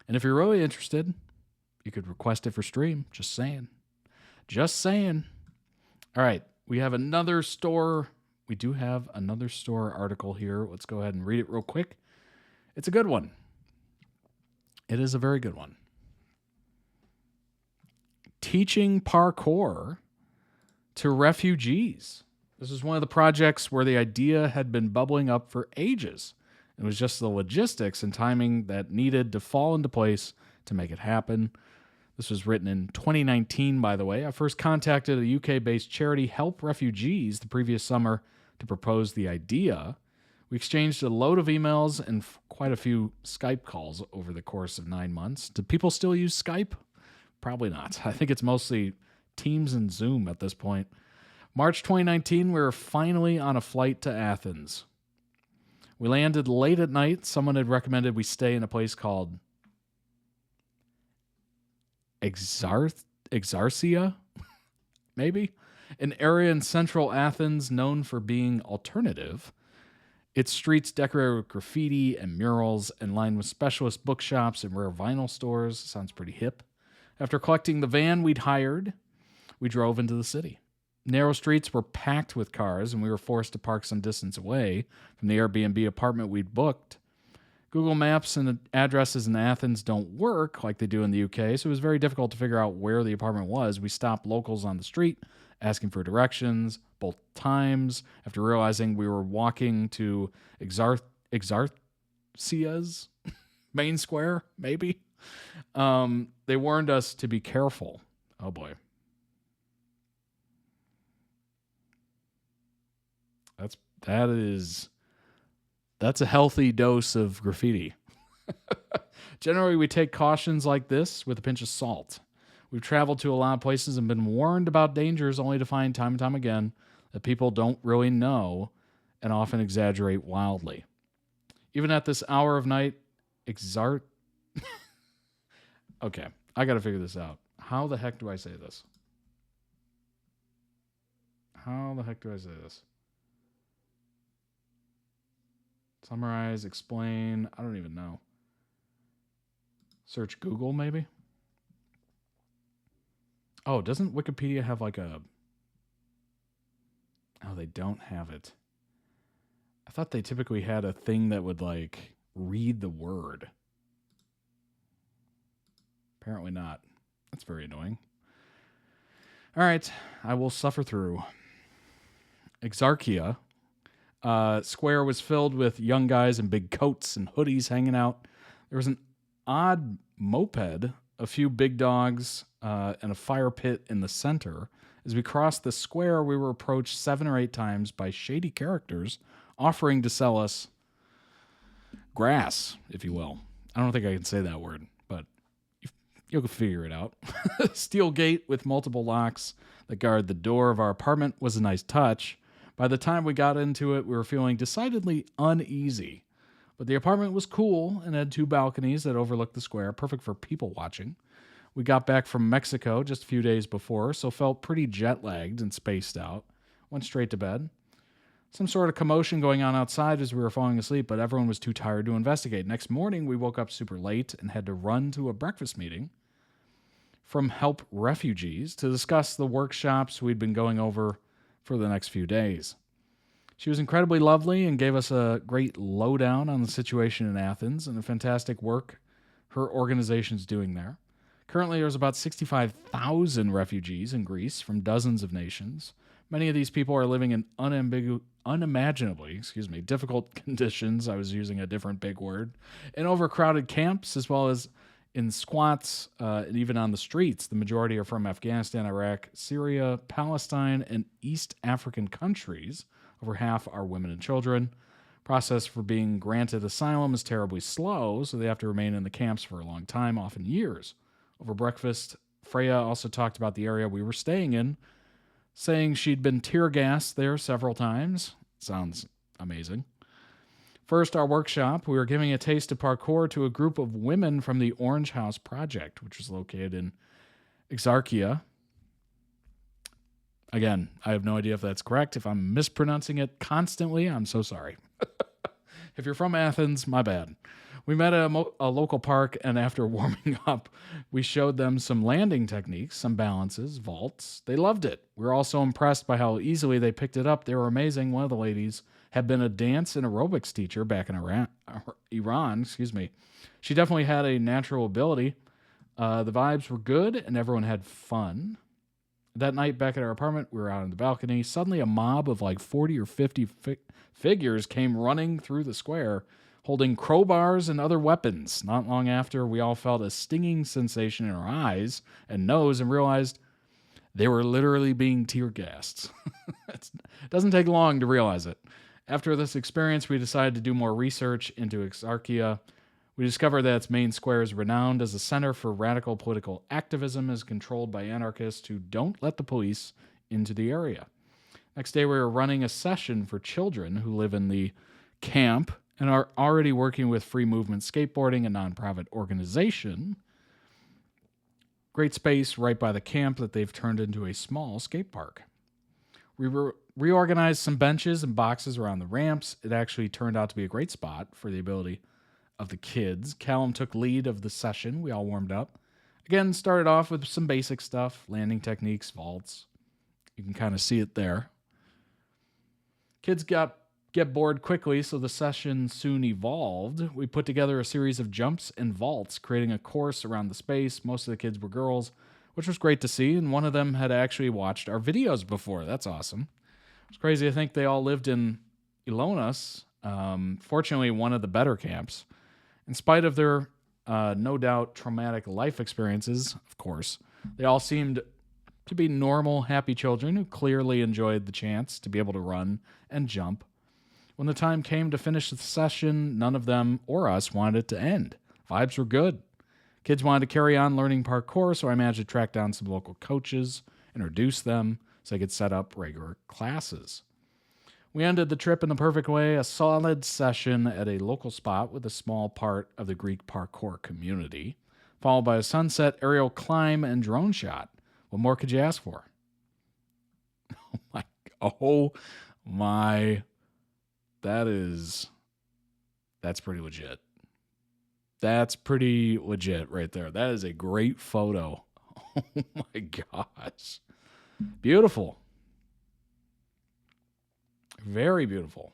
And if you're really interested, you could request it for stream. Just saying. Just saying. All right. We have another STORROR. We do have another STORROR article here. Let's go ahead and read it real quick. It's a good one. It is a very good one. Teaching parkour to refugees. This is one of the projects where the idea had been bubbling up for ages. It was just the logistics and timing that needed to fall into place to make it happen. This was written in 2019, by the way. I first contacted a UK-based charity, Help Refugees, the previous summer to propose the idea. We exchanged a load of emails and quite a few Skype calls over the course of 9 months. Do people still use Skype? Probably not. I think it's mostly Teams and Zoom at this point. March 2019, we were finally on a flight to Athens. We landed late at night. Someone had recommended we stay in a place called Exarchia, maybe? An area in central Athens known for being alternative. Its streets decorated with graffiti and murals and lined with specialist bookshops and rare vinyl stores. Sounds pretty hip. After collecting the van we'd hired, we drove into the city. Narrow streets were packed with cars, and we were forced to park some distance away from the Airbnb apartment we'd booked. It Google Maps and the addresses in Athens don't work like they do in the UK, so it was very difficult to figure out where the apartment was. We stopped locals on the street, asking for directions both times after realizing we were walking to Exarchia's main square, maybe. They warned us to be careful. Oh boy. That's a healthy dose of graffiti. Generally, we take cautions like this with a pinch of salt. We've traveled to a lot of places and been warned about dangers only to find time and time again that people don't really know and often exaggerate wildly. Even at this hour of night, Okay, I got to figure this out. How the heck do I say this? Summarize, explain. I don't even know. Search Google, maybe? Oh, doesn't Wikipedia have like a... Oh, they don't have it. I thought they typically had a thing that would like read the word. Apparently not. That's very annoying. All right, I will suffer through. Exarchia Square was filled with young guys in big coats and hoodies hanging out. There was an odd moped, a few big dogs, and a fire pit in the center. As we crossed the square, we were approached 7 or 8 times by shady characters offering to sell us grass, if you will. I don't think I can say that word, but you'll figure it out. Steel gate with multiple locks that guard the door of our apartment was a nice touch. By the time we got into it, we were feeling decidedly uneasy. But the apartment was cool and had 2 balconies that overlooked the square, perfect for people watching. We got back from Mexico just a few days before, so felt pretty jet-lagged and spaced out. Went straight to bed. Some sort of commotion going on outside as we were falling asleep, but everyone was too tired to investigate. Next morning, we woke up super late and had to run to a breakfast meeting from Help Refugees to discuss the workshops we'd been going over for the next few days. She was incredibly lovely and gave us a great lowdown on the situation in Athens and the fantastic work her organization's doing there. Currently, there's about 65,000 refugees in Greece from dozens of nations. Many of these people are living in unimaginably difficult conditions. I was using a different big word. In overcrowded camps, as well as in squats, and even on the streets. The majority are from Afghanistan, Iraq, Syria, Palestine, and East African countries. Over half are women and children. Process for being granted asylum is terribly slow, so they have to remain in the camps for a long time, often years. Over breakfast, Freya also talked about the area we were staying in, saying she'd been tear gassed there several times. Sounds amazing. First, our workshop, we were giving a taste of parkour to a group of women from the Orange House Project, which was located in Exarchia. Again, I have no idea if that's correct. If I'm mispronouncing it constantly, I'm so sorry. If you're from Athens, my bad. We met at a local park, and after warming up, we showed them some landing techniques, some balances, vaults. They loved it. We were also impressed by how easily they picked it up. They were amazing. One of the ladies had been a dance and aerobics teacher back in Iran. She definitely had a natural ability. The vibes were good, and everyone had fun. That night back at our apartment, we were out on the balcony. Suddenly, a mob of like 40 or 50 figures came running through the square, holding crowbars and other weapons. Not long after, we all felt a stinging sensation in our eyes and nose and realized they were literally being tear gassed. It doesn't take long to realize it. After this experience, we decided to do more research into Exarchia. We discovered that its main square is renowned as a center for radical political activism, is controlled by anarchists who don't let the police into the area. Next day, we were running a session for children who live in the camp and are already working with Free Movement Skateboarding, a nonprofit organization. Great space right by the camp that they've turned into a small skate park. We reorganized some benches and boxes around the ramps. It actually turned out to be a great spot for the ability of the kids. Callum took lead of the session. We all warmed up. Again, started off with some basic stuff, landing techniques, vaults. You can kind of see it there. Kids got get bored quickly, so the session soon evolved. We put together a series of jumps and vaults, creating a course around the space. Most of the kids were girls, which was great to see, and one of them had actually watched our videos before. That's awesome. It's crazy. I think they all lived in Ilonas, fortunately one of the better camps. In spite of their no doubt traumatic life experiences, of course, they all seemed to be normal, happy children who clearly enjoyed the chance to be able to run and jump. When the time came to finish the session, none of them or us wanted it to end. Vibes were good. Kids wanted to carry on learning parkour, so I managed to track down some local coaches, introduce them, so they could set up regular classes. We ended the trip in the perfect way, a solid session at a local spot with a small part of the Greek parkour community, followed by a sunset aerial climb and drone shot. What more could you ask for? Oh my, that's pretty legit. That's pretty legit right there. That is a great photo. Oh my gosh. Beautiful. Very beautiful.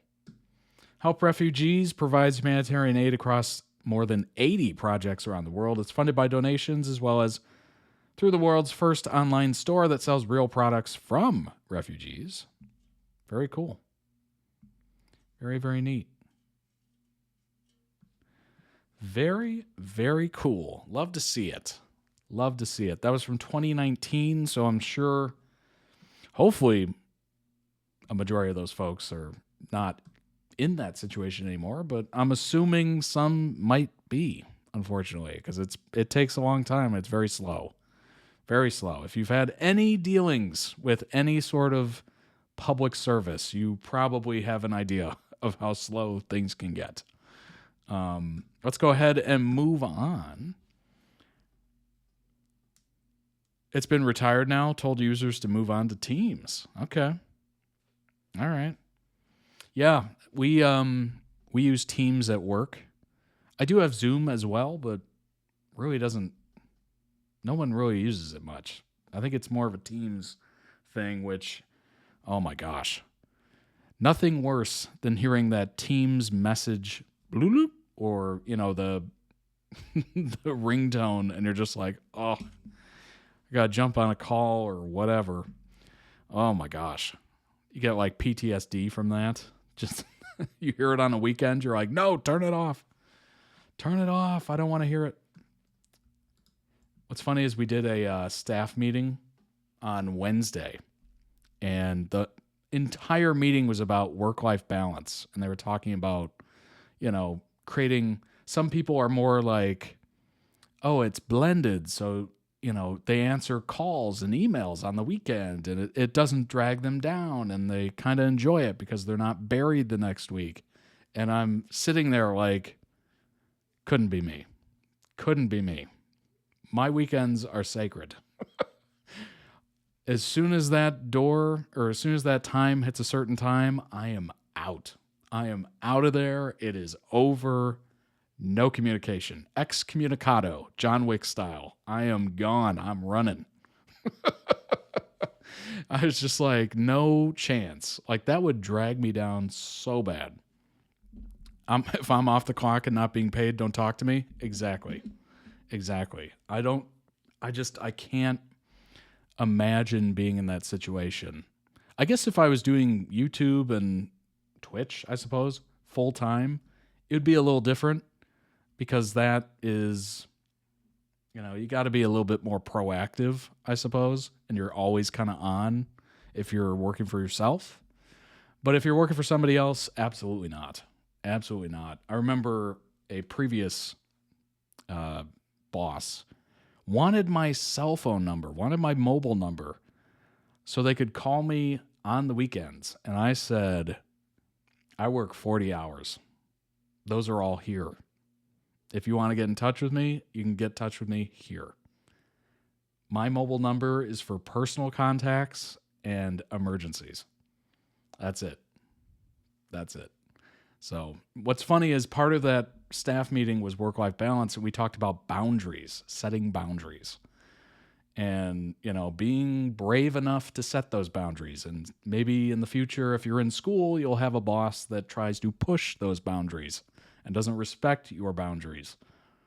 Help Refugees provides humanitarian aid across more than 80 projects around the world. It's funded by donations as well as through the world's first online store that sells real products from refugees. Very cool. Very, very neat. Very, very cool. Love to see it. Love to see it. That was from 2019, so I'm sure, hopefully, a majority of those folks are not in that situation anymore, but I'm assuming some might be, unfortunately, because it takes a long time. It's very slow. Very slow. If you've had any dealings with any sort of public service, you probably have an idea of how slow things can get. Let's go ahead and move on. It's been retired now, told users to move on to Teams. Okay. All right. Yeah, we use Teams at work. I do have Zoom as well, but really no one really uses it much. I think it's more of a Teams thing, which, oh my gosh. Nothing worse than hearing that Teams message bloop, or, the the ringtone, and you're just like, oh, I gotta jump on a call or whatever. Oh my gosh. You get like PTSD from that. Just you hear it on a weekend, you're like, no, turn it off. Turn it off. I don't want to hear it. What's funny is we did a staff meeting on Wednesday, and the entire meeting was about work-life balance. And they were talking about, creating, some people are more like, oh, it's blended. So, they answer calls and emails on the weekend, and it doesn't drag them down, and they kind of enjoy it because they're not buried the next week. And I'm sitting there like, couldn't be me. Couldn't be me. My weekends are sacred. As soon as that door, or as soon as that time hits a certain time, I am out. I am out of there. It is over. No communication. Excommunicado, John Wick style. I am gone. I'm running. I was just like, no chance. Like, that would drag me down so bad. If I'm off the clock and not being paid, don't talk to me. Exactly. I can't imagine being in that situation. I guess if I was doing YouTube and Twitch, I suppose, full time, it would be a little different, because that is, you got to be a little bit more proactive, I suppose, and you're always kind of on if you're working for yourself. But if you're working for somebody else, absolutely not. Absolutely not. I remember a previous boss wanted my cell phone number, wanted my mobile number, so they could call me on the weekends. And I said, I work 40 hours. Those are all here. If you want to get in touch with me, you can get in touch with me here. My mobile number is for personal contacts and emergencies. That's it. So what's funny is part of that staff meeting was work-life balance, and we talked about boundaries, setting boundaries. And, being brave enough to set those boundaries. And maybe in the future, if you're in school, you'll have a boss that tries to push those boundaries and doesn't respect your boundaries.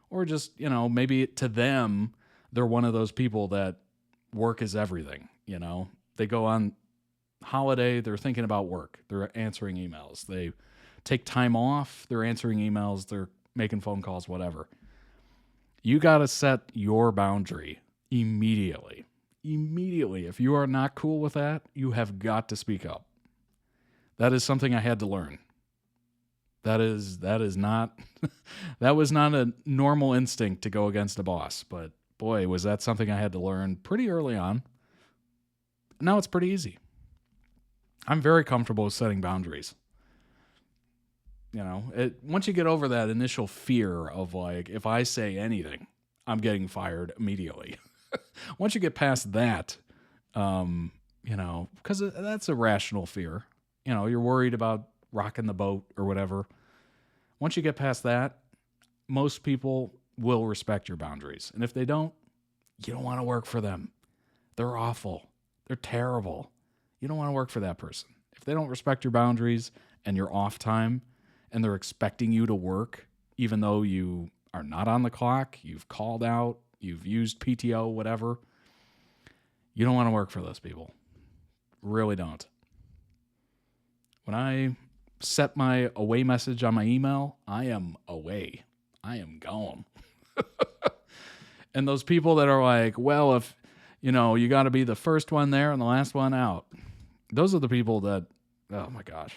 Or just, maybe to them, they're one of those people that work is everything, They go on holiday, they're thinking about work. They're answering emails. They take time off, they're answering emails, they're making phone calls, whatever. You got to set your boundary immediately. Immediately. If you are not cool with that, you have got to speak up. That is something I had to learn. That is not that was not a normal instinct to go against a boss, but boy, was that something I had to learn pretty early on. Now it's pretty easy. I'm very comfortable with setting boundaries. Once you get over that initial fear of like, if I say anything, I'm getting fired immediately. Once you get past that, because that's a rational fear. You're worried about rocking the boat or whatever. Once you get past that, most people will respect your boundaries. And if they don't, you don't want to work for them. They're awful. They're terrible. You don't want to work for that person. If they don't respect your boundaries and your off time and they're expecting you to work, even though you are not on the clock, you've called out, you've used PTO, whatever, you don't want to work for those people. Really don't. When I set my away message on my email, I am away. I am gone. And those people that are like, well, if, you got to be the first one there and the last one out. Those are the people that, oh my gosh.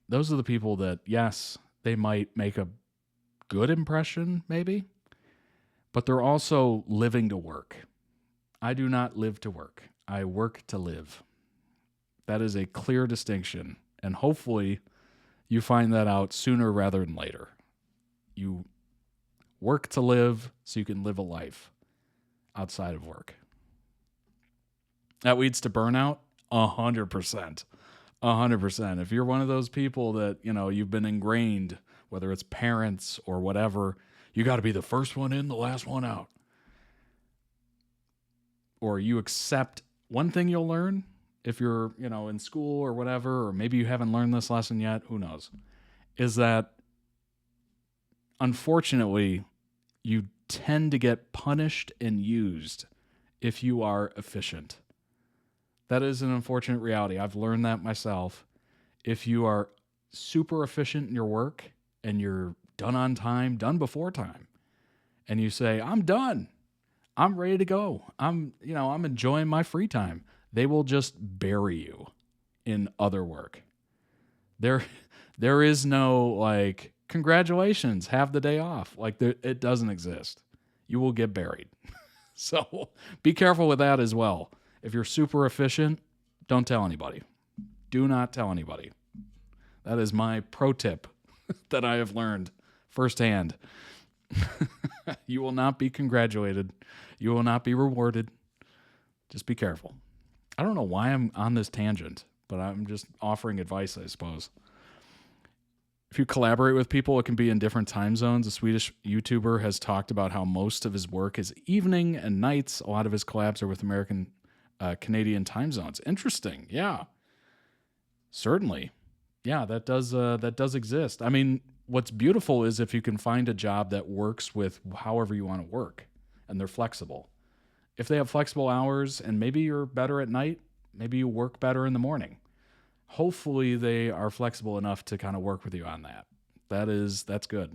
Those are the people that, yes, they might make a good impression, maybe, but they're also living to work. I do not live to work. I work to live. That is a clear distinction, and hopefully you find that out sooner rather than later. You work to live so you can live a life outside of work. That leads to burnout? 100%. 100%. If you're one of those people that, you've been ingrained, whether it's parents or whatever, you got to be the first one in, the last one out. Or you accept one thing you'll learn if you're, in school or whatever, or maybe you haven't learned this lesson yet, who knows, is that unfortunately, you tend to get punished and used if you are efficient. That is an unfortunate reality. I've learned that myself. If you are super efficient in your work and you're done on time, done before time, and you say, I'm done, I'm ready to go, I'm enjoying my free time, they will just bury you in other work. There is no like, congratulations, have the day off. Like it doesn't exist. You will get buried. So be careful with that as well. If you're super efficient, don't tell anybody. Do not tell anybody. That is my pro tip that I have learned firsthand. You will not be congratulated. You will not be rewarded. Just be careful. I don't know why I'm on this tangent, but I'm just offering advice, I suppose. If you collaborate with people, it can be in different time zones. A Swedish YouTuber has talked about how most of his work is evening and nights. A lot of his collabs are with Canadian time zones. Interesting. Yeah. Certainly. Yeah, that does exist. I mean, what's beautiful is if you can find a job that works with however you want to work and they're flexible. If they have flexible hours and maybe you're better at night, maybe you work better in the morning. Hopefully they are flexible enough to kind of work with you on that. That's good.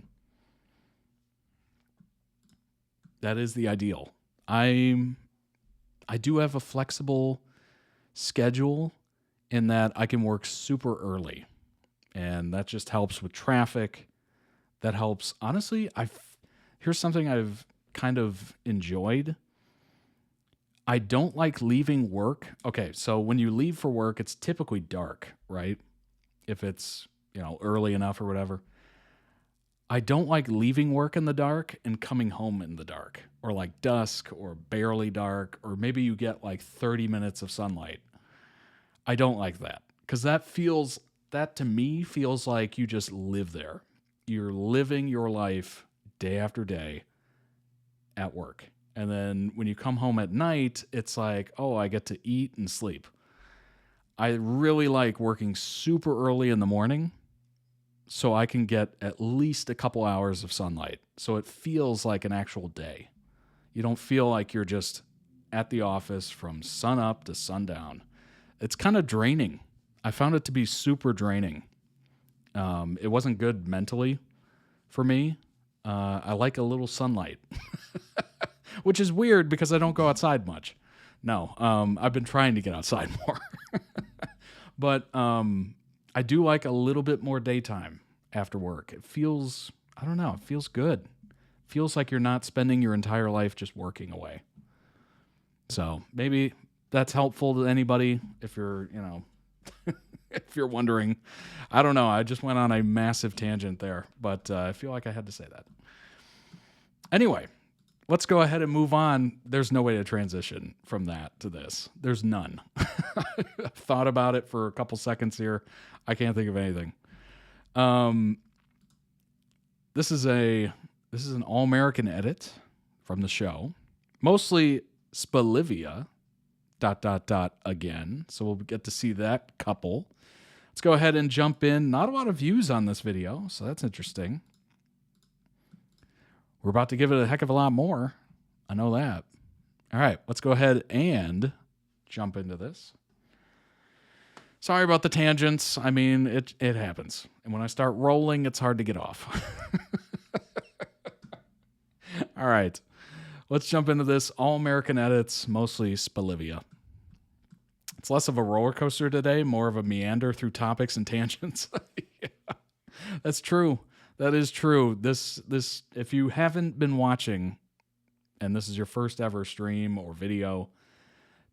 That is the ideal. I do have a flexible schedule in that I can work super early, and that just helps with traffic. That helps. Honestly, here's something I've kind of enjoyed. I don't like leaving work. Okay, so when you leave for work, it's typically dark, right? If it's, early enough or whatever. I don't like leaving work in the dark and coming home in the dark, or like dusk or barely dark, or maybe you get like 30 minutes of sunlight. I don't like that because that to me feels like you just live there. You're living your life day after day at work. And then when you come home at night, it's like, oh, I get to eat and sleep. I really like working super early in the morning so I can get at least a couple hours of sunlight. So it feels like an actual day. You don't feel like you're just at the office from sun up to sundown. It's kind of draining. I found it to be super draining. It wasn't good mentally for me. I like a little sunlight, which is weird because I don't go outside much. No, I've been trying to get outside more. But I do like a little bit more daytime after work. It feels, I don't know, it feels good. Feels like you're not spending your entire life just working away. So maybe that's helpful to anybody if you're, if you're wondering. I don't know. I just went on a massive tangent there, but I feel like I had to say that. Anyway, let's go ahead and move on. There's no way to transition from that to this. There's none. I've thought about it for a couple seconds here. I can't think of anything. This is an All-American edit from the show. Mostly Spelivia, ... again. So we'll get to see that couple. Let's go ahead and jump in. Not a lot of views on this video, so that's interesting. We're about to give it a heck of a lot more. I know that. All right, let's go ahead and jump into this. Sorry about the tangents. I mean, it happens. And when I start rolling, it's hard to get off. All right, let's jump into this. All-American edits, mostly Spelivia. It's less of a roller coaster today, more of a meander through topics and tangents. Yeah, that's true. That is true. This, if you haven't been watching, and this is your first ever stream or video,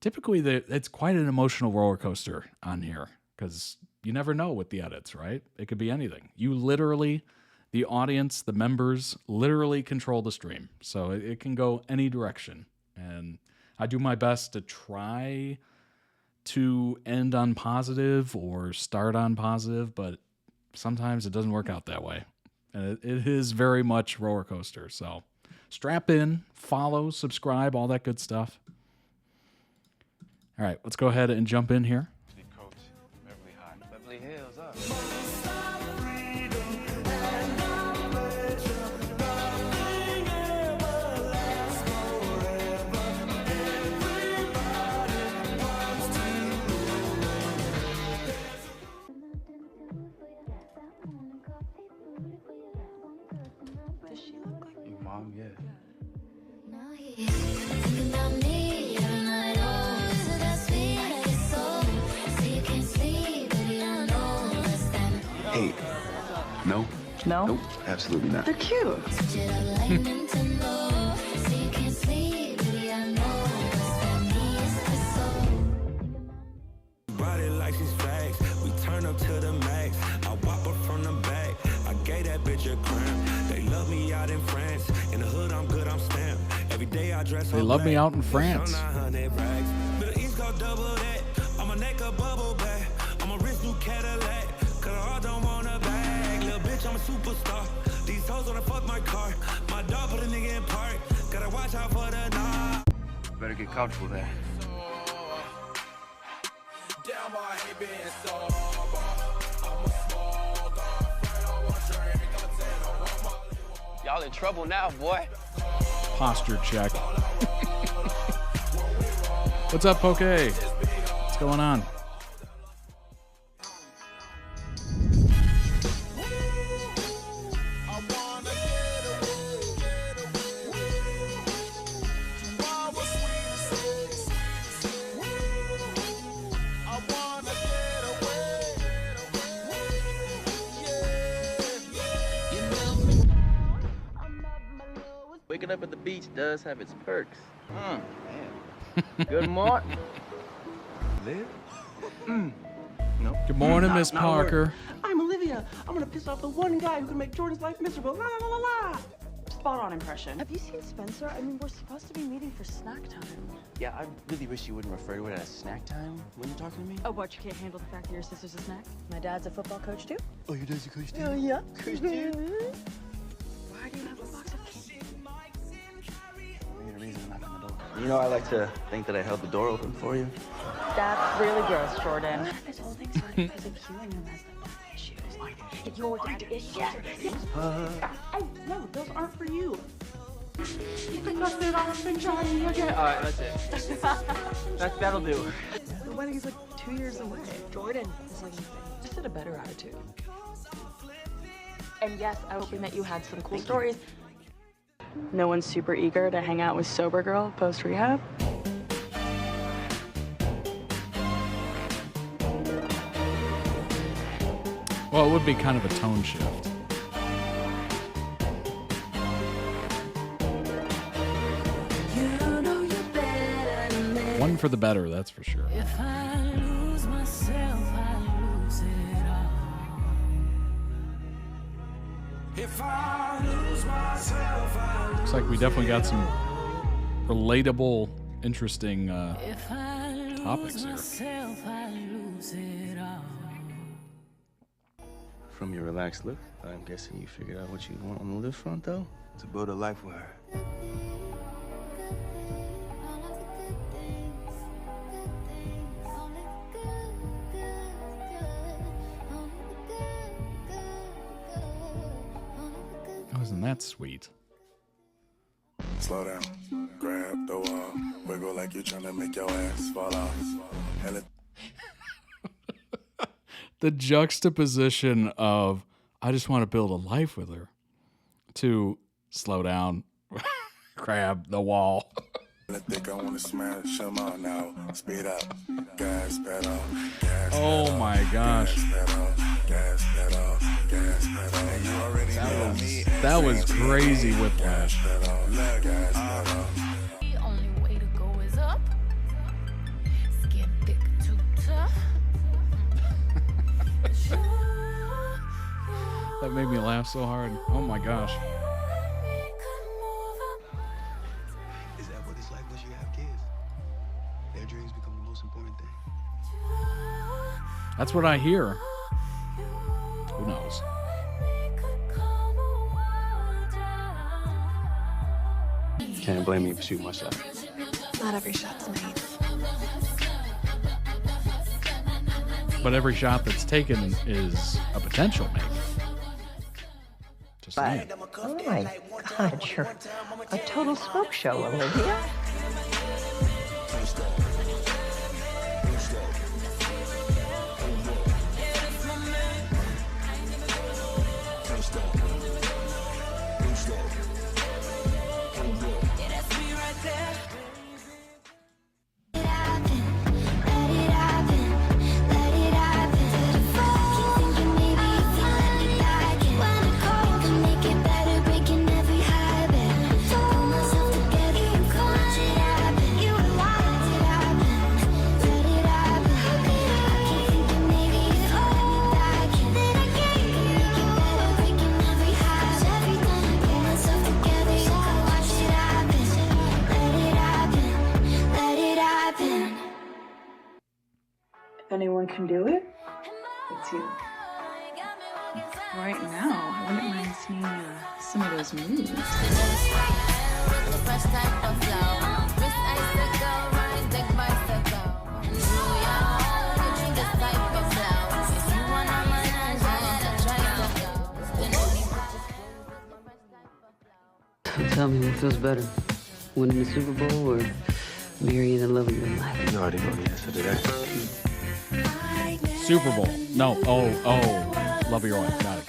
typically it's quite an emotional roller coaster on here because you never know with the edits, right? It could be anything. You literally, the audience, the members, literally control the stream. So it can go any direction. And I do my best to try to end on positive or start on positive, but sometimes it doesn't work out that way. And it is very much roller coaster. So strap in, follow, subscribe, all that good stuff. All right, let's go ahead and jump in here. Beverly Hills up. Your mom, yeah. Hey, no? No? Nope, absolutely not. They're cute. Body like she's facts. We turn up to the max. I whop her from the back. I gave that bitch a cramp. They love me out in France. In the hood, I'm good, I'm stamped. Every day I dress. They love me out in France. Middle East go double that. On my neck a bubble bag. On my wrist new Cadillac. Cause I don't want a bag. Little bitch, I'm a superstar. These hoes wanna fuck my car. My dog put a nigga in park. Gotta watch out for the knob. Better get comfortable there. Down my head being sober. I'm a smoker. Y'all in trouble now, boy. Posture check. What's up, Poke? What's going on? Waking up at the beach does have its perks. Man. Good morning. Live? No. Good morning, Miss Parker. I'm Olivia. I'm gonna piss off the one guy who can make Jordan's life miserable. La la la la. Spot on impression. Have you seen Spencer? I mean, we're supposed to be meeting for snack time. Yeah, I really wish you wouldn't refer to it as snack time when you're talking to me. Oh, what? You can't handle the fact that your sister's a snack? My dad's a football coach too. Oh, your dad's a coach too? Oh yeah. Coach too? Why do you have a box of candy? I need a reason I'm You know, I like to think that I held the door open for you. That's really gross, Jordan. This whole thing started because of you and your daddy issues. Your daddy issues. Hey, no, those aren't for you. You can mess it off and try me again. All right, that's it. That'll do. The wedding is like 2 years away. Jordan is like just had a better attitude. And yes, I hope that you had some cool stories. No one's super eager to hang out with sober girl post rehab. Well, it would be kind of a tone shift. One for the better, that's for sure. If I lose myself, I lose it all. If I lose myself, I Looks like we definitely got some relatable, interesting topics here. Myself, I lose it all. From your relaxed look, I'm guessing you figured out what you want on the live front, though? To build a life with her. Isn't that sweet? slow down, grab the wall, wiggle like you're trying to make your ass fall off. The juxtaposition of I just want to build a life with her to slow down, grab the wall. I think I want to smash them out now. Speed up, gas pedal, gas pedal. Oh my gosh. Gas pedal, gas pedal. And you already know me. That was crazy whiplash. Gas pedal. The only way to go is up. Skin thick, too tough. That made me laugh so hard. Oh my gosh. Is that what it's like once you have kids? Their dreams become the most important thing. That's what I hear. Who knows? Can't blame me for shooting my shot. Not every shot's made. But every shot that's taken is a potential make. Just saying. Oh my God, you're a total smoke show, Olivia. If anyone can do it, it's you. Right now, I wouldn't mind seeing some of those moves. Tell me what feels better, winning the Super Bowl or marrying the love of your life? You already know the answer to that. Super Bowl. No. Oh. Love of your life. Got it.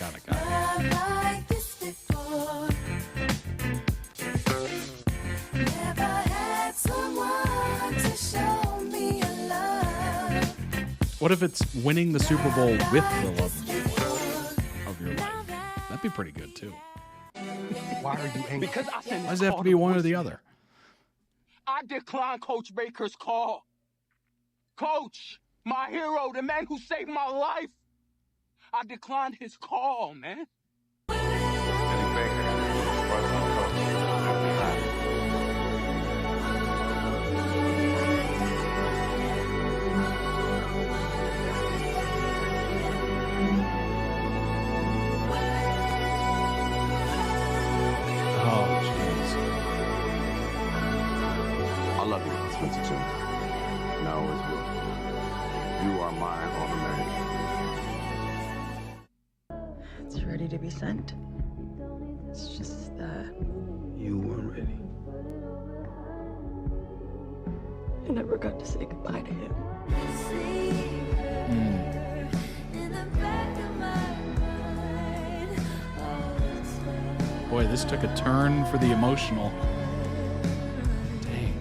What if it's winning the Super Bowl with the love of your life? That'd be pretty good too. Why are you angry? Because I sent Why does it have to be one or the other? I declined Coach Baker's call. Coach, my hero, the man who saved my life. I declined his call, man. I love you, Spencer Jim. And I always will. You are my all-American. It's ready to be sent. It's just that You weren't ready. I never got to say goodbye to him. Boy, this took a turn for the emotional. Dang.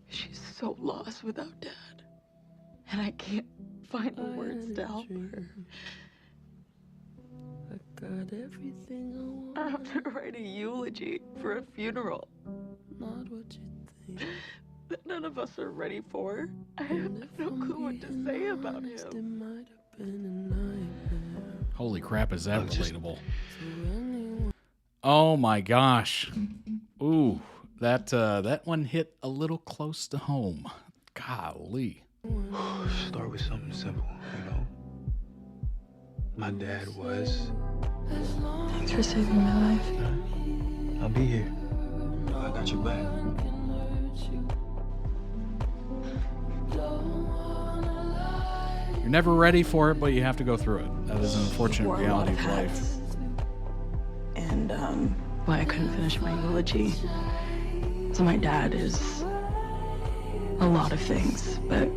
She's so lost without Dad. And I can't find the words to help her. I got everything I want. I have to write a eulogy for a funeral Not what you think. that none of us are ready for. I have no clue what to say about him. Holy crap, is that relatable? Oh my gosh. Ooh, that one hit a little close to home. Golly. Start with something simple, you know? My dad was... Thanks for saving my life. I'll be here. I got your back. You're never ready for it, but you have to go through it. That is an unfortunate Wore a lot reality of of life. hats. And why I couldn't finish my eulogy. So my dad is a lot of things, but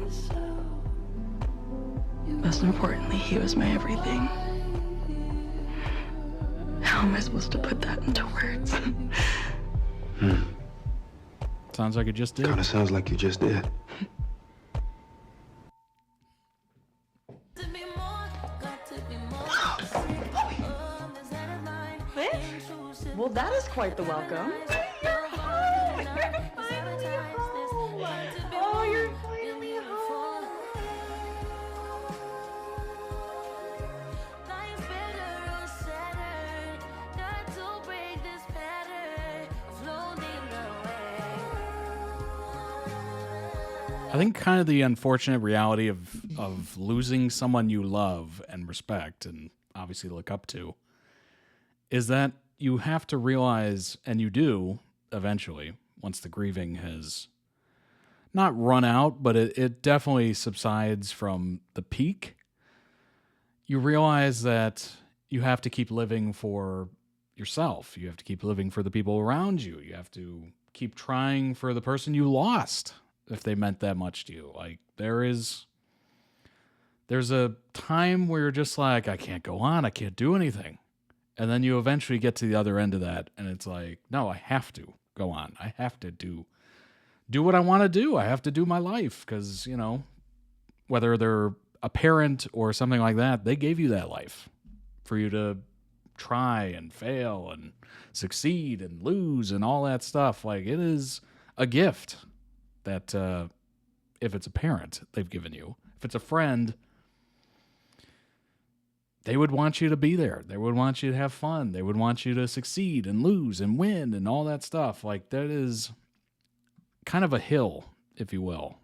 most importantly, he was my everything. How am I supposed to put that into words? Sounds like it just did. Kinda sounds like you just did. Well, that is quite the welcome. Oh, you're finally home. I think kind of the unfortunate reality of losing someone you love and respect and obviously look up to is that you have to realize, and you do eventually, once the grieving has not run out, but it definitely subsides from the peak, you realize that you have to keep living for yourself. You have to keep living for the people around you. You have to keep trying for the person you lost, if they meant that much to you. Like, there's a time where you're just like, I can't go on, I can't do anything. And then you eventually get to the other end of that, and it's like, no, I have to go on. I have to do what I want to do. I have to do my life because, you know, whether they're a parent or something like that, they gave you that life for you to try and fail and succeed and lose and all that stuff. Like, it is a gift that if it's a parent, they've given you. If it's a friend, they would want you to be there. They would want you to have fun. They would want you to succeed and lose and win and all that stuff. Like, that is kind of a hill, if you will.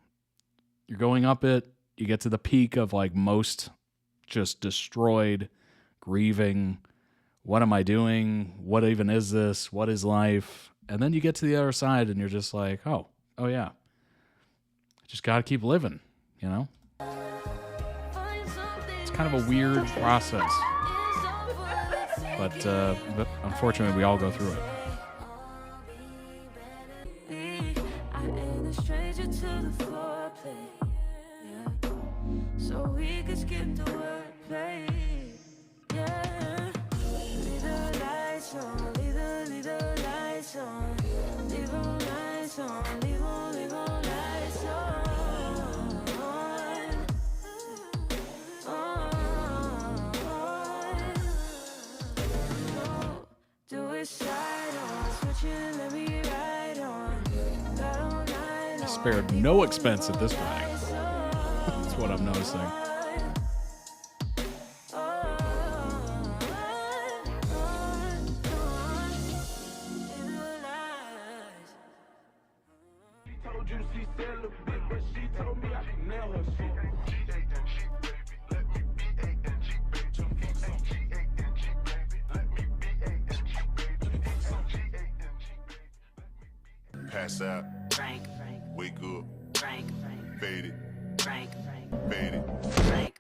You're going up it. You get to the peak of, like, most just destroyed, grieving. What am I doing? What even is this? What is life? And then you get to the other side and you're just like, oh yeah. Just got to keep living, you know? It's kind of a weird process. But unfortunately, we all go through it. I ain't a stranger to the foreplay. Yeah. So we could skip the wordplay. Yeah. Leave the lights on, leave the lights on, leave the lights on, leave the lights on. Do it side on, switch it, let me ride on. I spared no expense at this wedding. That's what I'm noticing. Pass out. Frank, Wake up. Frank, Fade it. Frank, Fade it. Frank.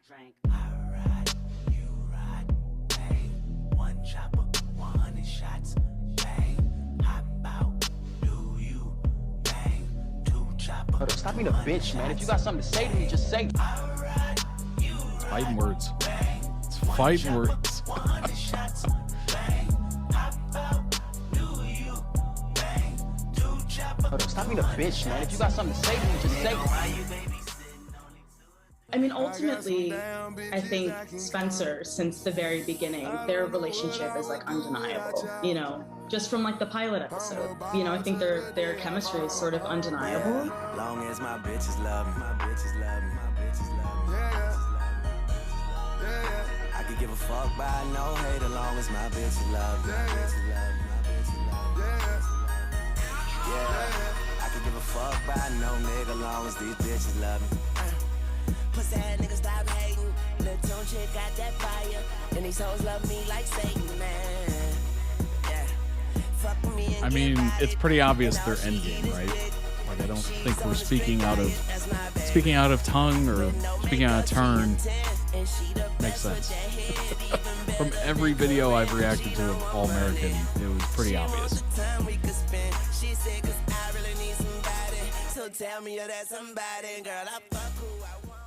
One chopper, 100 shots, bang. Hop out, do you bang? 2 chopper. Hold up, stop being a bitch, man. If you got something to say to me, just say it. Fighting words. It's fighting words. Hold up, stop being a bitch, man. If you got something to say to me, just say it. I mean, ultimately, I think Spencer, since the very beginning, their relationship is like undeniable, you know, just from like the pilot episode. You know, I think their chemistry is sort of undeniable. Long as my bitches love me, my bitches love me, my bitches love me. I could give a fuck by no hate as long as my bitches love me, my bitches love me, my bitches love me. Yeah, I could give a fuck by no nigga long as these bitches love me. Pussy ass nigga stop hating. Little tune chick got that fire. And these hoes love me like Satan, man. Yeah. Fuck me and I mean, it's pretty obvious their end game, right? Like, I don't think we're speaking out of tongue or speaking out of turn. Makes sense. From every video I've reacted to of All American, it was pretty obvious. She said, 'cause I really need somebody. So tell me you're that somebody, girl. I fuck who I want.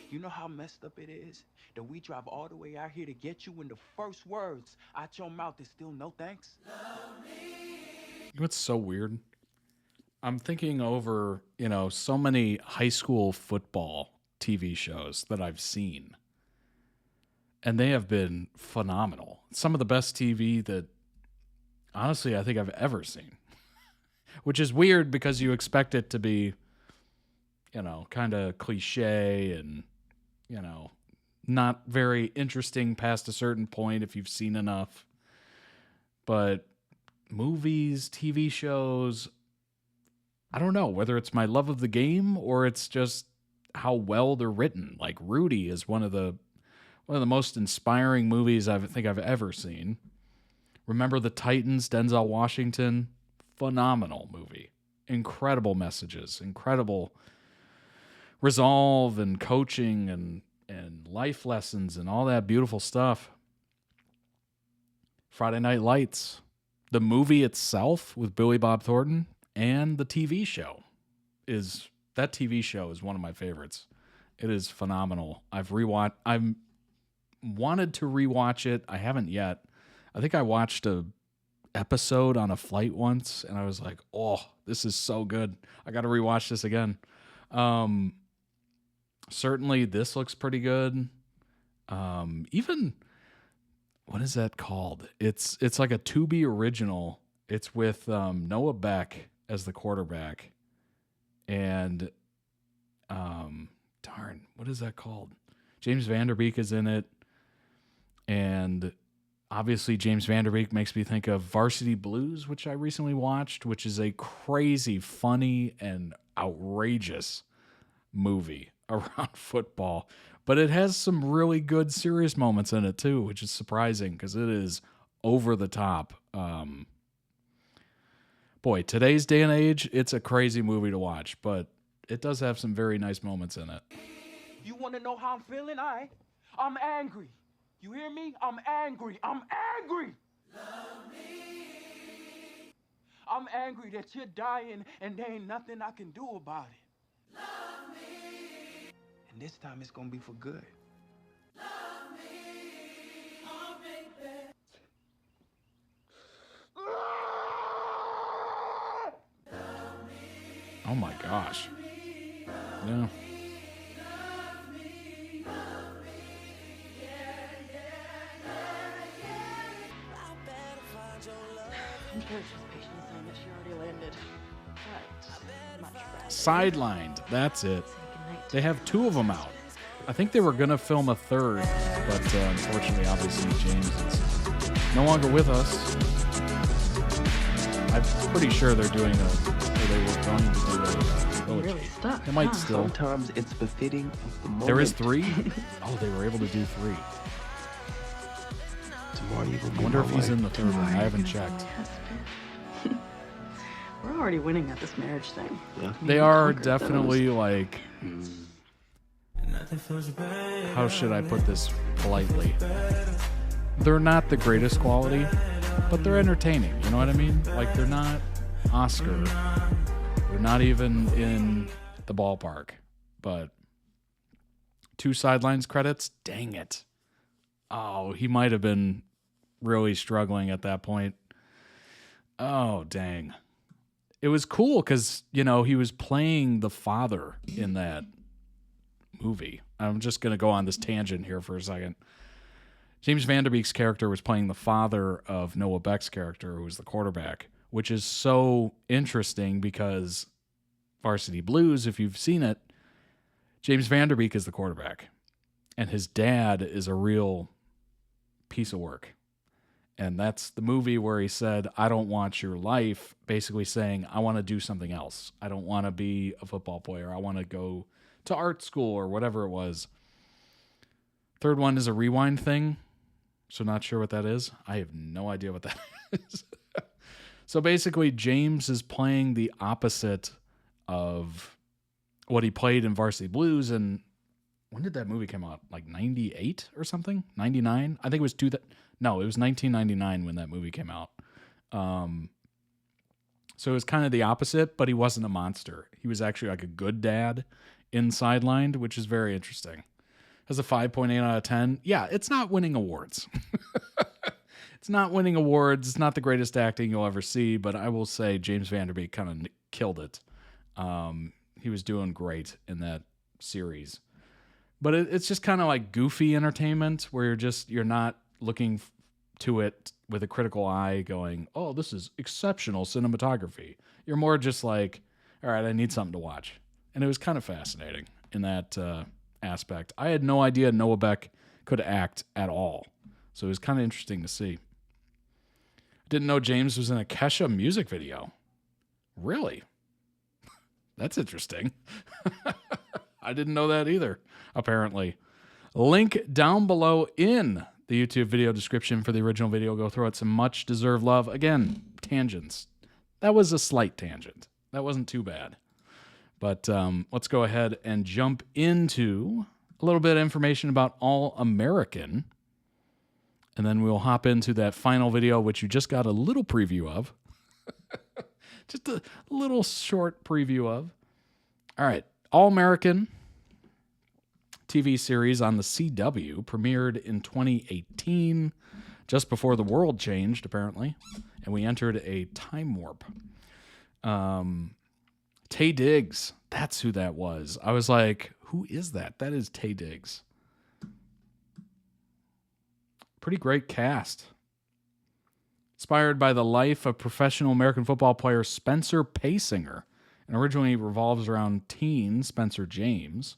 You know how messed up it is that we drive all the way out here to get you when the first words out your mouth is still no thanks? You know what's so weird? I'm thinking over, you know, so many high school football TV shows that I've seen. And they have been phenomenal. Some of the best TV that, honestly, I think I've ever seen. Which is weird because you expect it to be, you know, kind of cliche and, you know, not very interesting past a certain point if you've seen enough. But movies, TV shows, I don't know whether it's my love of the game or it's just how well they're written. Like Rudy is one of the most inspiring movies I think I've ever seen. Remember the Titans, Denzel Washington, phenomenal movie. Incredible messages, incredible resolve and coaching and life lessons and all that beautiful stuff. Friday Night Lights, the movie itself with Billy Bob Thornton and the TV show is one of my favorites. It is phenomenal. I've wanted to rewatch it. I haven't yet. I think I watched a episode on a flight once and I was like, oh, this is so good. I got to rewatch this again. Certainly this looks pretty good. Even, what is that called? It's like a Tubi original. It's with Noah Beck as the quarterback. And, darn, what is that called? James Van Der Beek is in it. And obviously James Van Der Beek makes me think of Varsity Blues, which I recently watched, which is a crazy, funny, and outrageous movie around football. But it has some really good serious moments in it too, which is surprising because it is over the top. Boy, today's day and age, it's a crazy movie to watch, but it does have some very nice moments in it. You want to know how I'm feeling? I'm angry. You hear me? I'm angry. I'm angry. Love me. I'm angry that you're dying and there ain't nothing I can do about it. Love me. And this time it's gonna be for good. Love me. Oh, baby. Oh my gosh. Yeah. I'm sure it's just patient saying that she already landed. But much better. Sidelined. That's it. They have 2 of them out. I think they were going to film a 3rd, but unfortunately, obviously, James is no longer with us. I'm pretty sure they're doing or they were going to do a trilogy. Really stuck, They might huh? still. Sometimes it's befitting of the moment. There is 3? Oh, they were able to do 3. To I wonder if he's in the third one. I haven't checked. We're already winning at this marriage thing. Yeah. They are definitely like, how should I put this politely? They're not the greatest quality, but they're entertaining. You know what I mean? Like, they're not Oscar. They're not even in the ballpark. But 2 sidelines credits? Dang it. Oh, he might have been really struggling at that point. Oh, dang. It was cool because, you know, he was playing the father in that movie. I'm just going to go on this tangent here for a second. James Van Der Beek's character was playing the father of Noah Beck's character, who was the quarterback, which is so interesting because Varsity Blues, if you've seen it, James Van Der Beek is the quarterback, and his dad is a real piece of work. And that's the movie where he said, I don't want your life, basically saying, I want to do something else. I don't want to be a football player. I want to go to art school or whatever it was. Third one is a rewind thing, so not sure what that is. I have no idea what that is. So basically, James is playing the opposite of what he played in Varsity Blues. And when did that movie come out? Like 98 or something? 99? I think it was No, it was 1999 when that movie came out. So it was kind of the opposite, but he wasn't a monster. He was actually like a good dad in Sidelined, which is very interesting. Has a 5.8 out of 10. Yeah, it's not winning awards. It's not winning awards. It's not the greatest acting you'll ever see, but I will say James Van Der Beek kind of killed it. He was doing great in that series. But it's just kind of like goofy entertainment where you're not looking to it with a critical eye going, oh, this is exceptional cinematography. You're more just like, all right, I need something to watch. And it was kind of fascinating in that aspect. I had no idea Noah Beck could act at all. So it was kind of interesting to see. Didn't know James was in a Kesha music video. Really? That's interesting. I didn't know that either, apparently. Link down below in the YouTube video description for the original video. Go throw it some much-deserved love. Again, tangents. That was a slight tangent. That wasn't too bad. But let's go ahead and jump into a little bit of information about All-American. And then we'll hop into that final video, which you just got a little preview of. Just a little short preview of. All right. All-American TV series on the CW premiered in 2018, just before the world changed, apparently. And we entered a time warp. Taye Diggs. That's who that was. I was like, who is that? That is Taye Diggs. Pretty great cast. Inspired by the life of professional American football player Spencer Paysinger, and originally revolves around teen Spencer James.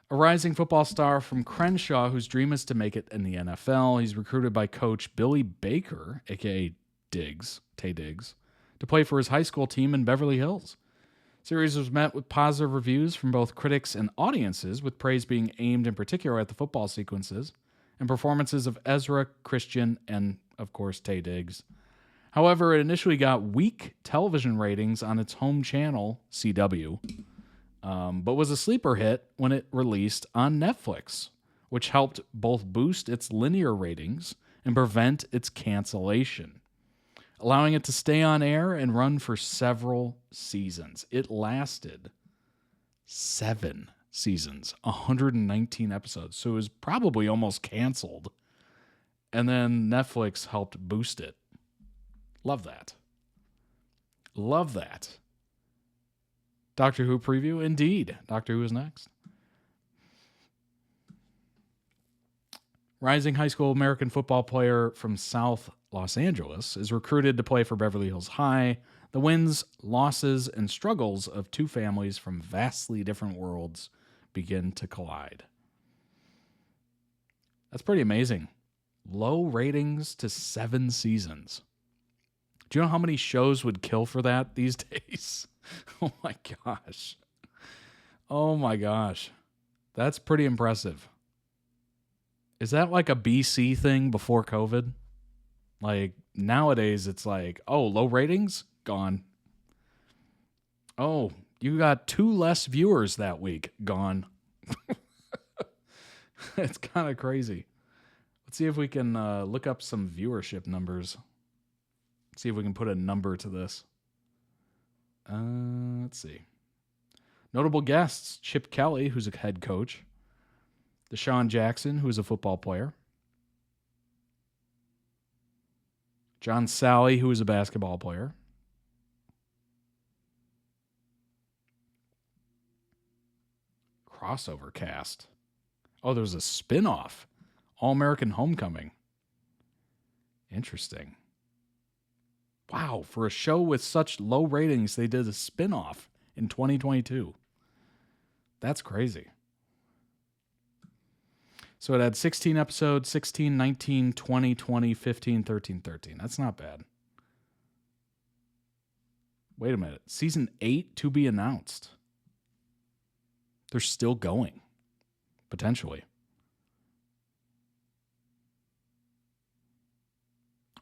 A rising football star from Crenshaw whose dream is to make it in the NFL. He's recruited by coach Billy Baker, a.k.a. Taye Diggs, to play for his high school team in Beverly Hills. The series was met with positive reviews from both critics and audiences, with praise being aimed in particular at the football sequences and performances of Ezra, Christian, and, of course, Taye Diggs. However, it initially got weak television ratings on its home channel, CW, but was a sleeper hit when it released on Netflix, which helped both boost its linear ratings and prevent its cancellation, allowing it to stay on air and run for several seasons. It lasted 7 seasons, 119 episodes, so it was probably almost canceled. And then Netflix helped boost it. Love that. Love that. Doctor Who preview? Indeed. Doctor Who is next. Rising high school American football player from South Los Angeles is recruited to play for Beverly Hills High. The wins, losses, and struggles of two families from vastly different worlds begin to collide. That's pretty amazing. Low ratings to 7 seasons. Do you know how many shows would kill for that these days? Oh my gosh. Oh my gosh. That's pretty impressive. Is that like a BC thing before COVID? Like nowadays it's like, oh, low ratings? Gone. Oh, you got 2 less viewers that week. Gone. It's kind of crazy. Let's see if we can look up some viewership numbers. See if we can put a number to this. Let's see. Notable guests: Chip Kelly, who's a head coach. Deshaun Jackson, who's a football player. John Sally, who is a basketball player. Crossover cast. Oh, there's a spin-off. All-American Homecoming. Interesting. Wow, for a show with such low ratings, they did a spin-off in 2022. That's crazy. So it had 16 episodes, 16, 19, 20, 20, 15, 13, 13. That's not bad. Wait a minute. Season 8 to be announced. They're still going. Potentially.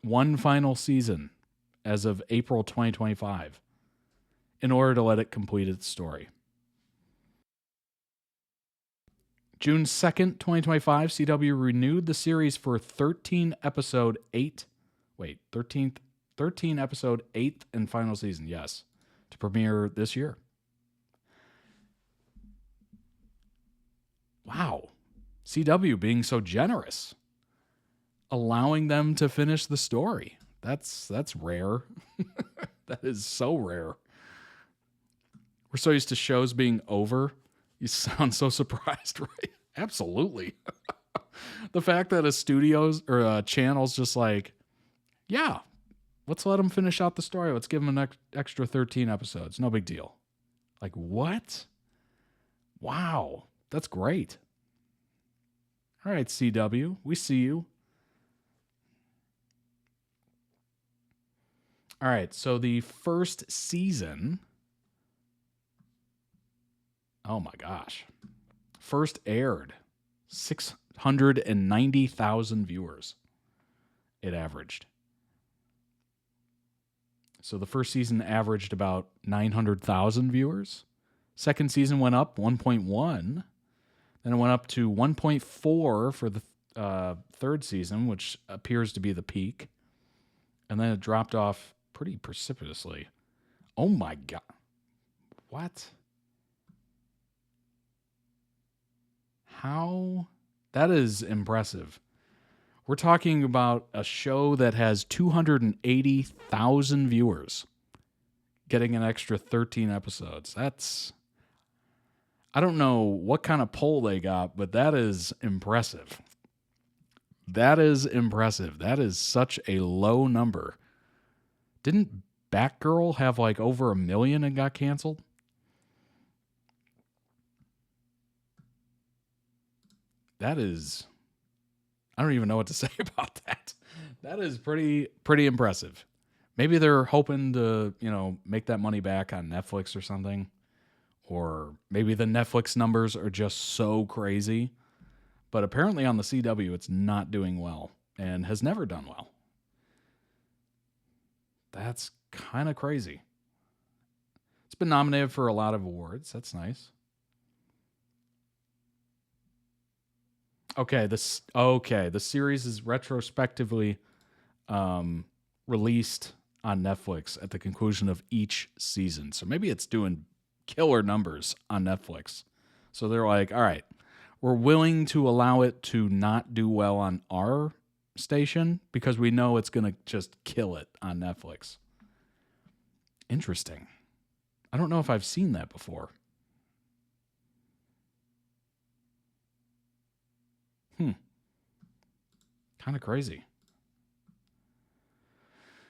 One final season as of April 2025 in order to let it complete its story. June 2nd, 2025, CW renewed the series for 13 episode 8th and final season, yes, to premiere this year. Wow. CW being so generous, allowing them to finish the story. That's rare. That is so rare. We're so used to shows being over. You sound so surprised, right? Absolutely. The fact that a studio's or a channel's just like, yeah, let's let them finish out the story. Let's give them an extra 13 episodes. No big deal. Like, what? Wow. That's great. All right, CW, we see you. All right, so the first season, oh my gosh, first aired 690,000 viewers it averaged. So the first season averaged about 900,000 viewers. Second season went up 1.1. Then it went up to 1.4 for the third season, which appears to be the peak. And then it dropped off pretty precipitously. Oh my God. What? How? That is impressive. We're talking about a show that has 280,000 viewers getting an extra 13 episodes. That's... I don't know what kind of poll they got, but that is impressive. That is impressive. That is such a low number. Didn't Batgirl have like over 1 million and got canceled? That is... I don't even know what to say about that. That is pretty impressive. Maybe they're hoping to, make that money back on Netflix or something. Or maybe the Netflix numbers are just so crazy. But apparently on the CW, it's not doing well and has never done well. That's kind of crazy. It's been nominated for a lot of awards. That's nice. Okay, the series is retrospectively released on Netflix at the conclusion of each season. So maybe it's doing killer numbers on Netflix. So they're like, all right, we're willing to allow it to not do well on our station because we know it's going to just kill it on Netflix. Interesting. I don't know if I've seen that before. Kind of crazy.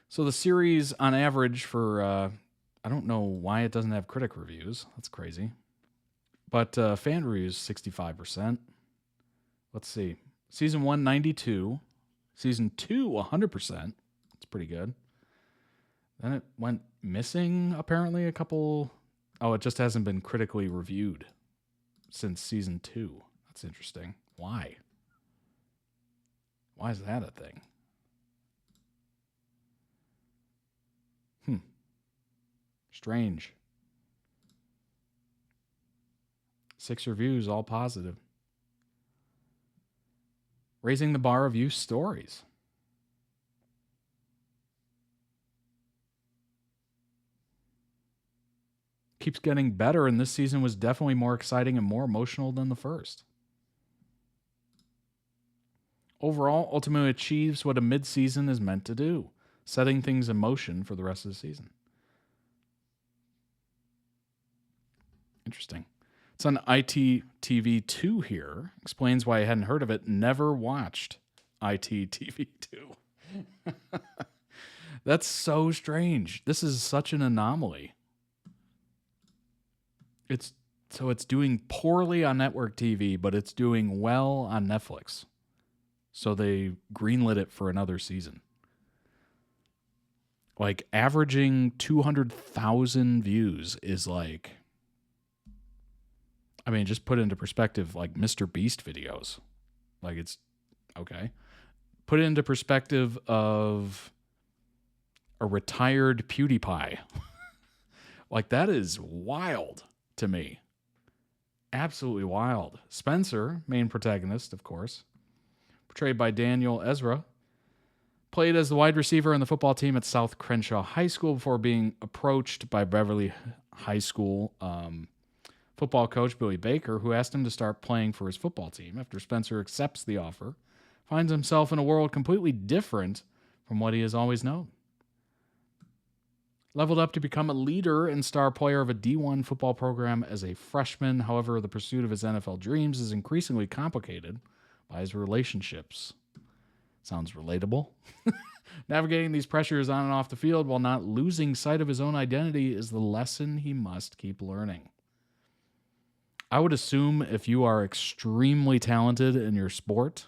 So the series on average for, I don't know why it doesn't have critic reviews. That's crazy. But fan reviews, 65%. Let's see. Season 1, 92. Season 2, 100%. That's pretty good. Then it went missing, apparently, a couple... Oh, it just hasn't been critically reviewed since season 2. That's interesting. Why? Why is that a thing? Strange. 6 reviews, all positive. Raising the bar of youth stories. Keeps getting better, and this season was definitely more exciting and more emotional than the first. Overall, ultimately achieves what a mid-season is meant to do, setting things in motion for the rest of the season. Interesting. It's on ITTV2 here. Explains why I hadn't heard of it. Never watched ITTV2. That's so strange. This is such an anomaly. It's doing poorly on network TV, but it's doing well on Netflix. So they greenlit it for another season. Like averaging 200,000 views is like, I mean, just put it into perspective, like Mr. Beast videos. Like it's, okay. Put it into perspective of a retired PewDiePie. Like that is wild to me. Absolutely wild. Spencer, main protagonist, of course, portrayed by Daniel Ezra, played as the wide receiver on the football team at South Crenshaw High School before being approached by Beverly High School football coach Billy Baker, who asked him to start playing for his football team. After Spencer accepts the offer, finds himself in a world completely different from what he has always known. Leveled up to become a leader and star player of a D1 football program as a freshman. However, the pursuit of his NFL dreams is increasingly complicated by his relationships. Sounds relatable. Navigating these pressures on and off the field while not losing sight of his own identity is the lesson he must keep learning. I would assume if you are extremely talented in your sport,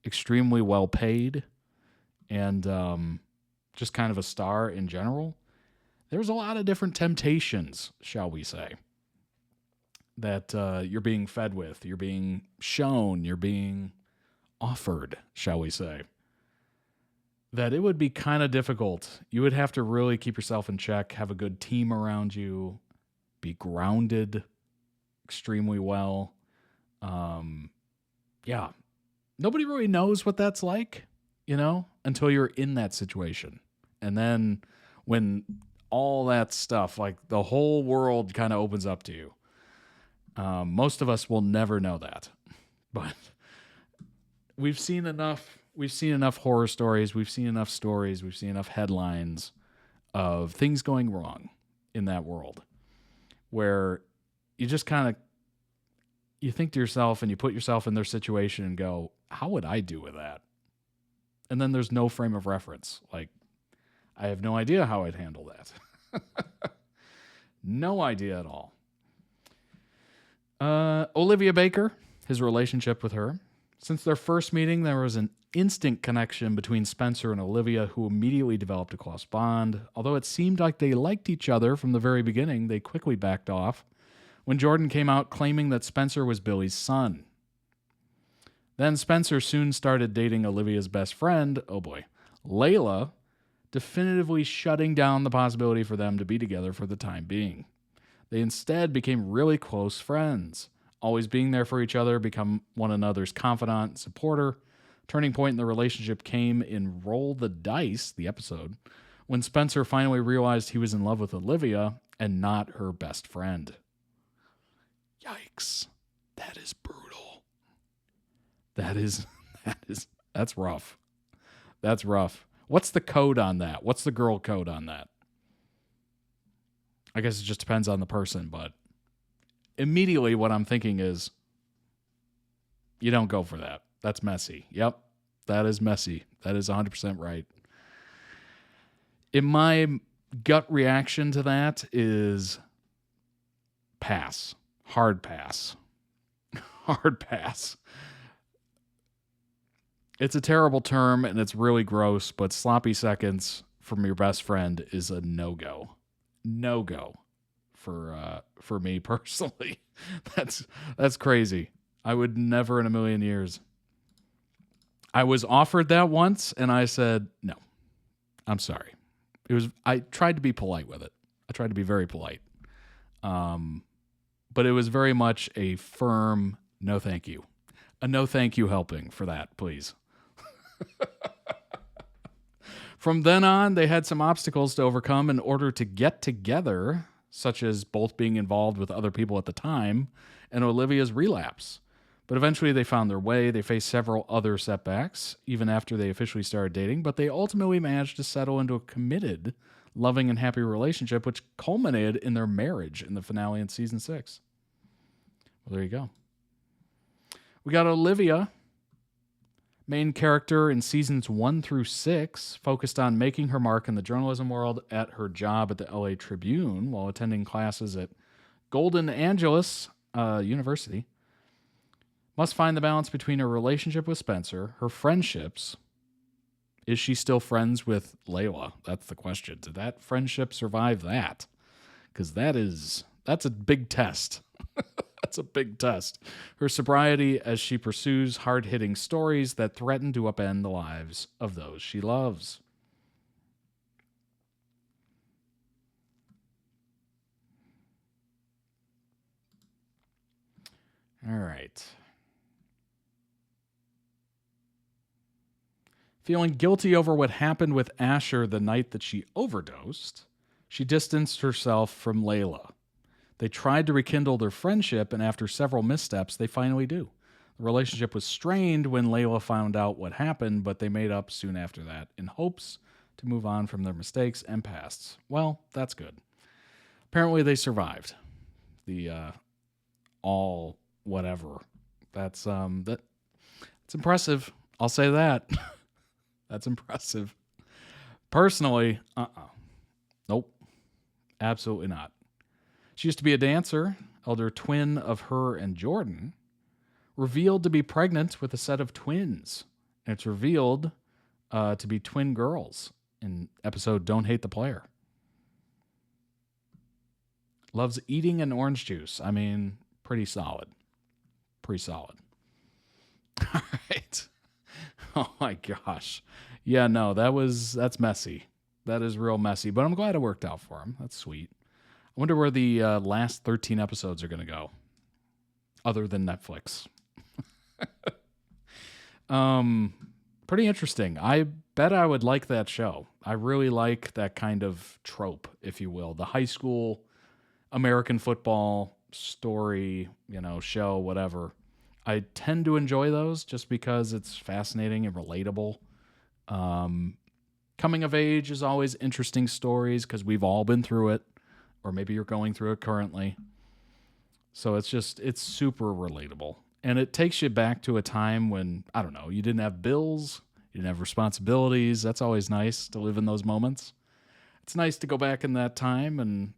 extremely well paid, and just kind of a star in general, there's a lot of different temptations, shall we say, that you're being fed with, you're being shown, you're being offered, shall we say, that it would be kind of difficult. You would have to really keep yourself in check, have a good team around you, be grounded extremely well. Yeah. Nobody really knows what that's like, until you're in that situation. And then when all that stuff, like the whole world kind of opens up to you, most of us will never know that. But we've seen enough horror stories, we've seen enough stories, we've seen enough headlines of things going wrong in that world where you just kind of, you think to yourself and you put yourself in their situation and go, how would I do with that? And then there's no frame of reference. Like, I have no idea how I'd handle that. No idea at all. Olivia Baker, his relationship with her. Since their first meeting, there was an instant connection between Spencer and Olivia, who immediately developed a close bond. Although it seemed like they liked each other from the very beginning, they quickly backed off when Jordan came out claiming that Spencer was Billy's son. Then Spencer soon started dating Olivia's best friend, oh boy, Layla, definitively shutting down the possibility for them to be together for the time being. They instead became really close friends, always being there for each other, become one another's confidant and supporter. Turning point in the relationship came in Roll the Dice, the episode, when Spencer finally realized he was in love with Olivia and not her best friend. Yikes. That is brutal. That's rough. That's rough. What's the code on that? What's the girl code on that? I guess it just depends on the person, but immediately what I'm thinking is, you don't go for that. That's messy. Yep, that is messy. That is 100% right. In my gut reaction to that is pass. Hard pass. Hard pass. It's a terrible term and it's really gross, but sloppy seconds from your best friend is a no-go. No-go for me personally. That's crazy. I would never in a million years. I was offered that once, and I said, no, I'm sorry. I tried to be polite with it. I tried to be very polite. But it was very much a firm no thank you. A no thank you helping for that, please. From then on, they had some obstacles to overcome in order to get together, such as both being involved with other people at the time and Olivia's relapse. But eventually they found their way. They faced several other setbacks, even after they officially started dating, but they ultimately managed to settle into a committed, loving, and happy relationship, which culminated in their marriage in the finale in season 6. Well, there you go. We got Olivia, main character in seasons 1 through 6, focused on making her mark in the journalism world at her job at the LA Tribune while attending classes at Golden Angeles University. Must find the balance between her relationship with Spencer, her friendships. Is she still friends with Layla? That's the question. Did that friendship survive that? Because that's a big test. That's a big test. Her sobriety as she pursues hard-hitting stories that threaten to upend the lives of those she loves. All right. Feeling guilty over what happened with Asher the night that she overdosed, she distanced herself from Layla. They tried to rekindle their friendship, and after several missteps, they finally do. The relationship was strained when Layla found out what happened, but they made up soon after that in hopes to move on from their mistakes and pasts. Well, that's good. Apparently, they survived the all whatever. That's impressive. I'll say that. That's impressive. Personally, nope, absolutely not. She used to be a dancer, elder twin of her and Jordan, revealed to be pregnant with a set of twins. And it's revealed to be twin girls in episode Don't Hate the Player. Loves eating an orange juice. I mean, pretty solid. Pretty solid. All right. Oh my gosh. Yeah, no, that's messy. That is real messy, but I'm glad it worked out for him. That's sweet. I wonder where the last 13 episodes are going to go, other than Netflix. Pretty interesting. I bet I would like that show. I really like that kind of trope, if you will. The high school American football story, show, whatever. I tend to enjoy those just because it's fascinating and relatable. Coming of age is always interesting stories because we've all been through it, or maybe you're going through it currently. So it's super relatable. And it takes you back to a time when, I don't know, you didn't have bills, you didn't have responsibilities. That's always nice to live in those moments. It's nice to go back in that time and,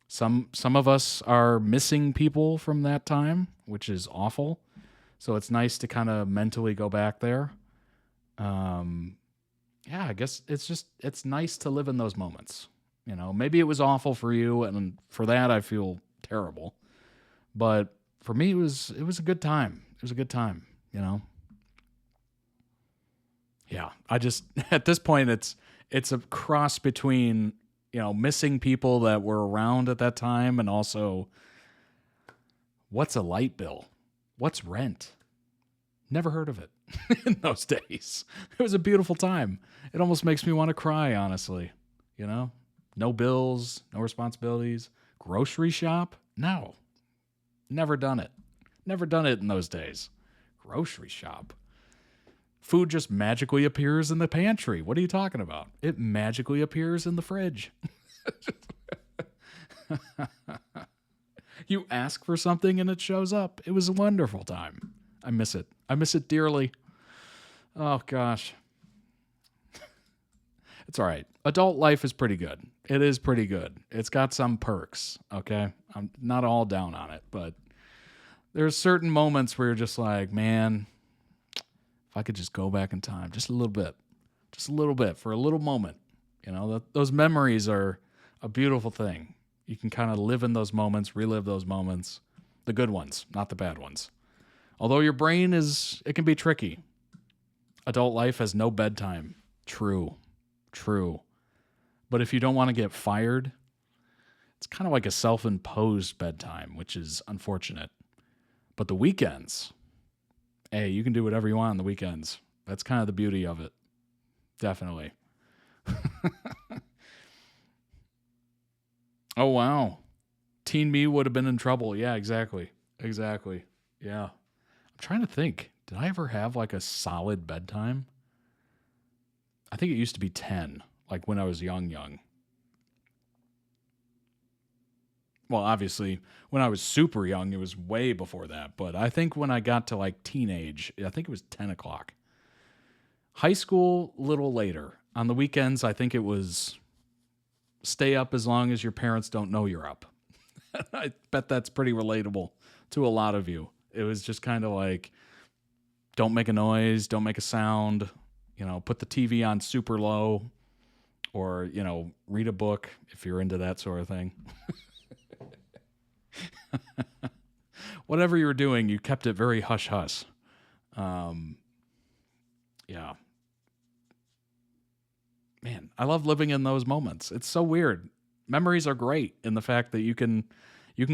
some of us are missing people from that time, which is awful. So it's nice to kind of mentally go back there. Yeah, I guess it's nice to live in those moments. Maybe it was awful for you, and for that I feel terrible. But for me, it was a good time. It was a good time, Yeah, at this point, it's a cross between, missing people that were around at that time, and also, what's a light bill? What's rent? Never heard of it in those days. It was a beautiful time. It almost makes me want to cry, honestly. No bills, no responsibilities. Grocery shop? No. Never done it. Never done it in those days. Grocery shop. Food just magically appears in the pantry. What are you talking about? It magically appears in the fridge. You ask for something and it shows up. It was a wonderful time. I miss it. I miss it dearly. Oh, gosh. It's all right. Adult life is pretty good. It is pretty good. It's got some perks, okay? I'm not all down on it, but there's certain moments where you're just like, man, if I could just go back in time just a little bit for a little moment. Those memories are a beautiful thing. You can kind of live in those moments, relive those moments, the good ones, not the bad ones. Although your brain it can be tricky. Adult life has no bedtime. True. But if you don't want to get fired, it's kind of like a self-imposed bedtime, which is unfortunate. But the weekends, hey, you can do whatever you want on the weekends. That's kind of the beauty of it. Definitely. Oh, wow. Teen me would have been in trouble. Yeah, exactly. Yeah. I'm trying to think. Did I ever have like a solid bedtime? I think it used to be 10, like when I was young. Well, obviously, when I was super young, it was way before that. But I think when I got to like teenage, I think it was 10 o'clock. High school, a little later. On the weekends, I think it was stay up as long as your parents don't know you're up. I bet that's pretty relatable to a lot of you. It was just kind of like, don't make a noise, don't make a sound, put the TV on super low, or, read a book if you're into that sort of thing. Whatever you were doing, you kept it very hush-hush. Yeah. Man, I love living in those moments. It's so weird. Memories are great in the fact that you can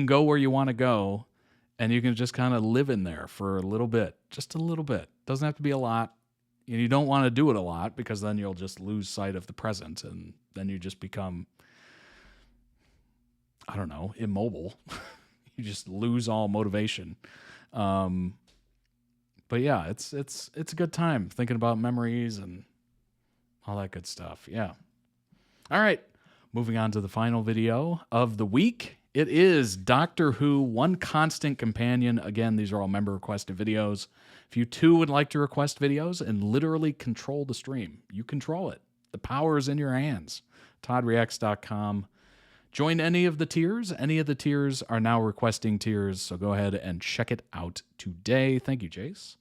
go where you want to go, and you can just kind of live in there for a little bit, just a little bit. Doesn't have to be a lot. And you don't want to do it a lot because then you'll just lose sight of the present, and then you just become, I don't know, immobile. You just lose all motivation. But yeah, it's a good time thinking about memories and all that good stuff. Yeah. All right. Moving on to the final video of the week. It is Doctor Who, One Constant Companion. Again, these are all member requested videos. If you too would like to request videos and literally control the stream, you control it. The power is in your hands. ToddReacts.com. Join any of the tiers. Any of the tiers are now requesting tiers, so go ahead and check it out today. Thank you, Jace.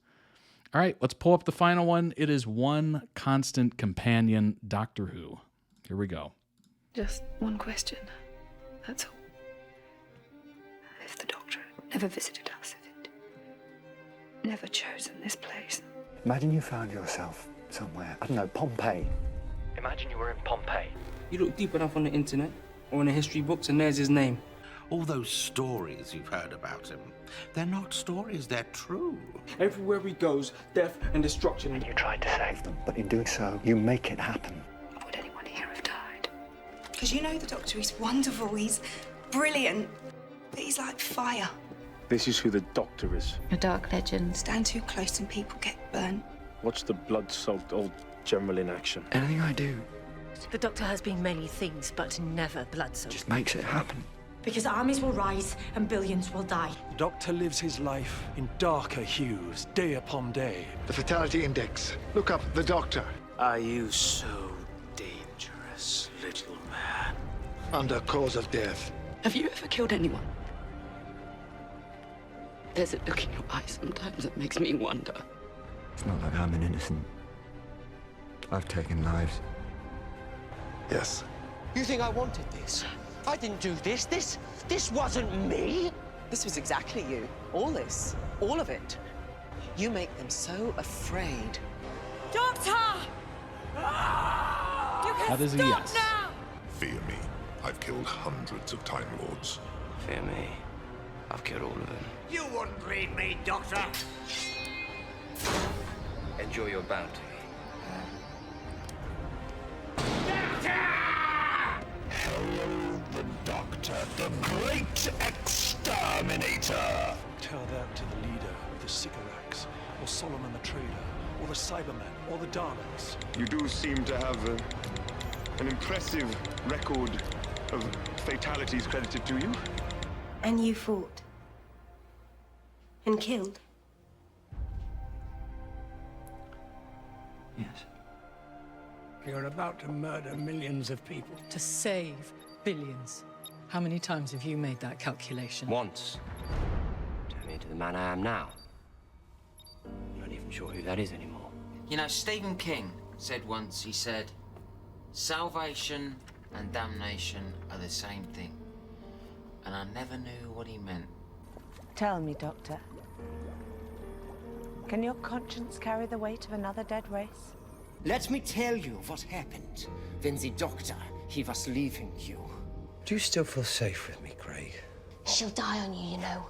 All right, let's pull up the final one. It is One Constant Companion, Doctor Who. Here we go. Just one question. That's all. If the Doctor had never visited us, if it never chosen this place. Imagine you found yourself somewhere, I don't know, Pompeii. Imagine you were in Pompeii. You look deep enough on the internet or in the history books and there's his name. All those stories you've heard about him, they're not stories, they're true. Everywhere he goes, death and destruction. And you tried to save them, but in doing so, you make it happen. Would anyone here have died? Because you know the Doctor, he's wonderful, he's brilliant, but he's like fire. This is who the Doctor is. A dark legend. Stand too close and people get burnt. Watch the blood-soaked old general in action. Anything I do The Doctor has been many things, but never blood-soaked. just makes it happen. Because armies will rise and billions will die. The Doctor lives his life in darker hues, day upon day. The fatality index. Look up the Doctor. Are you so dangerous, little man? Under cause of death. Have you ever killed anyone? There's a look in your eyes sometimes that makes me wonder. It's not like I'm an innocent. I've taken lives. Yes. You think I wanted this? I didn't do this. This wasn't me. This was exactly you. All this. All of it. You make them so afraid. Doctor! You can That is a stop yes. now! Fear me. I've killed hundreds of Time Lords. Fear me. I've killed all of them. You wouldn't read me, Doctor. Enjoy your bounty. Hello, the Doctor, the great exterminator! Tell that to the leader of the Sycorax, or Solomon the Trader, or the Cybermen, or the Daleks. You do seem to have an impressive record of fatalities credited to you. And you fought. And killed. Yes. You're about to murder millions of people. To save billions. How many times have you made that calculation? Once. Turn me into the man I am now. I'm not even sure who that is anymore. You know, Stephen King said once, he said, salvation and damnation are the same thing. And I never knew what he meant. Tell me, Doctor. Can your conscience carry the weight of another dead race? Let me tell you what happened when the doctor, he was leaving you. Do you still feel safe with me, Craig? She'll die on you, you know.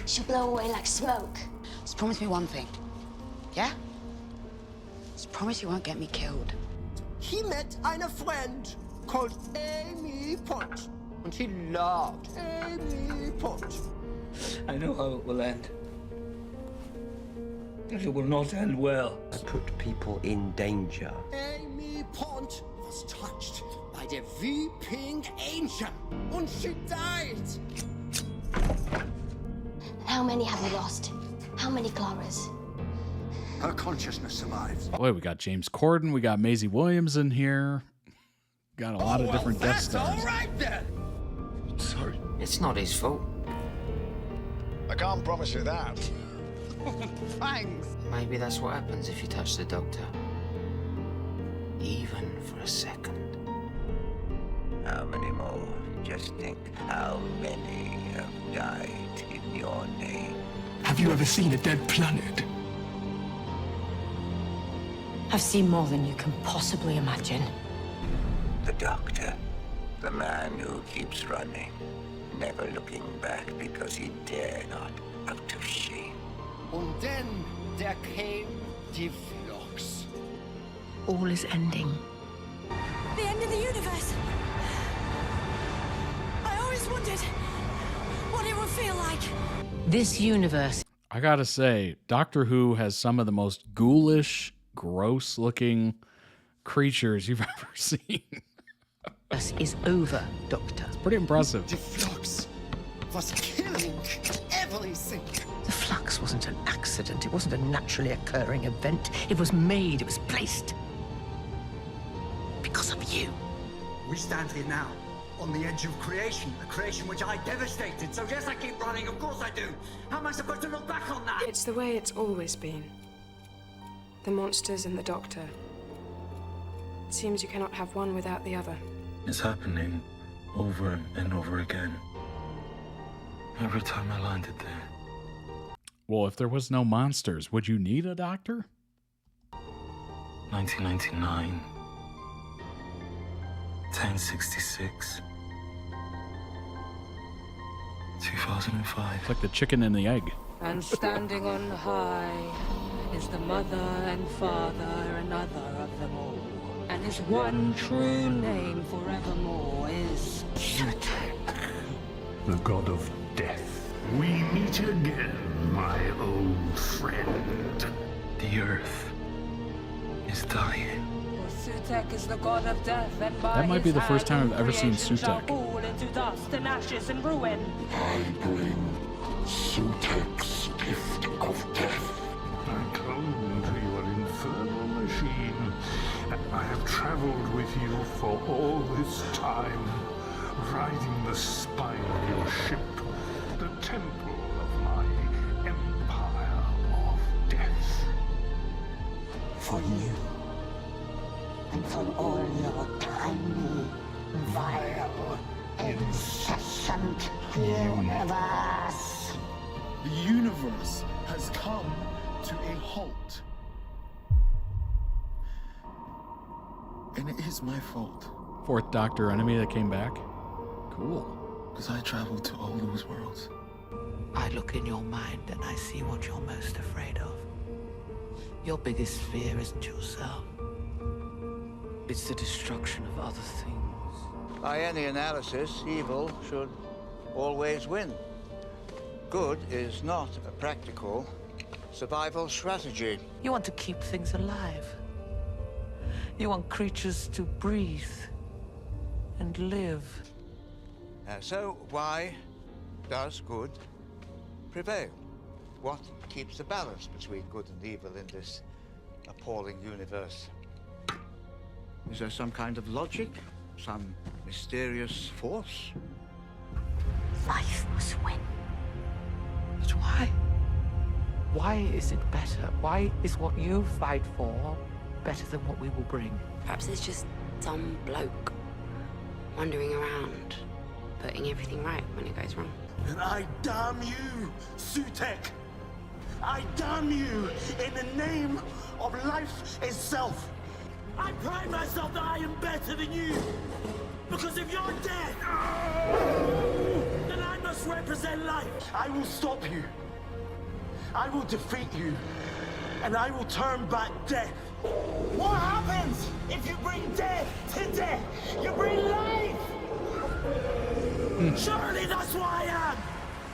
She'll blow away like smoke. Just promise me one thing. Yeah? Just promise you won't get me killed. He met eine friend called Amy Pond. And he loved Amy Pond. I know how it will end. But it will not end well. I put people in danger. Amy Pond was touched by the weeping angel. And she died. How many have we lost? How many Claras? Her consciousness survives. Boy, we got James Corden, we got Maisie Williams in here. Got a lot of different guest stars. All right then. Sorry. It's not his fault. I can't promise you that. Thanks. Maybe that's what happens if you touch the doctor. Even for a second. How many more? Just think how many have died in your name. Have you ever seen a dead planet? I've seen more than you can possibly imagine. The doctor, the man who keeps running, never looking back because he dare not out of shame. And then there came the vlogs. All is ending. The end of the universe. I always wondered what it would feel like. This universe. I gotta say, Doctor Who has some of the most ghoulish, gross-looking creatures you've ever seen. Is over, Doctor. It's pretty impressive. The flux was killing everything. The flux wasn't an accident. It wasn't a naturally occurring event. It was made. It was placed. Because of you. We stand here now, on the edge of creation, a creation which I devastated. So yes, I keep running, of course I do. How am I supposed to look back on that? It's the way it's always been. The monsters and the Doctor. It seems you cannot have one without the other. It's happening over and over again. Every time I landed there. Well, if there was no monsters, would you need a doctor? 1999. 1066. 2005. It's like the chicken and the egg. And standing on high is the mother and father, another of them all. And his one true name forevermore is Sutek. The god of death. We meet again, my old friend. The earth is dying. Sutek is the god of death, and by That might be his the first time hand I've ever seen creation shall Sutek. fall into dust and ashes and ruin. I bring Sutek's gift of death. I come to your infernal machine, and I have traveled with you for all this time, riding the spine of your ship, the temple of my empire of death. For you. And for all your tiny, vile, incessant universe. The universe has come to a halt. And it is my fault. Fourth Doctor enemy that came back. Cool. Because I traveled to all those worlds. I look in your mind and I see what you're most afraid of. Your biggest fear isn't yourself. It's the destruction of other things. By any analysis, evil should always win. Good is not a practical survival strategy. You want to keep things alive. You want creatures to breathe and live. So why does good prevail? What keeps the balance between good and evil in this appalling universe? Is there some kind of logic? Some mysterious force? Life must win. But why? Why is it better? Why is what you fight for better than what we will bring? Perhaps it's just some bloke wandering around, putting everything right when it goes wrong. And I damn you, Sutek! I damn you in the name of life itself. I pride myself that I am better than you. Because if you're dead, then I must represent life. I will stop you. I will defeat you. And I will turn back death. What happens if you bring death to death? You bring life. Surely that's what I am.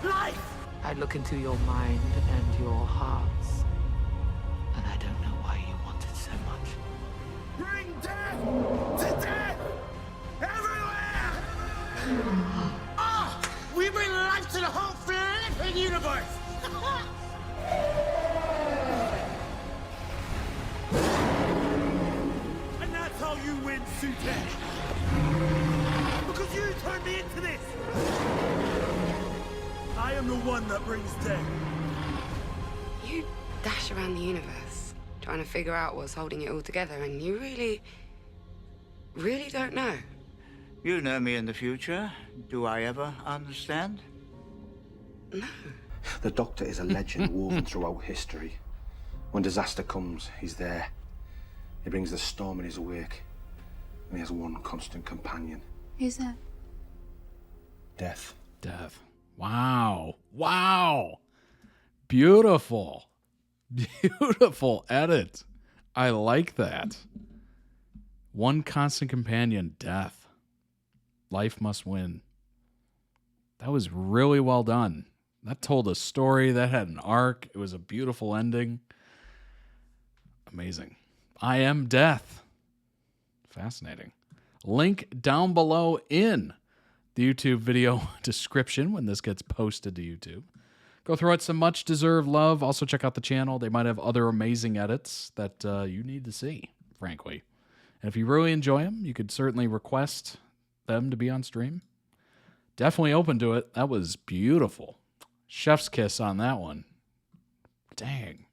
Life. I look into your mind and your hearts, and I don't know why you want it so much. Bring death to death. Everywhere. Ah, we bring life to the whole flipping universe. And that's how you win, Sutek. Because you turned me into this. I am the one that brings death. You dash around the universe, trying to figure out what's holding it all together, and you really don't know. You know me in the future. Do I ever understand? No. The Doctor is a legend woven throughout history. When disaster comes, he's there. He brings the storm in his wake. And he has one constant companion. Who's that? Death. Death. Wow. Wow. Beautiful. Beautiful edit. I like that. One constant companion, death. Life must win. That was really well done. That told a story. That had an arc. It was a beautiful ending. Amazing. I am death. Fascinating. Link down below in the YouTube video description when this gets posted to YouTube. Go throw it some much deserved love. Also check out the channel. They might have other amazing edits that you need to see, frankly. And if you really enjoy them, you could certainly request them to be on stream. Definitely open to it. That was beautiful. Chef's kiss on that one. Dang.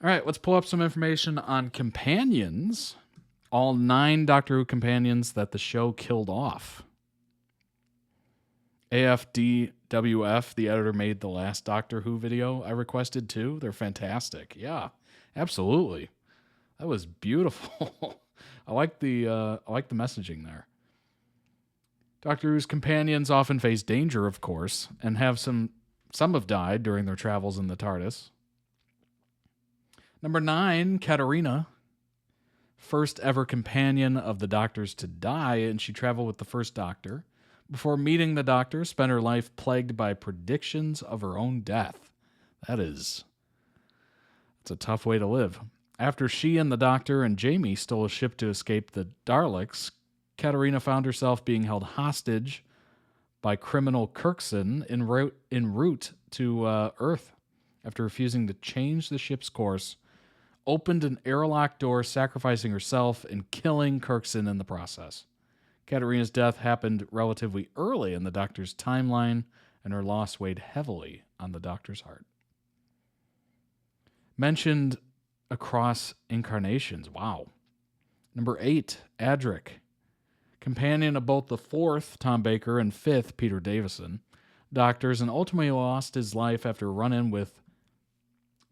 All right, let's pull up some information on companions. All 9 Doctor Who companions that the show killed off. AFDWF, the editor, made the last Doctor Who video I requested too. They're fantastic. Yeah, absolutely. That was beautiful. I like the messaging there. Doctor Who's companions often face danger, of course, and have some have died during their travels in the TARDIS. Number 9, Katarina. First ever companion of the Doctor's to die, and she traveled with the first Doctor. Before meeting the Doctor, spent her life plagued by predictions of her own death. That's a tough way to live. After she and the Doctor and Jamie stole a ship to escape the Daleks, Katarina found herself being held hostage by criminal Kirkson en route to Earth. After refusing to change the ship's course, opened an airlock door, sacrificing herself and killing Kirkson in the process. Katarina's death happened relatively early in the Doctor's timeline, and her loss weighed heavily on the Doctor's heart. Mentioned across incarnations. Wow. Number 8, Adric. Companion of both the 4th, Tom Baker, and 5th, Peter Davison, Doctors, and ultimately lost his life after a run-in with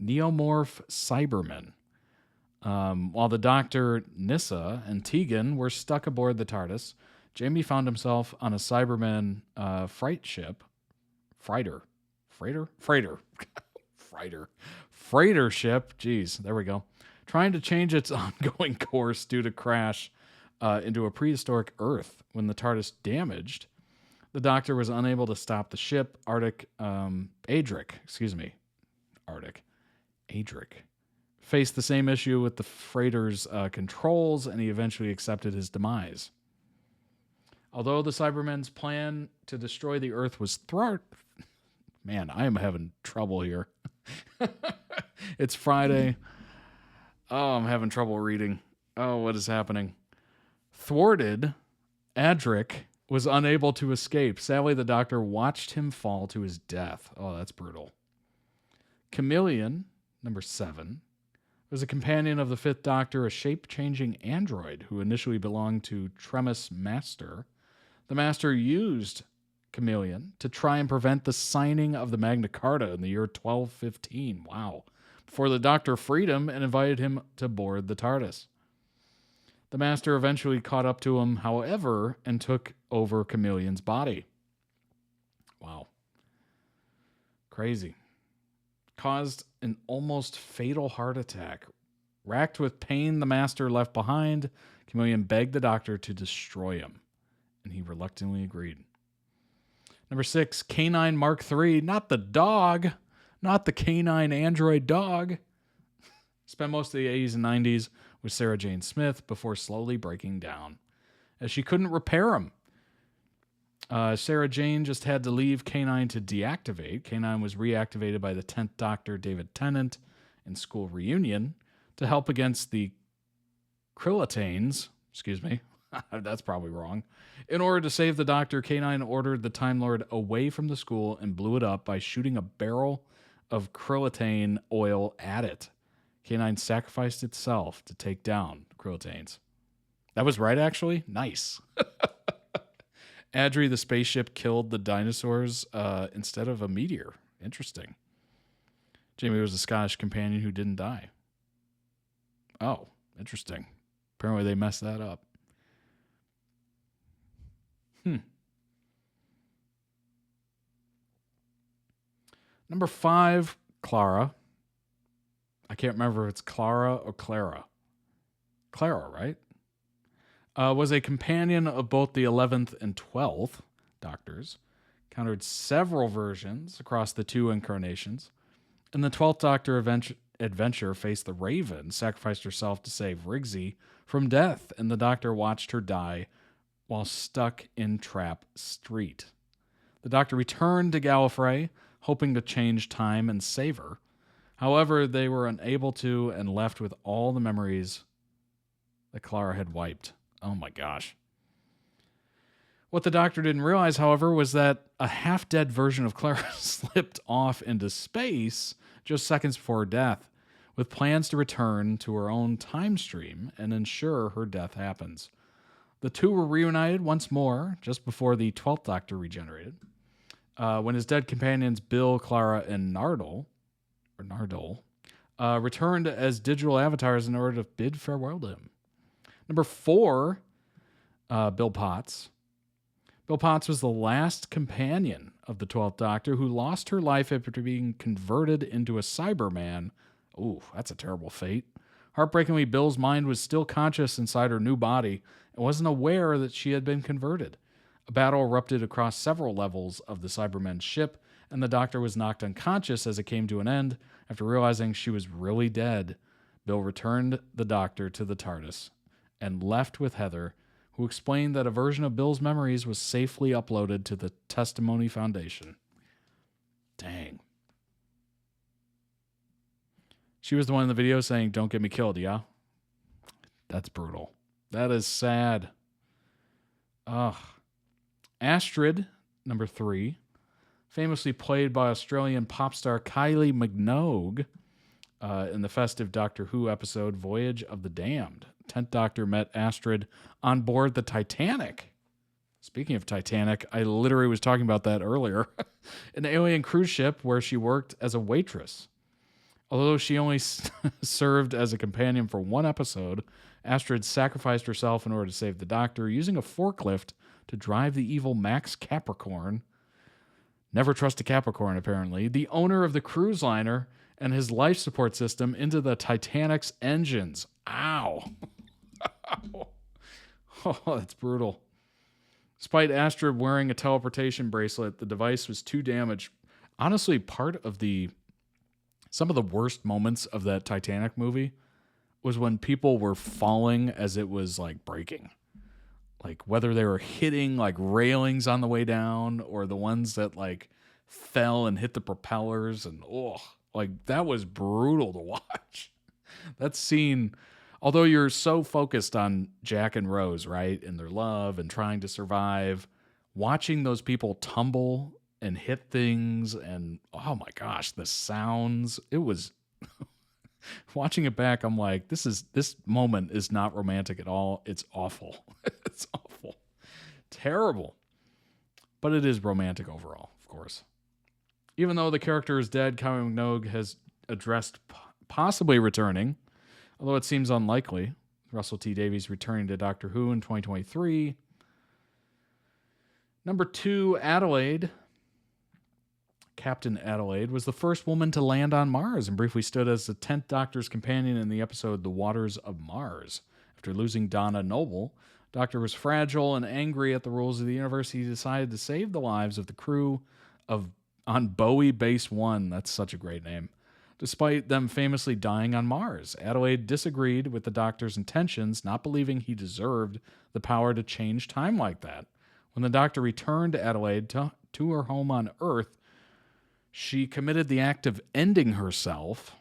Neomorph Cybermen. While the Doctor, Nyssa, and Tegan were stuck aboard the TARDIS, Jamie found himself on a Cyberman freighter ship. Jeez, there we go. Trying to change its ongoing course due to crash into a prehistoric Earth. When the TARDIS damaged, the Doctor was unable to stop the ship. Adric faced the same issue with the freighter's controls, and he eventually accepted his demise. Although the Cybermen's plan to destroy the Earth was thwarted... Man, I am having trouble here. It's Friday. Oh, I'm having trouble reading. Oh, what is happening? Thwarted, Adric was unable to escape. Sadly, the Doctor watched him fall to his death. Oh, that's brutal. Chameleon, number 7, was a companion of the 5th Doctor, a shape-changing android who initially belonged to Tremis Master. The Master used Chameleon to try and prevent the signing of the Magna Carta in the year 1215. Wow. Before the Doctor freed him and invited him to board the TARDIS. The Master eventually caught up to him, however, and took over Chameleon's body. Wow. Crazy. Caused an almost fatal heart attack. Racked with pain the Master left behind, Chameleon begged the Doctor to destroy him, and he reluctantly agreed. Number 6, Canine Mark III, not the dog, not the canine android dog. Spent most of the 80s and 90s with Sarah Jane Smith before slowly breaking down, as she couldn't repair him. Sarah Jane just had to leave K9 to deactivate. K9 was reactivated by the 10th Doctor, David Tennant, in School Reunion to help against the Krillitanes. Excuse me, that's probably wrong. In order to save the Doctor, K9 ordered the Time Lord away from the school and blew it up by shooting a barrel of Krillitane oil at it. K9 sacrificed itself to take down the Krillitanes. That was right, actually? Nice. Adri, the spaceship, killed the dinosaurs instead of a meteor. Interesting. Jamie was a Scottish companion who didn't die. Oh, interesting. Apparently they messed that up. Number 5, Clara. I can't remember if it's Clara or Clara. Clara, right? Was a companion of both the 11th and 12th Doctors. Encountered several versions across the 2 incarnations. In the 12th Doctor adventure, faced the Raven, sacrificed herself to save Rigsy from death, and the Doctor watched her die while stuck in Trap Street. The Doctor returned to Gallifrey, hoping to change time and save her. However, they were unable to and left with all the memories that Clara had wiped. Oh my gosh. What the Doctor didn't realize, however, was that a half-dead version of Clara slipped off into space just seconds before her death, with plans to return to her own time stream and ensure her death happens. The two were reunited once more just before the 12th Doctor regenerated, when his dead companions Bill, Clara, and Nardole returned as digital avatars in order to bid farewell to him. Number 4, Bill Potts. Bill Potts was the last companion of the 12th Doctor who lost her life after being converted into a Cyberman. Ooh, that's a terrible fate. Heartbreakingly, Bill's mind was still conscious inside her new body and wasn't aware that she had been converted. A battle erupted across several levels of the Cybermen's ship, and the Doctor was knocked unconscious as it came to an end. After realizing she was really dead, Bill returned the Doctor to the TARDIS and left with Heather, who explained that a version of Bill's memories was safely uploaded to the Testimony Foundation. Dang. She was the one in the video saying, "Don't get me killed," yeah? That's brutal. That is sad. Ugh. Astrid, number 3, famously played by Australian pop star Kylie Minogue in the festive Doctor Who episode Voyage of the Damned. 10th Doctor met Astrid on board the Titanic. Speaking of Titanic, I literally was talking about that earlier. An alien cruise ship where she worked as a waitress. Although she only served as a companion for one episode, Astrid sacrificed herself in order to save the Doctor, using a forklift to drive the evil Max Capricorn. Never trust a Capricorn, apparently. The owner of the cruise liner and his life support system into the Titanic's engines. Ow. Oh, that's brutal. Despite Astrid wearing a teleportation bracelet, the device was too damaged. Honestly, some of the worst moments of that Titanic movie was when people were falling as it was like breaking. Like whether they were hitting like railings on the way down or the ones that like fell and hit the propellers, and like that was brutal to watch. That scene, although you're so focused on Jack and Rose, right, and their love and trying to survive, watching those people tumble and hit things, and oh my gosh, the sounds. It was watching it back, I'm like, this moment is not romantic at all. It's awful. It's awful. Terrible. but it is romantic overall, of course. Even though the character is dead, Kylie Minogue has addressed possibly returning, although it seems unlikely. Russell T. Davies returning to Doctor Who in 2023. Number 2, Adelaide. Captain Adelaide was the first woman to land on Mars and briefly stood as the 10th Doctor's companion in the episode The Waters of Mars. After losing Donna Noble, Doctor was fragile and angry at the rules of the universe. He decided to save the lives of the crew on Bowie Base 1. That's such a great name. Despite them famously dying on Mars, Adelaide disagreed with the Doctor's intentions, not believing he deserved the power to change time like that. When the Doctor returned Adelaide to her home on Earth, she committed the act of ending herself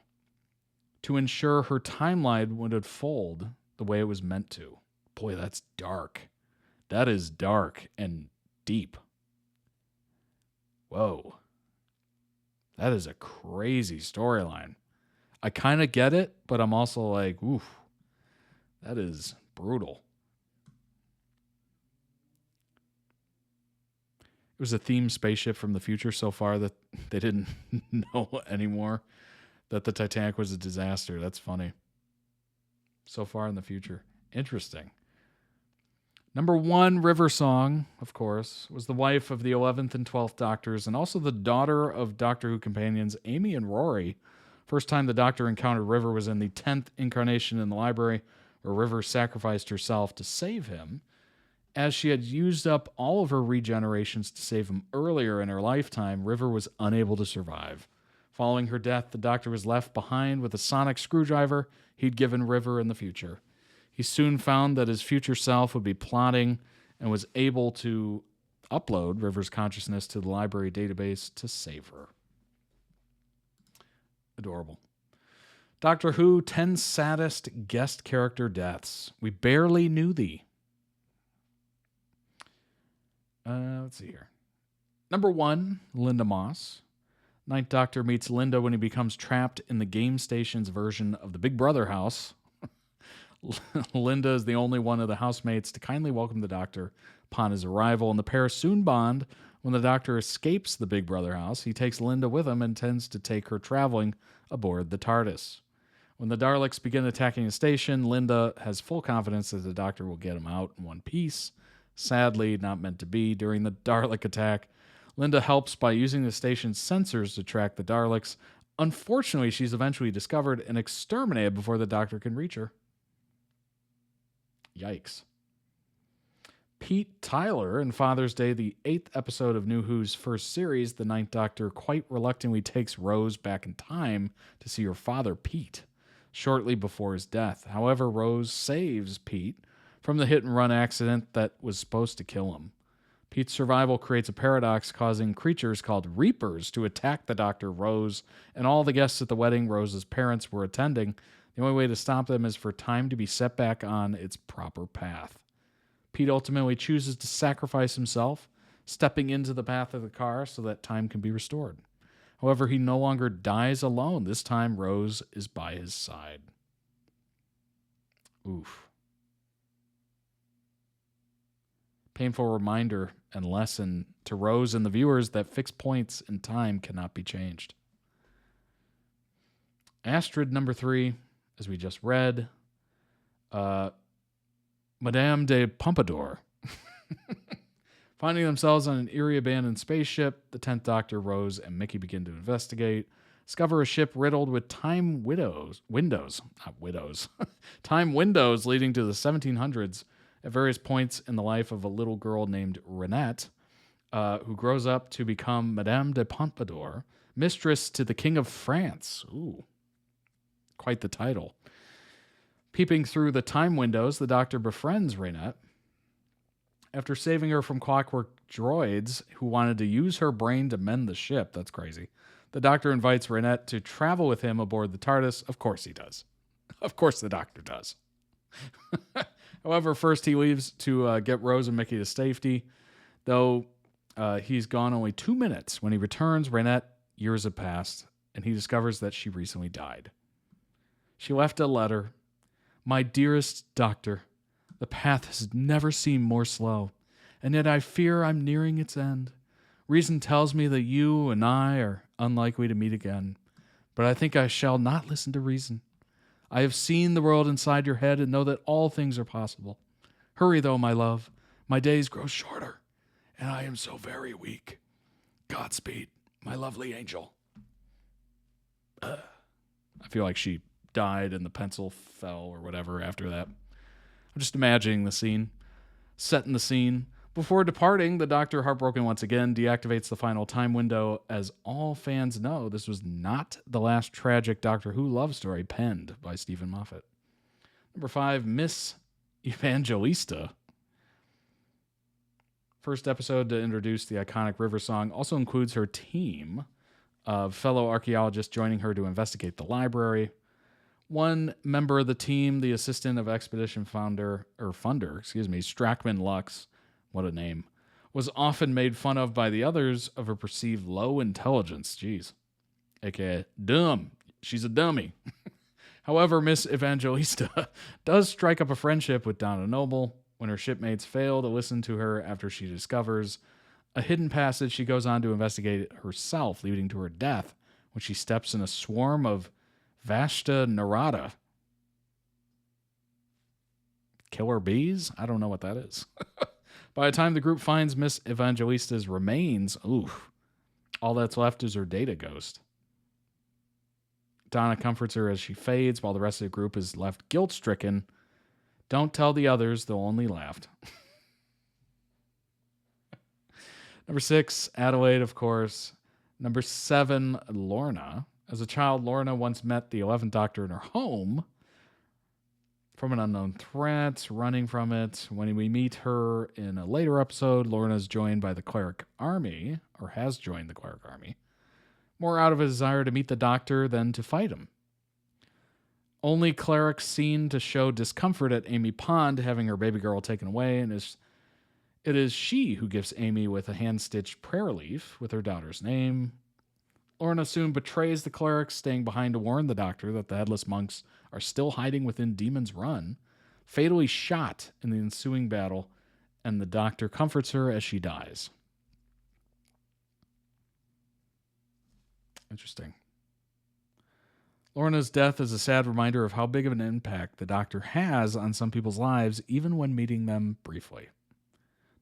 to ensure her timeline would unfold the way it was meant to. Boy, that's dark. That is dark and deep. Whoa. That is a crazy storyline. I kind of get it, but I'm also like, oof, that is brutal. It was a themed spaceship from the future so far that they didn't know anymore that the Titanic was a disaster. That's funny. So far in the future. Interesting. Number 1, River Song, of course, was the wife of the 11th and 12th Doctors and also the daughter of Doctor Who companions Amy and Rory. First time the Doctor encountered River was in the 10th incarnation in the library, where River sacrificed herself to save him. As she had used up all of her regenerations to save him earlier in her lifetime, River was unable to survive. Following her death, the Doctor was left behind with a sonic screwdriver he'd given River in the future. He soon found that his future self would be plotting and was able to upload River's consciousness to the library database to save her. Adorable. Doctor Who, 10 saddest guest character deaths. We barely knew thee. Let's see here. Number 1, Linda Moss. Ninth Doctor meets Linda when he becomes trapped in the game station's version of the Big Brother house. Linda is the only one of the housemates to kindly welcome the Doctor upon his arrival, and the pair soon bond. When the Doctor escapes the Big Brother house, he takes Linda with him and intends to take her traveling aboard the TARDIS. When the Daleks begin attacking the station, Linda has full confidence that the Doctor will get him out in one piece. Sadly, not meant to be. During the Dalek attack, Linda helps by using the station's sensors to track the Daleks. Unfortunately, she's eventually discovered and exterminated before the Doctor can reach her. Yikes. Pete Tyler in Father's Day, the 8th episode of New Who's first series, the Ninth Doctor quite reluctantly takes Rose back in time to see her father, Pete, shortly before his death. However, Rose saves Pete from the hit-and-run accident that was supposed to kill him. Pete's survival creates a paradox, causing creatures called Reapers to attack the Doctor, Rose, and all the guests at the wedding Rose's parents were attending. The only way to stop them is for time to be set back on its proper path. Pete ultimately chooses to sacrifice himself, stepping into the path of the car so that time can be restored. However, he no longer dies alone. This time, Rose is by his side. Oof. Painful reminder and lesson to Rose and the viewers that fixed points in time cannot be changed. Astrid, number 3, as we just read, Madame de Pompadour. Finding themselves on an eerie abandoned spaceship, the 10th Doctor, Rose, and Mickey begin to investigate, discover a ship riddled with time windows leading to the 1700s at various points in the life of a little girl named Renette, who grows up to become Madame de Pompadour, mistress to the King of France. Ooh, quite the title. Peeping through the time windows, the Doctor befriends Renette. After saving her from clockwork droids who wanted to use her brain to mend the ship, that's crazy, the Doctor invites Renette to travel with him aboard the TARDIS. Of course he does. Of course the Doctor does. However, first he leaves to get Rose and Mickey to safety. Though he's gone only 2 minutes. When he returns, Renette, years have passed, and he discovers that she recently died. She left a letter. My dearest Doctor, the path has never seemed more slow. and yet I fear I'm nearing its end. Reason tells me that you and I are unlikely to meet again, but I think I shall not listen to reason. I have seen the world inside your head and know that all things are possible. Hurry, though, my love. My days grow shorter, and I am so very weak. Godspeed, my lovely angel. I feel like she died and the pencil fell or whatever after that. I'm just imagining the scene. Setting the scene. Before departing, the Doctor, heartbroken once again, deactivates the final time window. As all fans know, this was not the last tragic Doctor Who love story penned by Stephen Moffat. Number 5, Miss Evangelista. First episode to introduce the iconic River song also includes her team of fellow archaeologists joining her to investigate the library. One member of the team, the assistant of expedition funder, Strachman Lux, what a name, was often made fun of by the others of her perceived low intelligence. Jeez. AKA dumb. She's a dummy. However, Miss Evangelista does strike up a friendship with Donna Noble. When her shipmates fail to listen to her after she discovers a hidden passage, she goes on to investigate it herself, leading to her death when she steps in a swarm of Vashta Narada. Killer bees? I don't know what that is. By the time the group finds Miss Evangelista's remains, all that's left is her data ghost. Donna comforts her as she fades, while the rest of the group is left guilt-stricken. Don't tell the others, they'll only laugh. Number 6, Adelaide, of course. Number 7, Lorna. As a child, Lorna once met the 11th Doctor in her home from an unknown threat, running from it. When we meet her in a later episode, Lorna is joined by the Cleric Army, or has joined the Cleric Army, more out of a desire to meet the Doctor than to fight him. Only clerics seen to show discomfort at Amy Pond having her baby girl taken away, and it is she who gifts Amy with a hand-stitched prayer leaf with her daughter's name. Lorna soon betrays the clerics, staying behind to warn the Doctor that the Headless Monks are still hiding within Demon's Run, fatally shot in the ensuing battle, and the Doctor comforts her as she dies. Interesting. Lorna's death is a sad reminder of how big of an impact the Doctor has on some people's lives, even when meeting them briefly.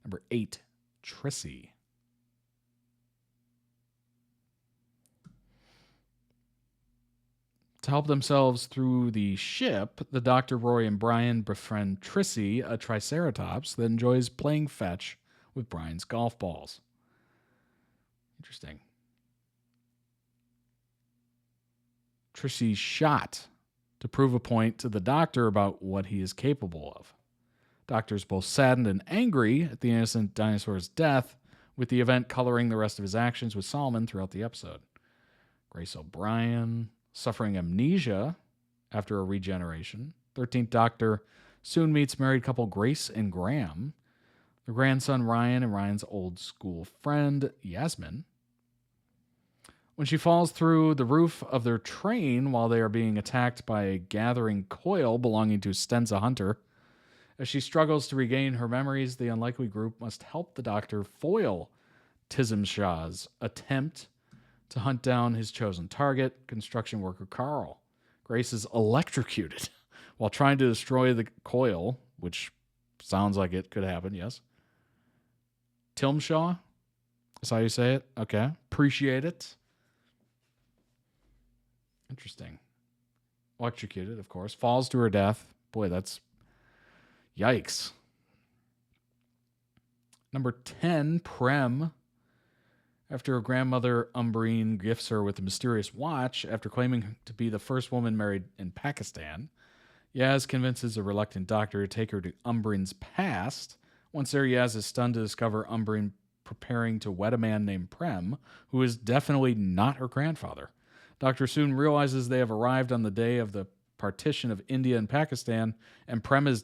Number 8, Trissy. To help themselves through the ship, the Doctor, Roy, and Brian befriend Trissy, a triceratops that enjoys playing fetch with Brian's golf balls. Interesting. Trissy's shot to prove a point to the Doctor about what he is capable of. Doctor is both saddened and angry at the innocent dinosaur's death, with the event coloring the rest of his actions with Solomon throughout the episode. Grace O'Brien, suffering amnesia after a regeneration. 13th Doctor soon meets married couple Grace and Graham, their grandson Ryan and Ryan's old school friend Yasmin. When she falls through the roof of their train while they are being attacked by a gathering coil belonging to Stenza Hunter, as she struggles to regain her memories, the unlikely group must help the Doctor foil Tism Shah's attempt to hunt down his chosen target, construction worker Carl. Grace is electrocuted while trying to destroy the coil, which sounds like it could happen, yes. Tilmshaw? Is how you say it? Okay. Appreciate it. Interesting. Electrocuted, of course. Falls to her death. Boy, that's... yikes. Number 10, Prem. After her grandmother, Umbreen, gifts her with a mysterious watch after claiming to be the first woman married in Pakistan, Yaz convinces a reluctant Doctor to take her to Umbreen's past. Once there, Yaz is stunned to discover Umbreen preparing to wed a man named Prem, who is definitely not her grandfather. Doctor soon realizes they have arrived on the day of the partition of India and Pakistan, and Prem is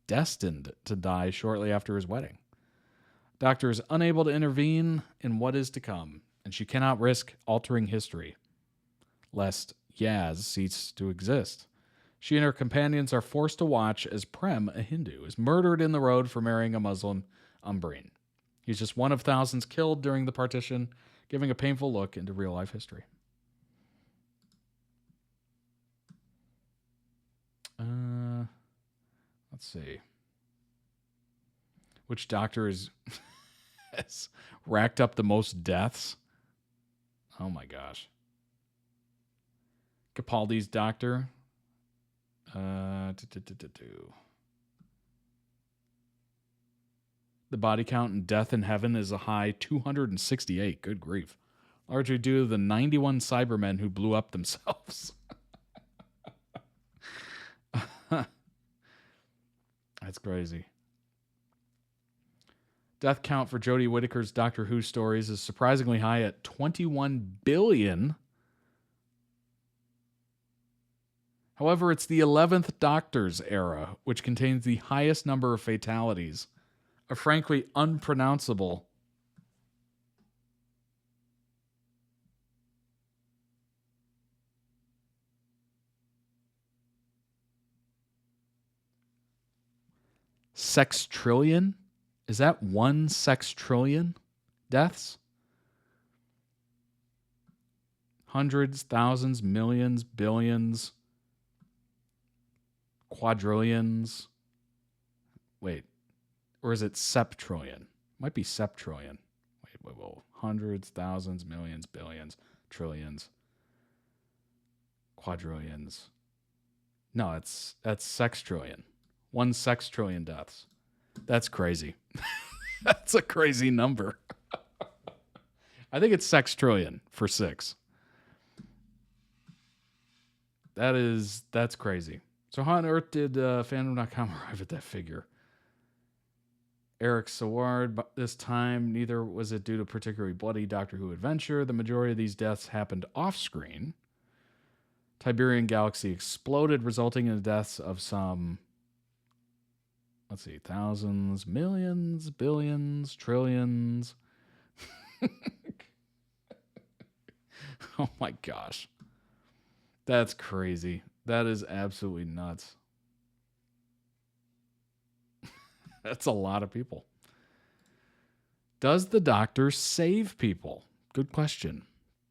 destined to die shortly after his wedding. Doctor is unable to intervene in what is to come, and she cannot risk altering history, lest Yaz cease to exist. She and her companions are forced to watch as Prem, a Hindu, is murdered in the road for marrying a Muslim, Umbreen. He's just one of thousands killed during the partition, giving a painful look into real-life history. Let's see. Which doctor has racked up the most deaths? Oh my gosh. Capaldi's doctor. The body count in Death in Heaven is a high 268. Good grief. Largely due to the 91 Cybermen who blew up themselves. That's crazy. Death count for Jodie Whittaker's Doctor Who stories is surprisingly high at 21 billion. However, it's the 11th Doctor's era, which contains the highest number of fatalities, a frankly unpronounceable sextrillion? Is that 1 sextrillion deaths? Hundreds, thousands, millions, billions, quadrillions. Wait, or is it septrillion? Might be septrillion. Wait. Hundreds, thousands, millions, billions, trillions, quadrillions. No, that's sextrillion. 1 sextrillion deaths. That's crazy. That's a crazy number. I think it's sextrillion for 6. That's crazy. So how on earth did fandom.com arrive at that figure? Eric Saward, but this time neither was it due to particularly bloody Doctor Who adventure. The majority of these deaths happened off-screen. Tiberian Galaxy exploded, resulting in the deaths of some, let's see, thousands, millions, billions, trillions. Oh my gosh. That's crazy. That is absolutely nuts. That's a lot of people. Does the Doctor save people? Good question.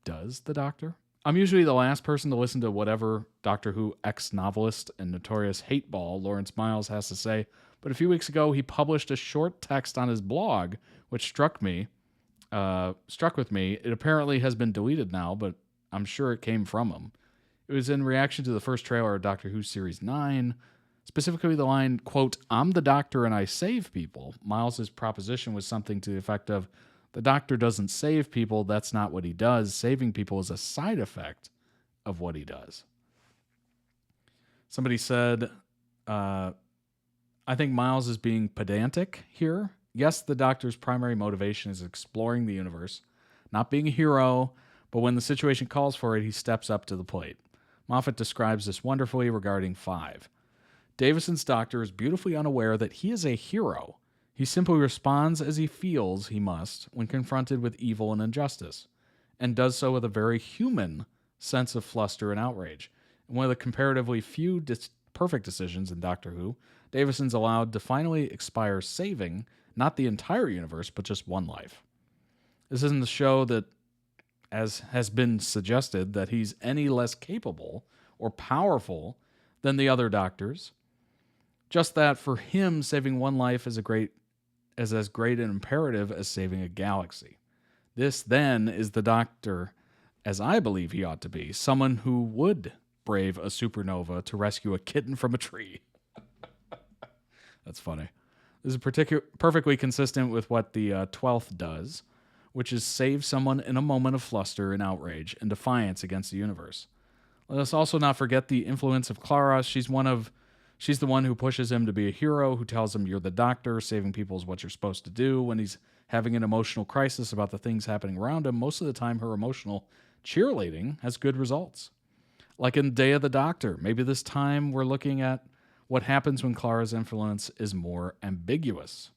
Does the Doctor? I'm usually the last person to listen to whatever Doctor Who ex-novelist and notorious hateball Lawrence Miles has to say, but a few weeks ago he published a short text on his blog, which struck with me. It apparently has been deleted now, but I'm sure it came from him. It was in reaction to the first trailer of Doctor Who Series 9, specifically the line, quote, "I'm the Doctor and I save people." Miles's proposition was something to the effect of, the Doctor doesn't save people, that's not what he does. Saving people is a side effect of what he does. Somebody said, I think Miles is being pedantic here. Yes, the Doctor's primary motivation is exploring the universe, not being a hero, but when the situation calls for it, he steps up to the plate. Moffat describes this wonderfully regarding 5. Davison's Doctor is beautifully unaware that he is a hero. He simply responds as he feels he must when confronted with evil and injustice, and does so with a very human sense of fluster and outrage. And one of the comparatively few perfect decisions in Doctor Who, Davison's allowed to finally expire saving not the entire universe, but just one life. This isn't the show that, as has been suggested, that he's any less capable or powerful than the other Doctors. Just that for him, saving one life is as great an imperative as saving a galaxy. This, then, is the Doctor, as I believe he ought to be, someone who would brave a supernova to rescue a kitten from a tree. That's funny. This is perfectly consistent with what the 12th does, which is save someone in a moment of fluster and outrage and defiance against the universe. Let us also not forget the influence of Clara. She's the one who pushes him to be a hero, who tells him you're the Doctor, saving people is what you're supposed to do. When he's having an emotional crisis about the things happening around him, most of the time her emotional cheerleading has good results. Like in Day of the Doctor, maybe this time we're looking at what happens when Clara's influence is more ambiguous.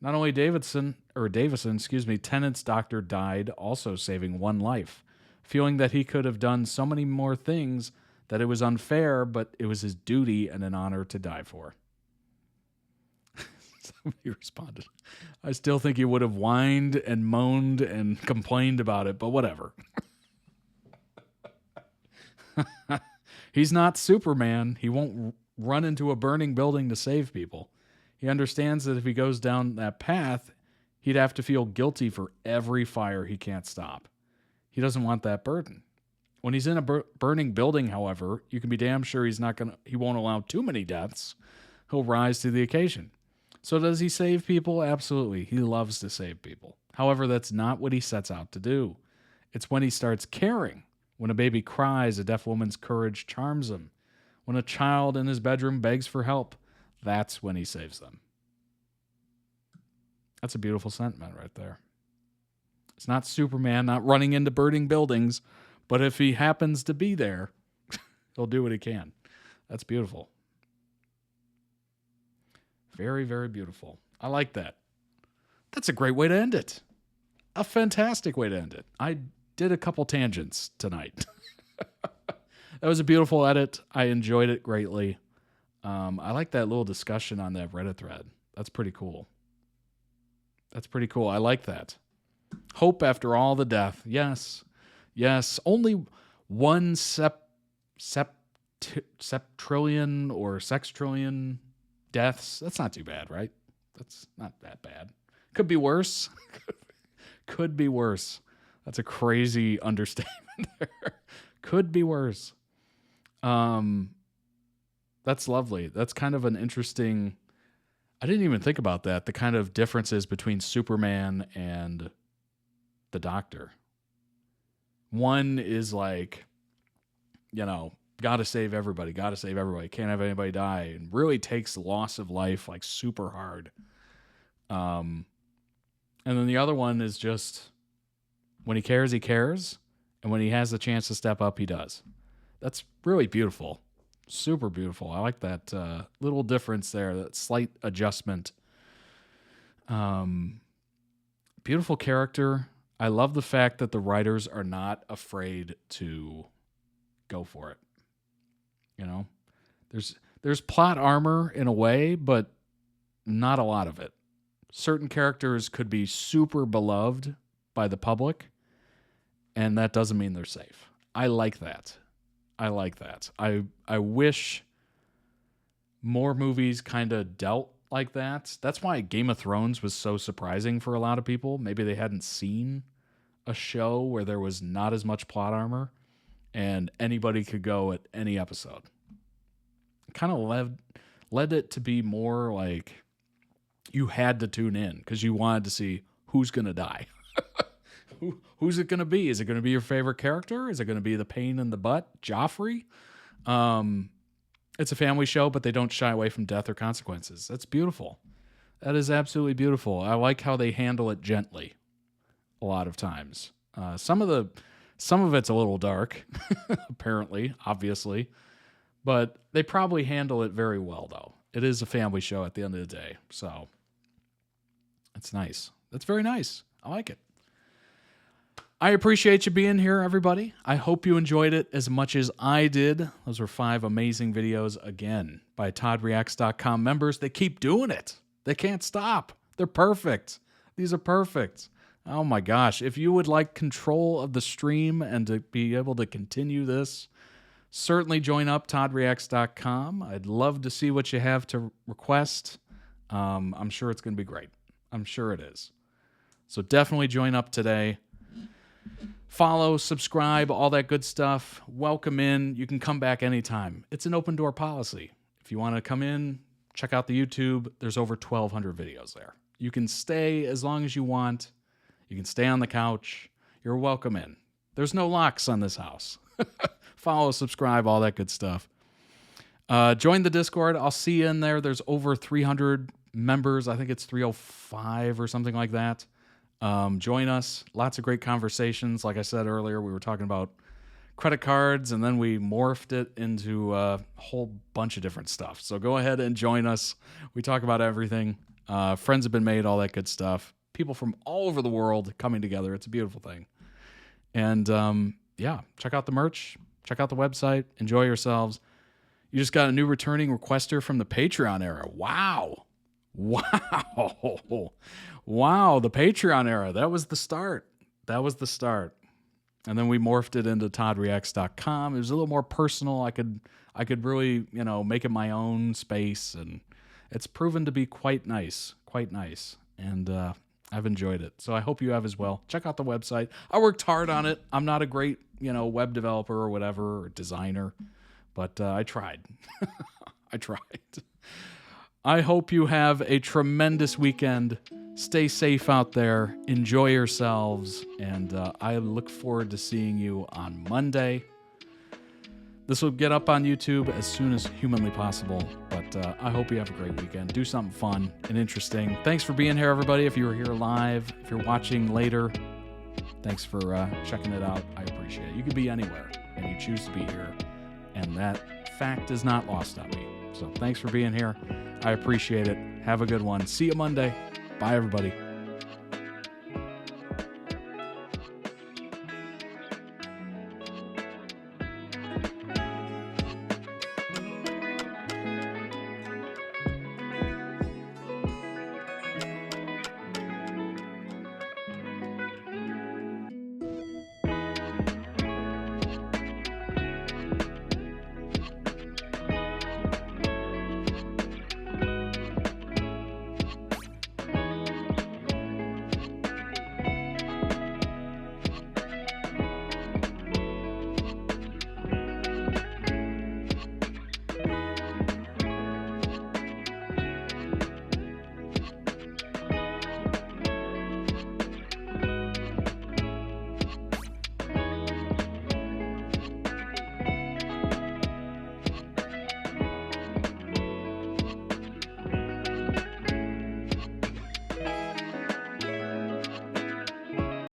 Not only Davison, Tennant's Doctor died also saving one life, feeling that he could have done so many more things that it was unfair, but it was his duty and an honor to die for. Somebody responded. I still think he would have whined and moaned and complained about it, but whatever. He's not Superman. He won't run into a burning building to save people. He understands that if he goes down that path, he'd have to feel guilty for every fire he can't stop. He doesn't want that burden. When he's in a burning building, however, you can be damn sure he won't allow too many deaths. He'll rise to the occasion. So does he save people? Absolutely. He loves to save people. However, that's not what he sets out to do. It's when he starts caring. When a baby cries, a deaf woman's courage charms him. When a child in his bedroom begs for help, that's when he saves them. That's a beautiful sentiment right there. It's not Superman not running into burning buildings, but if he happens to be there, he'll do what he can. That's beautiful. Very, very beautiful. I like that. That's a great way to end it. A fantastic way to end it. I did a couple tangents tonight. That was a beautiful edit. I enjoyed it greatly. I like that little discussion on that Reddit thread. That's pretty cool. That's pretty cool. I like that. Hope after all the death. Yes. Yes. Only one septrillion or sextrillion deaths. That's not too bad, right? That's not that bad. Could be worse. Could be worse. That's a crazy understatement there. Could be worse. That's lovely. That's kind of an interesting... I didn't even think about that. The kind of differences between Superman and the Doctor. One is like, gotta save everybody. Can't have anybody die. And really takes loss of life like super hard. And then the other one is just... when he cares, he cares. And when he has the chance to step up, he does. That's really beautiful. Super beautiful. I like that little difference there, that slight adjustment. Beautiful character. I love the fact that the writers are not afraid to go for it. There's plot armor in a way, but not a lot of it. Certain characters could be super beloved by the public, and that doesn't mean they're safe. I like that. I wish more movies kind of dealt like that. That's why Game of Thrones was so surprising for a lot of people. Maybe they hadn't seen a show where there was not as much plot armor and anybody could go at any episode. It kind of led it to be more like you had to tune in because you wanted to see who's going to die. Who's it going to be? Is it going to be your favorite character? Is it going to be the pain in the butt, Joffrey? It's a family show, but they don't shy away from death or consequences. That's beautiful. That is absolutely beautiful. I like how they handle it gently a lot of times. Some of it's a little dark, apparently, obviously, but they probably handle it very well, though. It is a family show at the end of the day, so it's nice. That's very nice. I like it. I appreciate you being here, everybody. I hope you enjoyed it as much as I did. Those were 5 amazing videos, again, by ToddReacts.com members. They keep doing it. They can't stop. They're perfect. These are perfect. Oh my gosh. If you would like control of the stream and to be able to continue this, certainly join up ToddReacts.com. I'd love to see what you have to request. I'm sure it's going to be great. I'm sure it is. So definitely join up today. Follow, subscribe, all that good stuff. Welcome in. You can come back anytime. It's an open door policy. If you want to come in, check out the YouTube. There's over 1,200 videos there. You can stay as long as you want. You can stay on the couch. You're welcome in. There's no locks on this house. Follow, subscribe, all that good stuff. Join the Discord. I'll see you in there. There's over 300 members. I think it's 305 or something like that. Join us. Lots of great conversations. Like I said earlier, we were talking about credit cards, and then we morphed it into a whole bunch of different stuff. So go ahead and join us. We talk about everything. Friends have been made, all that good stuff. People from all over the world coming together. It's a beautiful thing. And yeah, check out the merch. Check out the website. Enjoy yourselves. You just got a new returning requester from the Patreon era. Wow. Wow. Wow, the Patreon era. That was the start. And then we morphed it into toddreacts.com. It was a little more personal. I could really, make it my own space, and it's proven to be quite nice. And I've enjoyed it. So I hope you have as well. Check out the website. I worked hard on it. I'm not a great, web developer or whatever, or designer, but I tried. I tried. I hope you have a tremendous weekend. Stay safe out there. Enjoy yourselves. And I look forward to seeing you on Monday. This will get up on YouTube as soon as humanly possible. But I hope you have a great weekend. Do something fun and interesting. Thanks for being here, everybody. If you were here live, if you're watching later, thanks for checking it out. I appreciate it. You could be anywhere, and you choose to be here. And that fact is not lost on me. So thanks for being here. I appreciate it. Have a good one. See you Monday. Bye, everybody.